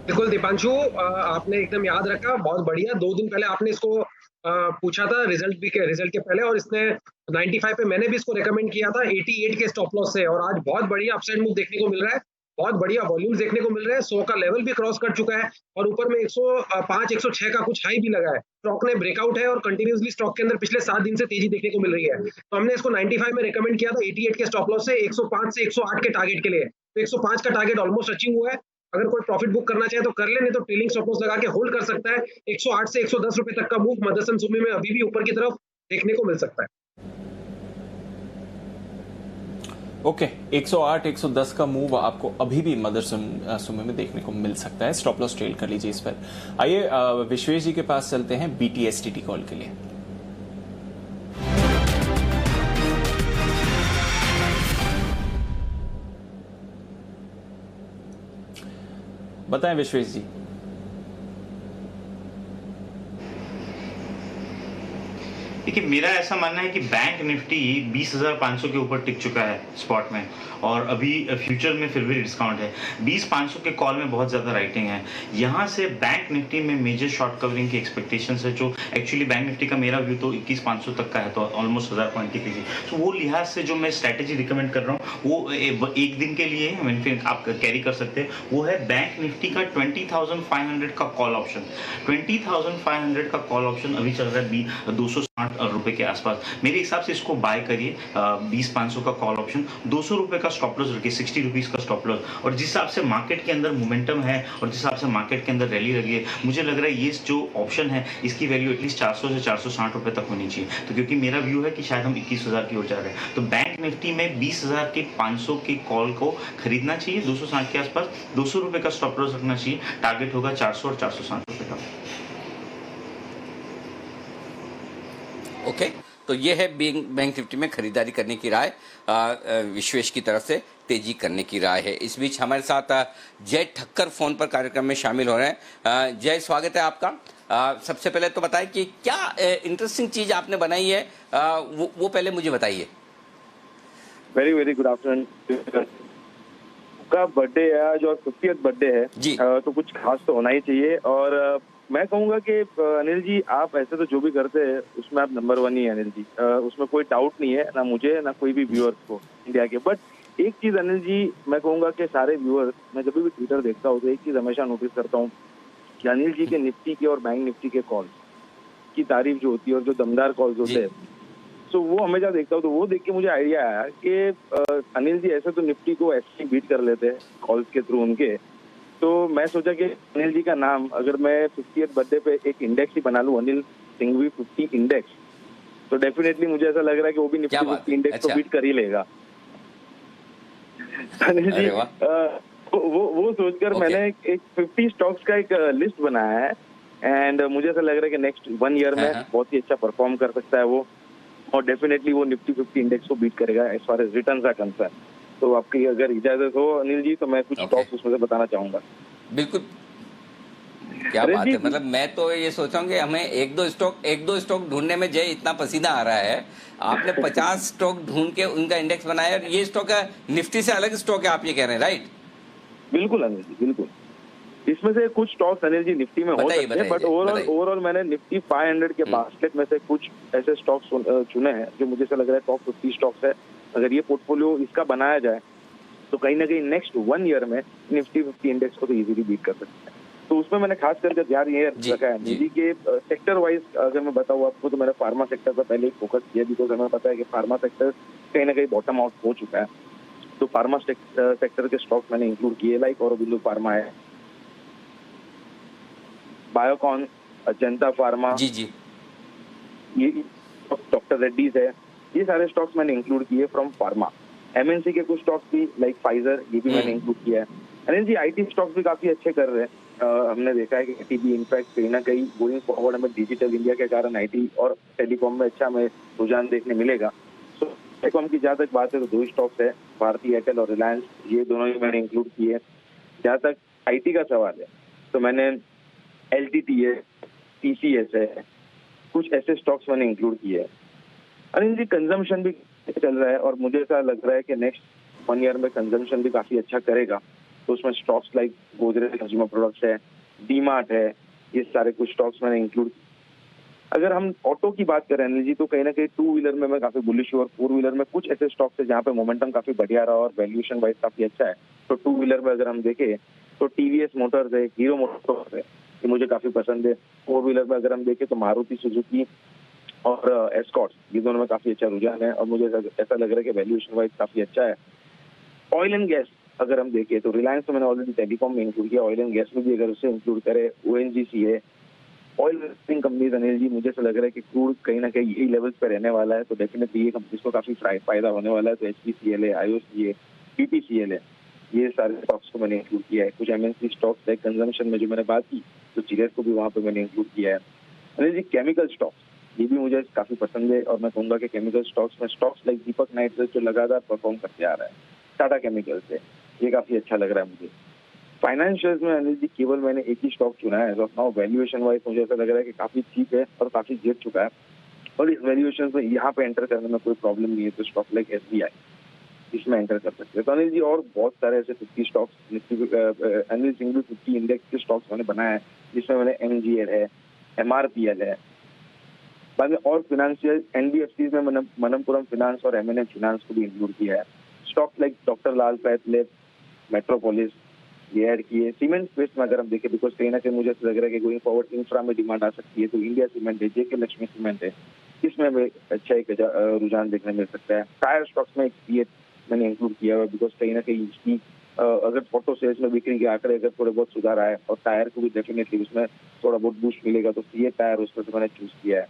बिल्कुल दीपांशु, आपने एकदम याद रखा, बहुत बढ़िया। 2 दिन पहले आपने इसको पूछा था रिजल्ट के पहले, और इसने 95 पे मैंने भी इसको रेकमेंड किया था 88 के स्टॉप लॉस से। और आज बहुत बढ़िया अपसाइड मूव देखने को मिल रहा है, बहुत बढ़िया वॉल्यूम्स देखने को मिल रहे हैं। 100 का लेवल भी क्रॉस कर चुका है और ऊपर में 105, 106 का कुछ हाई भी लगा है। स्टॉक ने ब्रेकआउट है और कंटिन्यूसली स्टॉक के अंदर पिछले 7 दिन से तेजी देखने को मिल रही है। तो हमने इसको 95 में रेकमेंड किया था 88 के स्टॉप लॉस से, 105 से 108 के टारगेट के लिए। तो 105 का टारगेट ऑलमोस्ट अचीव हुआ है। अगर कोई प्रॉफिट बुक करना चाहे तो कर ले, नहीं तो ट्रेलिंग स्टॉप लॉस लगा के होल्ड कर सकता है। 108 से 110 रुपए तक का मूव मदरसन सुमी में अभी भी ऊपर की तरफ देखने को मिल सकता है। ओके, 108, 110 का मूव आपको अभी भी मदरसन सुमी में देखने को मिल सकता है। स्टॉप लॉस ट्रेल कर लीजिए इस पर। आइए विश्वेश जी के पास चलते हैं BTSTT कॉल के लिए। बताएं विश्वेश जी। देखिए, मेरा ऐसा मानना है कि बैंक निफ्टी 20,500 के ऊपर टिक चुका है स्पॉट में, और अभी फ्यूचर में फिर भी डिस्काउंट है। 20,500 के कॉल में बहुत ज़्यादा राइटिंग है। यहाँ से बैंक निफ्टी में मेजर शॉर्ट कवरिंग की एक्सपेक्टेशंस है, जो एक्चुअली बैंक निफ्टी का मेरा व्यू तो 21,500 तक का है, तो ऑलमोस्ट 1000 पॉइंट की तेजी। तो वो लिहाज से जो मैं स्ट्रैटेजी रिकमेंड कर रहा हूँ वो एक दिन के लिए फिर आप कैरी कर सकते हैं, वो है बैंक निफ्टी का 20,500 का कॉल ऑप्शन। 20,500 का कॉल ऑप्शन अभी चल रहा है 260 रुपए के आसपास। मेरे हिसाब से इसको बाय करिए। 20,500 का कॉल ऑप्शन, 200 रुपए का स्टॉप लॉस रखिए, 60 रुपीज का स्टॉप लॉस। और जिस हिसाब से मार्केट के अंदर मोमेंटम है और जिस हिसाब से मार्केट के अंदर रैली लगी है, मुझे लग रहा है ये जो ऑप्शन है इसकी वैल्यू एटलीस्ट 400 से 460 रुपए तक होनी चाहिए। तो क्योंकि मेरा व्यू है कि शायद हम 21,000 की ओर जा रहे हैं, तो बैंक निफ्टी में 20,500 के कॉल को खरीदना चाहिए 260 के आसपास। 200 रुपए का स्टॉप लॉस रखना चाहिए। टारगेट होगा 400 और 460 रुपए का। ओके, तो ये है बैंक निफ्टी में खरीदारी करने की राय विश्वेश की तरफ से, तेजी करने की राय है। इस बीच हमारे साथ जय ठक्कर फोन पर कार्यक्रम में शामिल हो रहे हैं। जय, स्वागत है आपका। सबसे पहले तो बताएं कि क्या इंटरेस्टिंग चीज आपने बनाई है, वो पहले मुझे बताइए। Very very good afternoon. का बर्थडे है आज और 50th बर्थडे है जी, तो कुछ खास तो होना ही चाहिए। और मैं कहूंगा कि अनिल जी, आप ऐसे तो जो भी करते हैं उसमें आप नंबर 1 ही है अनिल जी। उसमें कोई डाउट नहीं है, ना मुझे ना कोई भी व्यूअर्स को इंडिया के। बट एक चीज अनिल जी मैं कहूंगा कि सारे व्यूअर्स, मैं जब भी ट्विटर देखता हूँ तो एक चीज हमेशा नोटिस करता हूँ कि अनिल जी के निफ्टी के और बैंक निफ्टी के कॉल की तारीफ जो होती है और जो दमदार कॉल्स होते हैं, तो वो हमेशा देखता हूँ। तो वो देख के मुझे आइडिया आया कि अनिल जी ऐसे तो निफ्टी को ऐसे ही बीट कर लेते हैं कॉल्स के थ्रू उनके। तो मैं सोचा कि अनिल जी का नाम अगर मैं 50th बर्थडे पे एक इंडेक्स ही बना लूं, अनिल सिंघवी 50 इंडेक्स, तो डेफिनेटली मुझे ऐसा लग रहा है कि वो भी निफ्टी 50 इंडेक्स को बीट कर ही लेगा। अनिल जी वो सोचकर मैंने एक 50 स्टॉक्स का एक लिस्ट बनाया है, एंड मुझे ऐसा लग रहा है कि नेक्स्ट 1 ईयर में बहुत ही अच्छा परफॉर्म कर सकता है वो, और डेफिनेटली वो निफ्टी 50 इंडेक्स को बीट करेगा as far as returns are concern. तो आपकी अगर इजाजत हो अनिल जी, तो मैं कुछ स्टॉक्स उसमें से बताना चाहूंगा। बिल्कुल, क्या बात है। मतलब मैं तो ये सोचा हूँ कि हमें एक दो स्टॉक ढूंढने में जय इतना पसीना आ रहा है, आपने 50 स्टॉक ढूंढ के उनका इंडेक्स बनाया। ये स्टॉक है निफ्टी से अलग स्टॉक है, आप ये कह रहे हैं, राइट? बिल्कुल अनिल जी, बिल्कुल। इसमें से कुछ स्टॉक्स अनिल जी निफ्टी में हो सकते हैं, बट ओवरऑल मैंने निफ्टी 500 के बास्केट में से कुछ ऐसे स्टॉक्स चुने हैं जो मुझे ऐसा लग रहा है टॉप 50 स्टॉक्स है। अगर ये पोर्टफोलियो इसका बनाया जाए तो कहीं ना कहीं नेक्स्ट 1 ईयर में निफ्टी 50 इंडेक्स को तो इजीली बीट कर सकते हैं। तो उसमें मैंने खास करके ध्यान ये रखा है जी के सेक्टर वाइज अगर मैं बताऊँ आपको, तो मैंने फार्मा सेक्टर पर पहले ही फोकस किया, बिकॉज हमें पता है कि फार्मा सेक्टर कहीं ना कहीं बॉटम आउट हो चुका है। तो फार्मा सेक्टर के स्टॉक्स मैंने इंक्लूड किए, लाइक औरोबिंदो फार्मा है, बायोकॉन, जनता फार्मा, ये डॉक्टर रेड्डीज है, ये सारे स्टॉक्स मैंने इंक्लूड किए फ्रॉम फार्मा। एमएनसी के कुछ स्टॉक्स भी लाइक फाइजर, ये भी मैंने इंक्लूड किया है। अनिल जी आईटी स्टॉक्स भी काफी अच्छे कर रहे हैं। हमने देखा है कि आईटी भी इनफैक्ट कहीं ना कहीं गोइंग फॉरवर्ड हमें डिजिटल इंडिया के कारण आईटी और टेलीकॉम में अच्छा हमें रुझान देखने मिलेगा। तो टेलीकॉम की जहाँ तक बात है तो 2 स्टॉक्स है, भारती एयरटेल और रिलायंस, ये दोनों ही मैंने इंक्लूड किए। जहाँ तक आईटी का सवाल है तो मैंने एलटीटी है, टीसीएस है, कुछ ऐसे स्टॉक्स मैंने इंक्लूड किए हैं। अनिल जी कंजम्पशन भी चल रहा है और मुझे ऐसा लग रहा है कि नेक्स्ट 1 ईयर में कंजम्पशन भी काफी अच्छा करेगा। तो उसमें stocks like Godrej consumer products है, डीमार्ट है, ये सारे कुछ स्टॉक्स मैंने इंक्लूड। अगर हम ऑटो की बात करें अनिल जी, तो कहीं ना कहीं 2 व्हीलर में मैं काफी बुलिश हूँ और 4 व्हीलर में कुछ ऐसे स्टॉक्स है जहाँ पे मोमेंटम काफी बढ़िया रहा और वैल्यूएशन वाइज काफी अच्छा है। तो 2 व्हीलर में अगर हम देखें तो टीवीएस मोटर्स है, हीरो मोटर्स है, ये मुझे काफी पसंद है। 4 व्हीलर में अगर हम देखें तो मारुति सुजुकी और एस्कॉर्ट, ये दोनों में काफी अच्छा रुझान है और मुझे ऐसा लग रहा है कि वैल्यूएशन वाइज काफी अच्छा है। ऑयल एंड गैस अगर हम देखें तो रिलायंस तो मैंने ऑलरेडी टेलीकॉम में इंक्लूड किया, ऑयल एंड गैस में भी अगर उसे इंक्लूड करे, ओएनजीसी है, oil lifting companies Anil ji, मुझे ऐसा लग रहा है कि क्रूड कहीं ना कहीं यही लेवल्स पे रहने वाला है, तो डेफिनेटली ये कंपनीज को काफी फायदा होने वाला है। तो एचपीसीएल है, आईओसी है, बीपीसीएल है, ये सारे स्टॉक्स को मैंने इंक्लूड किया है। कुछ एमएनसी स्टॉक्स लाइक कंजम्पशन में जो मैंने बात की तो चिलेट को भी वहाँ पे मैंने इंक्लूड किया है। अनिल जी केमिकल स्टॉक्स ये भी मुझे काफी पसंद है और मैं कहूँगा कि केमिकल स्टॉक्स में स्टॉक्स लाइक दीपक नाइट्रेट जो लगातार परफॉर्म करते आ रहा है, टाटा केमिकल्स है, ये काफी अच्छा लग रहा है मुझे। फाइनेंशियल्स में अनिल जी केवल मैंने एक ही स्टॉक चुना है। नाउ वैल्यूएशन वाइज मुझे ऐसा लग रहा है कि काफी चीप है और काफी गिर चुका है, और इस वैल्यूएशन में यहाँ पे एंटर करने में कोई प्रॉब्लम नहीं है। तो स्टॉक लाइक SBI इसमें एंटर कर सकते हैं। तो अनिल जी और बहुत सारे ऐसे 50 स्टॉक्स, अनिल सिंगल 50 इंडेक्स के स्टॉक्स मैंने बनाया है, जिसमें मैंने MGL है, MRPL है, बाद में और फाइनेंशियल NBFCs में मनमपुरम फाइनेंस और M&M फाइनेंस को भी इंक्लूड किया है। स्टॉक लाइक डॉक्टर लाल पैथलैब, मेट्रोपोलिस ये ऐड किए। सीमेंट स्पेस में अगर हम देखें, बिकॉज कहीं ना कहीं मुझे ऐसा लग रहा है कि गोइंग फॉरवर्ड इंफ्रा में डिमांड आ सकती है, तो इंडिया सीमेंट है, JK लक्ष्मी सीमेंट है, इसमें भी अच्छा एक रुझान देखने मिल सकता है। टायर स्टॉक्स में एक मैंने इंक्लूड किया हुआ, बिकॉज कहीं ना कहीं इसकी अगर ऑटो सेल्स में बिक्री के आंकड़े अगर थोड़े बहुत सुधार आए और टायर को भी डेफिनेटली उसमें थोड़ा बहुत बूस्ट मिलेगा, तो ये टायर उस पर मैंने चूज किया है।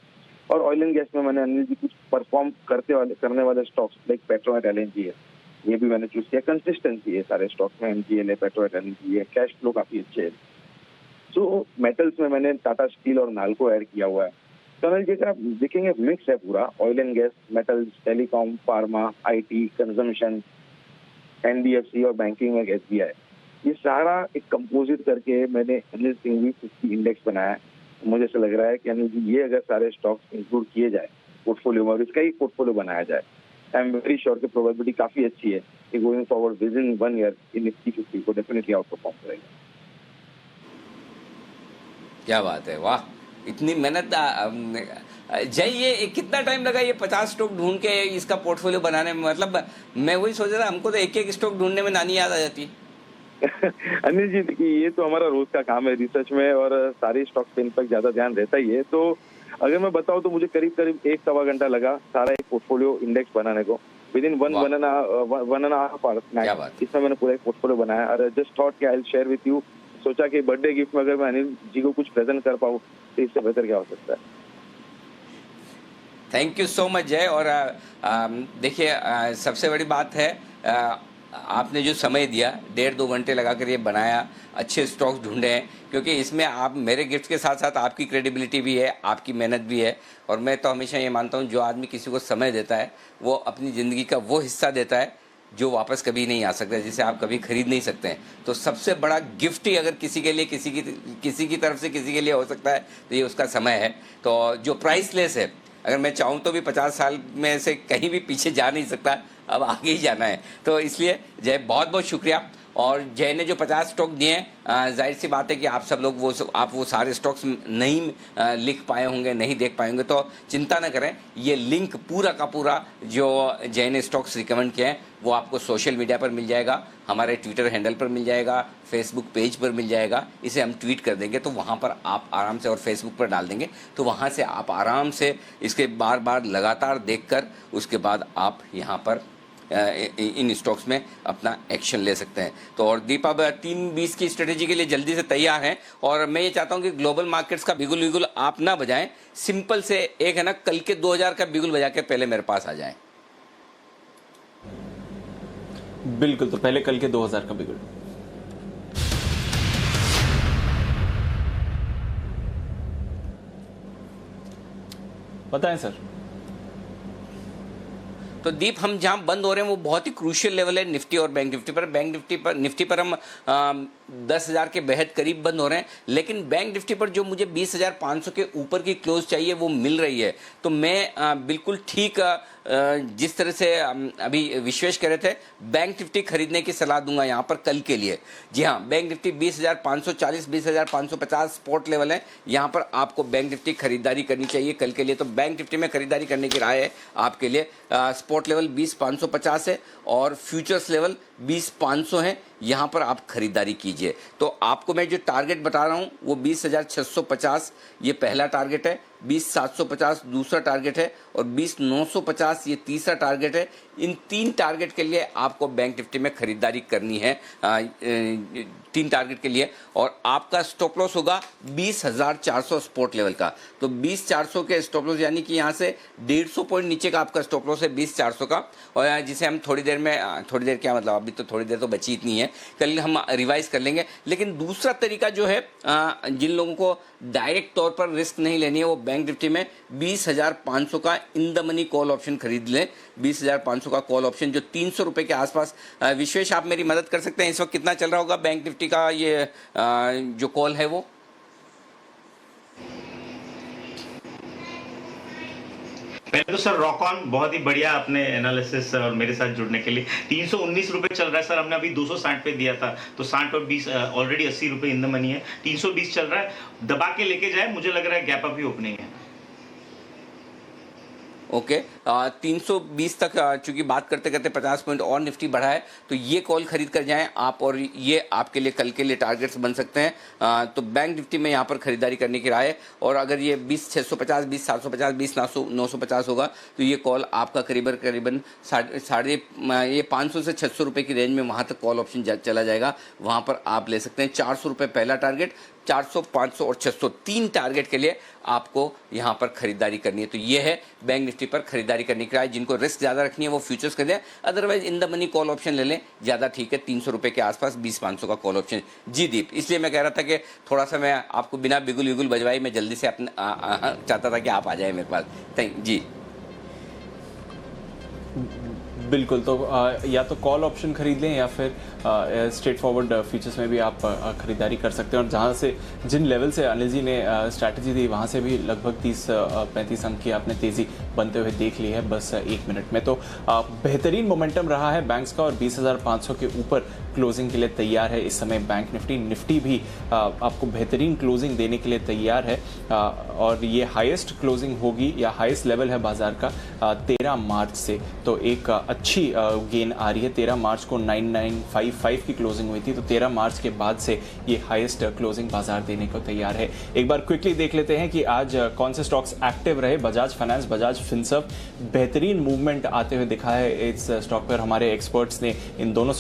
और ऑयल एंड गैस में मैंने अनिल जी कुछ परफॉर्म करने वाले स्टॉक्स लाइक पेट्रोनेट LNG है, ये भी मैंने चूज किया। कंसिस्टेंसी है सारे स्टॉक्स में, MGL है, पेट्रोनेट LNG है, कैश फ्लो काफी अच्छे है। तो मेटल्स में मैंने टाटा स्टील और नाल्को ऐड किया हुआ है। तो अनिल जी का देखेंगे मिक्स है पूरा, oil and gas, metals, telecom, pharma, IT, consumption, NBFC और बैंकिंग में SBI, ये सारा एक कंपोजिट करके मैंने अनिल सिंघवी 50 इंडेक्स बनाया है। मुझे ऐसा लग रहा है कि अनिल जी ये अगर सारे स्टॉक्स इंक्लूड किए जाए पोर्टफोलियो में और इसका ही पोर्टफोलियो बनाया जाए, आई एम वेरी श्योर कि प्रोबेबिलिटी काफी अच्छी है कि going forward with in 1 year in Nifty 50 को डेफिनेटली आउट परफॉर्म करेगा। क्या बात है, वाह, इतनी मेहनत। जय, ये कितना टाइम लगा ये 50 स्टॉक ढूंढ के इसका पोर्टफोलियो बनाने में? मतलब मैं वही सोच रहा था, हमको तो एक स्टॉक ढूंढने में नानी याद आ जाती है। अनिल जी देखिए, ये तो हमारा रोज का काम है रिसर्च में, और सारी स्टॉक्स पे इन पर ज्यादा ध्यान रहता ही है। तो अगर मैं बताऊं तो मुझे करीब 1-1.25 घंटा लगा सारा एक पोर्टफोलियो इंडेक्स बनाने को, विद इन 1.5 आवर्स। इसमें मैंने पूरा एक पोर्टफोलियो बनाया और जस्ट थॉट कि I will share with you. सोचा कि बर्थडे गिफ्ट में अगर मैं अनिल जी को कुछ प्रेजेंट कर पाऊँ तो इससे बेहतर क्या हो सकता है। थैंक यू सो मच जय। और देखिए, सबसे बड़ी बात है, आपने जो समय दिया, 1.5-2 घंटे लगाकर ये बनाया, अच्छे स्टॉक्स ढूंढे हैं, क्योंकि इसमें आप मेरे गिफ्ट के साथ साथ आपकी क्रेडिबिलिटी भी है, आपकी मेहनत भी है। और मैं तो हमेशा ये मानता हूँ, जो आदमी किसी को समय देता है वो अपनी ज़िंदगी का वो हिस्सा देता है जो वापस कभी नहीं आ सकता, जिसे आप कभी खरीद नहीं सकते हैं। तो सबसे बड़ा गिफ्ट ही अगर किसी के लिए, किसी की तरफ से किसी के लिए हो सकता है, तो ये उसका समय है। तो जो प्राइसलेस है, अगर मैं चाहूँ तो भी 50 साल में से कहीं भी पीछे जा नहीं सकता, अब आगे ही जाना है। तो इसलिए जय, बहुत बहुत शुक्रिया। और जय ने जो 50 स्टॉक दिए हैं, जाहिर सी बात है कि आप सब लोग वो सारे स्टॉक्स नहीं लिख पाए होंगे, नहीं देख पाए होंगे, तो चिंता न करें। ये लिंक पूरा का पूरा जो जय ने स्टॉक्स रिकमेंड किए हैं वो आपको सोशल मीडिया पर मिल जाएगा, हमारे ट्विटर हैंडल पर मिल जाएगा, फेसबुक पेज पर मिल जाएगा। इसे हम ट्वीट कर देंगे तो वहाँ पर आप आराम से, और फेसबुक पर डाल देंगे तो वहाँ से आप आराम से इसके बार बार लगातार देखकर उसके बाद आप यहाँ पर इन स्टॉक्स में अपना एक्शन ले सकते हैं। तो और दीप अब 3-20 की स्ट्रेटेजी के लिए जल्दी से तैयार हैं, और मैं ये चाहता हूं कि ग्लोबल मार्केट्स का बिगुल विगुल आप ना बजाएं, सिंपल से एक है ना, कल के 2000 का बिगुल बजा के पहले मेरे पास आ जाएं। बिल्कुल, तो पहले कल के 2000 का बिगुल। बताएं सर। तो दीप, हम जहां बंद हो रहे हैं वो बहुत ही क्रूशियल लेवल है निफ्टी और बैंक निफ्टी पर। निफ्टी पर हम 10,000 के बेहद करीब बंद हो रहे हैं, लेकिन बैंक निफ्टी पर जो मुझे 20,500 के ऊपर की क्लोज चाहिए वो मिल रही है। तो मैं बिल्कुल ठीक जिस तरह से अभी विश्वेश कह रहे थे, बैंक निफ्टी खरीदने की सलाह दूंगा यहाँ पर कल के लिए। जी हाँ, बैंक निफ्टी 20,540, 20,550 स्पॉट लेवल है, यहाँ पर आपको बैंक निफ्टी खरीदारी करनी चाहिए कल के लिए। तो बैंक निफ्टी में खरीदारी करने की राय है आपके लिए। स्पॉट लेवल 20,550 है और फ्यूचर्स लेवल 20,500 है, यहाँ पर आप खरीदारी कीजिए। तो आपको मैं जो टारगेट बता रहा हूँ वो 20,650 ये पहला टारगेट है, 20,750 दूसरा टारगेट है, और 20,950 ये तीसरा टारगेट है। इन 3 टारगेट के लिए आपको बैंक निफ्टी में खरीदारी करनी है, 3 टारगेट के लिए। और आपका स्टॉप लॉस होगा 20,400 स्पॉट लेवल का। तो 20,400 के स्टॉप लॉस, यानी कि यहाँ से 150 पॉइंट नीचे का आपका स्टॉप लॉस है 20,400 का, और जिसे हम थोड़ी देर क्या मतलब, आप अभी तो थोड़ी देर तो बची इतनी है, कल हम रिवाइज कर लेंगे। लेकिन दूसरा तरीका जो है जिन लोगों को डायरेक्ट तौर पर रिस्क नहीं लेनी है वो बैंक निफ्टी में 20,500 का in the money call option खरीद लें। 20,500 का कॉल ऑप्शन जो 300 रुपये के आसपास। विश्वेश, आप मेरी मदद कर सकते हैं, इस वक्त कितना चल रहा होगा बैंक निफ्टी का ये जो कॉल है वो? पहले तो सर रॉक ऑन, बहुत ही बढ़िया अपने एनालिसिस और मेरे साथ जुड़ने के लिए। 319 रुपए चल रहा है सर, हमने अभी 260 पे दिया था, तो 60 और 20 ऑलरेडी 80 रुपए इन द मनी है। 320 चल रहा है, दबा के लेके जाए, मुझे लग रहा है गैप अप ही ओपनिंग है। ओके 320 तक चूंकि बात करते करते 50 पॉइंट और निफ्टी बढ़ा है, तो ये कॉल खरीद कर जाएं आप, और ये आपके लिए कल के लिए टारगेट्स बन सकते हैं। तो बैंक निफ्टी में यहाँ पर खरीदारी करने की राय है, और अगर ये 20,650, 20,750, 20,950 होगा तो ये कॉल आपका करीबन साढ़े 500 से 600 रुपये की रेंज में वहाँ तक कॉल ऑप्शन चला जाएगा, वहाँ पर आप ले सकते हैं। 400 रुपये पहला टारगेट, 400, 500 और 600 तीन टारगेट के लिए आपको यहाँ पर खरीदारी करनी है। तो ये है बैंक निफ्टी पर खरीदारी करने की राय। जिनको रिस्क ज़्यादा रखनी है वो फ्यूचर्स कर लें, otherwise in the money call option ले लें, ज़्यादा ठीक है। 300 रुपये के आसपास 20,500 का कॉल ऑप्शन। जी दीप, इसलिए मैं कह रहा था कि थोड़ा सा मैं आपको बिना बिगुल विगुल बजवाई मैं जल्दी से अपने चाहता था कि आप आ जाए मेरे पास। थैंक जी। बिल्कुल, तो या तो कॉल ऑप्शन खरीद लें या फिर स्ट्रेट फॉरवर्ड फ्यूचर्स में भी आप खरीदारी कर सकते हैं। और जहां से जिन लेवल से अनिल जी ने स्ट्रैटेजी दी वहां से भी लगभग 30-35 अंक की आपने तेज़ी बनते हुए देख ली है बस 1 मिनट में। तो बेहतरीन मोमेंटम रहा है बैंक्स का, और 20,500 के ऊपर क्लोजिंग के लिए तैयार है इस समय बैंक निफ्टी भी आपको बेहतरीन क्लोजिंग देने के लिए तैयार है। और ये हाईएस्ट क्लोजिंग होगी या हाईएस्ट लेवल है बाजार का 13 मार्च से, तो एक अच्छी गेन आ रही है। 13 मार्च को 9955 की क्लोजिंग हुई थी, तो 13 मार्च के बाद से ये हाईएस्ट क्लोजिंग बाजार देने को तैयार है। एक बार क्विकली देख लेते हैं कि आज कौन से स्टॉक्स एक्टिव रहे। बजाज फाइनेंस, बजाज फिनसर्व, बेहतरीन मूवमेंट आते हुए दिखा है इस स्टॉक पर। हमारे एक्सपर्ट्स ने इन दोनों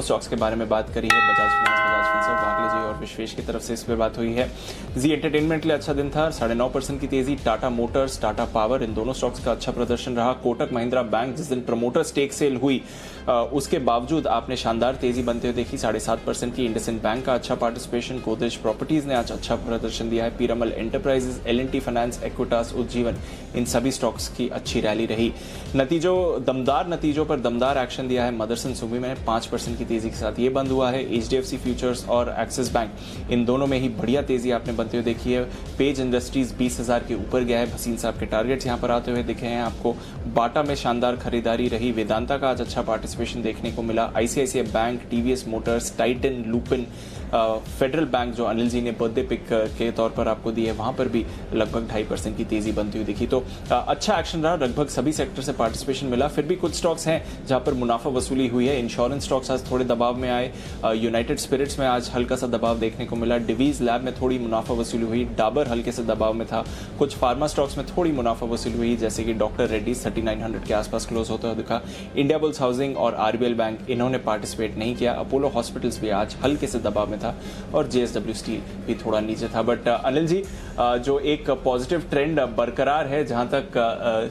स्टॉक्स के बारे में बात करी है, बजाज फाइनेंस, बजाज फिनसर्व, वागले जी और विश्वेश की तरफ से इस पर बात हुई है। जी एंटरटेनमेंट के लिए अच्छा दिन था, 9.5% की तेजी। टाटा मोटर्स, टाटा पावर, इन दोनों स्टॉक्स का अच्छा प्रदर्शन रहा। कोटक महिंद्रा बैंक, जिस दिन प्रमोटर स्टेक सेल हुई उसके बावजूद आपने शानदार तेजी बनते हुए देखी, 7.5% की। इंडसइंड बैंक का अच्छा पार्टिसिपेशन। गोदरेज प्रॉपर्टीज ने आज अच्छा प्रदर्शन दिया है। Piramal enterprises, L&T finance, Equitas, Ujjivan, इन सभी स्टॉक्स की अच्छी रैली रही। दमदार नतीजों पर दमदार एक्शन दिया है मदरसन सुमी में 5% की तेजी के साथ ये बंद हुआ है। HDFC फ्यूचर्स और एक्सिस बैंक, इन दोनों में ही बढ़िया तेजी आपने बनते हुए देखी है। पेज इंडस्ट्रीज 20,000 के ऊपर गया है। भसीन साहब के टारगेट्स यहाँ पर आते हुए दिखे हैं आपको। बाटा में शानदार खरीदारी रही। वेदांता का आज अच्छा पार्टिसिपेशन देखने को मिला। ICICI bank, TVS Motors, Titan, Lupin, federal bank जो अनिल जी ने बर्थडे पिक के तौर पर आपको दी है, वहां पर भी लगभग 2.5% की तेजी बनती हुई दिखी। तो अच्छा एक्शन रहा, लगभग सभी सेक्टर से पार्टिसिपेशन मिला। फिर भी कुछ स्टॉक्स हैं जहां पर मुनाफा वसूली हुई है। इंश्योरेंस स्टॉक्स आज थोड़े दबाव में आए। यूनाइटेड स्पिरिट्स में आज हल्का सा दबाव देखने को मिला। डिवीज लैब में थोड़ी मुनाफा वसूली हुई। डाबर हल्के से दबाव में था। कुछ फार्मा स्टॉक्स में थोड़ी मुनाफा वसूली हुई, जैसे कि डॉक्टर रेड्डीज 3900 के आसपास क्लोज होता हुआ दिखा। इंडिया बुल्स हाउसिंग और RBL बैंक, इन्होंने पार्टिसिपेट नहीं किया। अपोलो हॉस्पिटल्स भी आज हल्के से दबाव में था, और JSW स्टील भी थोड़ा नीचे था। बट अनिल जी, जो एक पॉजिटिव ट्रेंड बरकरार है जहां तक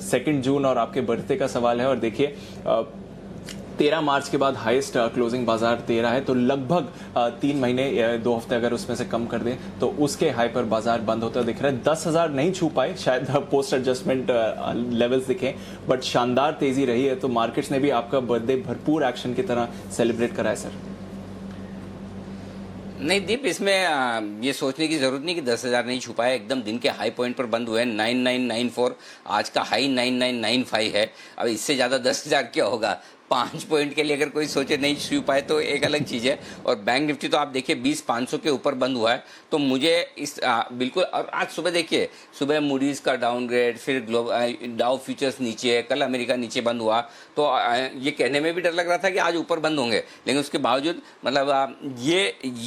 2 जून और आपके बर्थडे का सवाल है। और देखिए 13 मार्च के बाद हाईएस्ट क्लोजिंग बाजार दे रहा है, तो लगभग 3 महीने 2 हफ्ते अगर उसमें से कम कर दें तो उसके हाई पर बाजार बंद होता दिख रहा है। 10,000 नहीं छू पाए, शायद पोस्ट एडजस्टमेंट लेवल्स दिखें, बट शानदार तेजी रही है। तो मार्केट्स ने भी आपका बर्थडे भरपूर एक्शन की तरह सेलिब्रेट करा है सर। नहीं दीप, इसमें ये सोचने की जरूरत नहीं कि 10,000 नहीं छुपाया, एकदम दिन के हाई पॉइंट पर बंद हुए हैं। 9994, आज का हाई 9995 है। अब इससे ज़्यादा 10,000 क्या होगा। 5 पॉइंट के लिए अगर कोई सोचे नहीं छू पाए तो एक अलग चीज़ है। और बैंक निफ्टी तो आप देखिए 20,500 के ऊपर बंद हुआ है, तो मुझे इस बिल्कुल। और आज सुबह देखिए, सुबह मूडीज़ का डाउनग्रेड, फिर डाउ फ्यूचर्स नीचे है, कल अमेरिका नीचे बंद हुआ, तो ये कहने में भी डर लग रहा था कि आज ऊपर बंद होंगे, लेकिन उसके बावजूद मतलब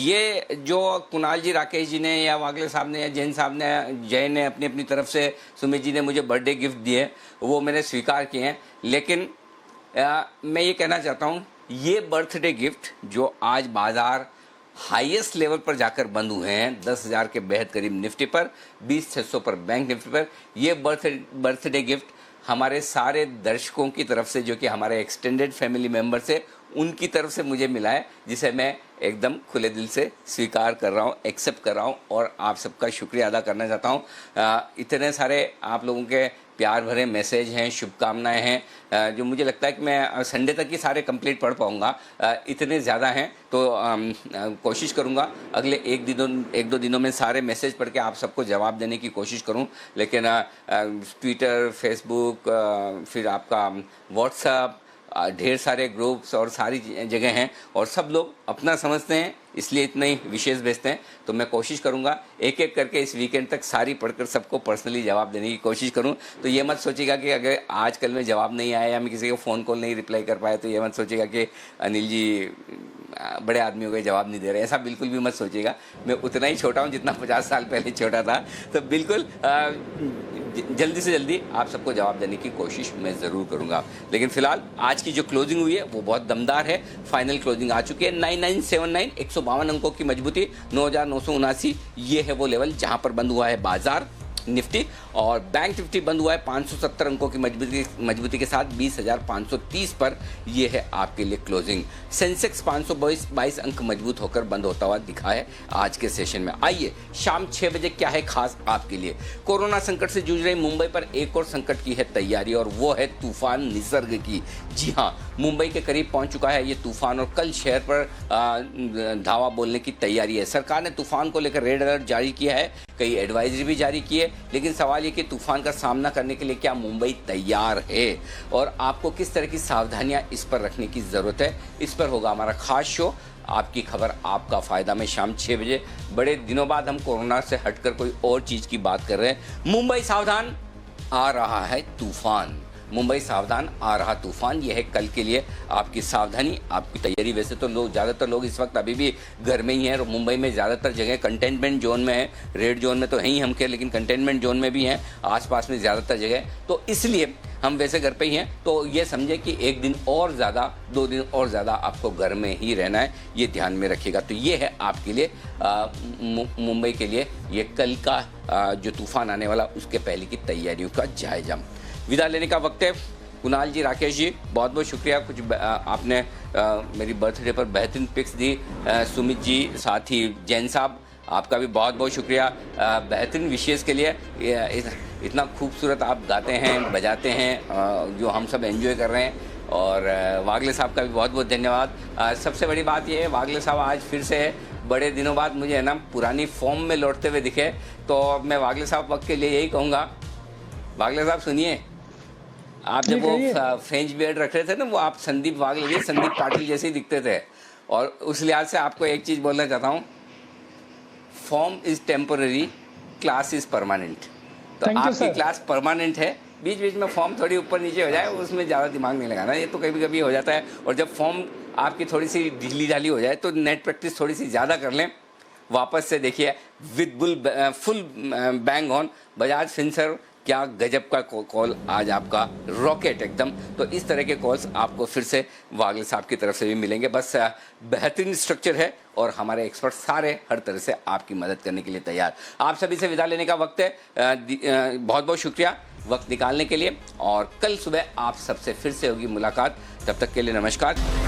ये जो कुणाल जी, राकेश जी ने या वागले साहब ने या जैन साहब ने, जय ने अपनी अपनी तरफ से, सुमित जी ने मुझे बर्थडे गिफ्ट दिए, वो मैंने स्वीकार किए हैं। लेकिन मैं ये कहना चाहता हूँ, ये बर्थडे गिफ्ट जो आज बाजार हाईएस्ट लेवल पर जाकर बंद हुए हैं, 10,000 के बेहद करीब निफ्टी पर, 20,600 पर बैंक निफ्टी पर, ये बर्थडे गिफ्ट हमारे सारे दर्शकों की तरफ से, जो कि हमारे एक्सटेंडेड फैमिली मेम्बर्स है, उनकी तरफ से मुझे मिला है, जिसे मैं एकदम खुले दिल से स्वीकार कर रहा हूँ, एक्सेप्ट कर रहा हूँ और आप सबका शुक्रिया अदा करना चाहता हूँ। इतने सारे आप लोगों के प्यार भरे मैसेज हैं, शुभकामनाएं हैं, जो मुझे लगता है कि मैं संडे तक ही सारे कंप्लीट पढ़ पाऊँगा, इतने ज़्यादा हैं। तो कोशिश करूँगा अगले एक दो दिनों में सारे मैसेज पढ़ के आप सबको जवाब देने की कोशिश करूँ। लेकिन ट्विटर, फेसबुक, फिर आपका व्हाट्सएप, ढेर सारे ग्रुप्स और सारी जगह हैं और सब लोग अपना समझते हैं, इसलिए इतना ही विशेष भेजते हैं। तो मैं कोशिश करूंगा एक एक करके इस वीकेंड तक सारी पढ़कर सबको पर्सनली जवाब देने की कोशिश करूं। तो ये मत सोचिएगा कि अगर आज कल में जवाब नहीं आया या मैं किसी को फ़ोन कॉल नहीं रिप्लाई कर पाया तो ये मत सोचिएगा कि अनिल जी बड़े आदमी हो गए, जवाब नहीं दे रहे, ऐसा बिल्कुल भी मत सोचिएगा। मैं उतना ही छोटा हूँ जितना 50 साल पहले छोटा था। तो बिल्कुल जल्दी से जल्दी आप सबको जवाब देने की कोशिश मैं ज़रूर करूँगा। लेकिन फ़िलहाल आज की जो क्लोजिंग हुई है वो बहुत दमदार है। फाइनल क्लोजिंग आ चुकी है 9979, 152 अंकों की मजबूती, 9979, ये है वो लेवल जहाँ पर बंद हुआ है बाजार निफ्टी। और बैंक निफ्टी बंद हुआ है 570 अंकों की मजबूती के साथ 20,530 पर। ये है आपके लिए क्लोजिंग। सेंसेक्स 522 अंक मजबूत होकर बंद होता हुआ दिखा है आज के सेशन में। आइए शाम 6 बजे क्या है खास आपके लिए। कोरोना संकट से जूझ रही मुंबई पर एक और संकट की है तैयारी और वो है तूफान निसर्ग की। जी हाँ, मुंबई के करीब पहुंच चुका है ये तूफान और कल शहर पर धावा बोलने की तैयारी है। सरकार ने तूफान को लेकर रेड अलर्ट जारी किया है, कई एडवाइजरी भी जारी की है। लेकिन सवाल ये कि तूफान का सामना करने के लिए क्या मुंबई तैयार है और आपको किस तरह की सावधानियां इस पर रखने की ज़रूरत है, इस पर होगा हमारा खास शो आपकी खबर आपका फ़ायदा में शाम 6 बजे। बड़े दिनों बाद हम कोरोना से हटकर कोई और चीज़ की बात कर रहे हैं। मुंबई सावधान, आ रहा है तूफान। मुंबई सावधान, आ रहा तूफान, यह है कल के लिए आपकी सावधानी, आपकी तैयारी। वैसे तो लोग ज़्यादातर लोग इस वक्त अभी भी घर में ही हैं और मुंबई में ज़्यादातर जगह कंटेनमेंट जोन में है। रेड जोन में तो है ही हम के, लेकिन कंटेनमेंट जोन में भी हैं आसपास में ज़्यादातर जगह। तो इसलिए हम वैसे घर पे ही हैं। तो ये समझे कि एक दिन और ज़्यादा, 2 दिन और ज़्यादा आपको घर में ही रहना है, ये ध्यान में रखिएगा। तो ये है आपके लिए मुंबई के लिए ये कल का जो तूफान आने वाला उसके पहले की तैयारियों का जायजा। विदा लेने का वक्त है। कुणाल जी, राकेश जी, बहुत बहुत शुक्रिया। कुछ आपने मेरी बर्थडे पर बेहतरीन पिक्स दी। सुमित जी, साथ ही जैन साहब, आपका भी बहुत बहुत शुक्रिया बेहतरीन विशेष के लिए। इतना खूबसूरत आप गाते हैं, बजाते हैं, जो हम सब एंजॉय कर रहे हैं। और वागले साहब का भी बहुत बहुत धन्यवाद। सबसे बड़ी बात यह है, वागले साहब आज फिर से बड़े दिनों बाद मुझे है ना पुरानी फॉर्म में लौटते हुए दिखे। तो मैं वागले साहब वक्त के लिए यही कहूँगा, वागले साहब सुनिए, आप जब वो फ्रेंच बियर्ड रख रहे थे ना, वो आप संदीप वागले, संदीप पाटिल जैसे ही दिखते थे। और उस लिहाज से आपको एक चीज़ बोलना चाहता हूँ, form is temporary, class is permanent. तो आपकी क्लास परमानेंट है, बीच बीच में फॉर्म थोड़ी ऊपर नीचे हो जाए उसमें ज़्यादा दिमाग नहीं लगाना, ये तो कभी कभी हो जाता है। और जब फॉर्म आपकी थोड़ी सी ढीली ढाली हो जाए तो नेट प्रैक्टिस थोड़ी सी ज़्यादा कर लें, वापस से देखिए with full bang on. Bajaj Finserv, क्या गजब का कॉल आज आपका, रॉकेट एकदम। तो इस तरह के कॉल्स आपको फिर से वागले साहब की तरफ से भी मिलेंगे। बस बेहतरीन स्ट्रक्चर है और हमारे एक्सपर्ट सारे हर तरह से आपकी मदद करने के लिए तैयार। आप सभी से विदा लेने का वक्त है। बहुत बहुत शुक्रिया वक्त निकालने के लिए और कल सुबह आप सबसे फिर से होगी मुलाकात। तब तक के लिए नमस्कार।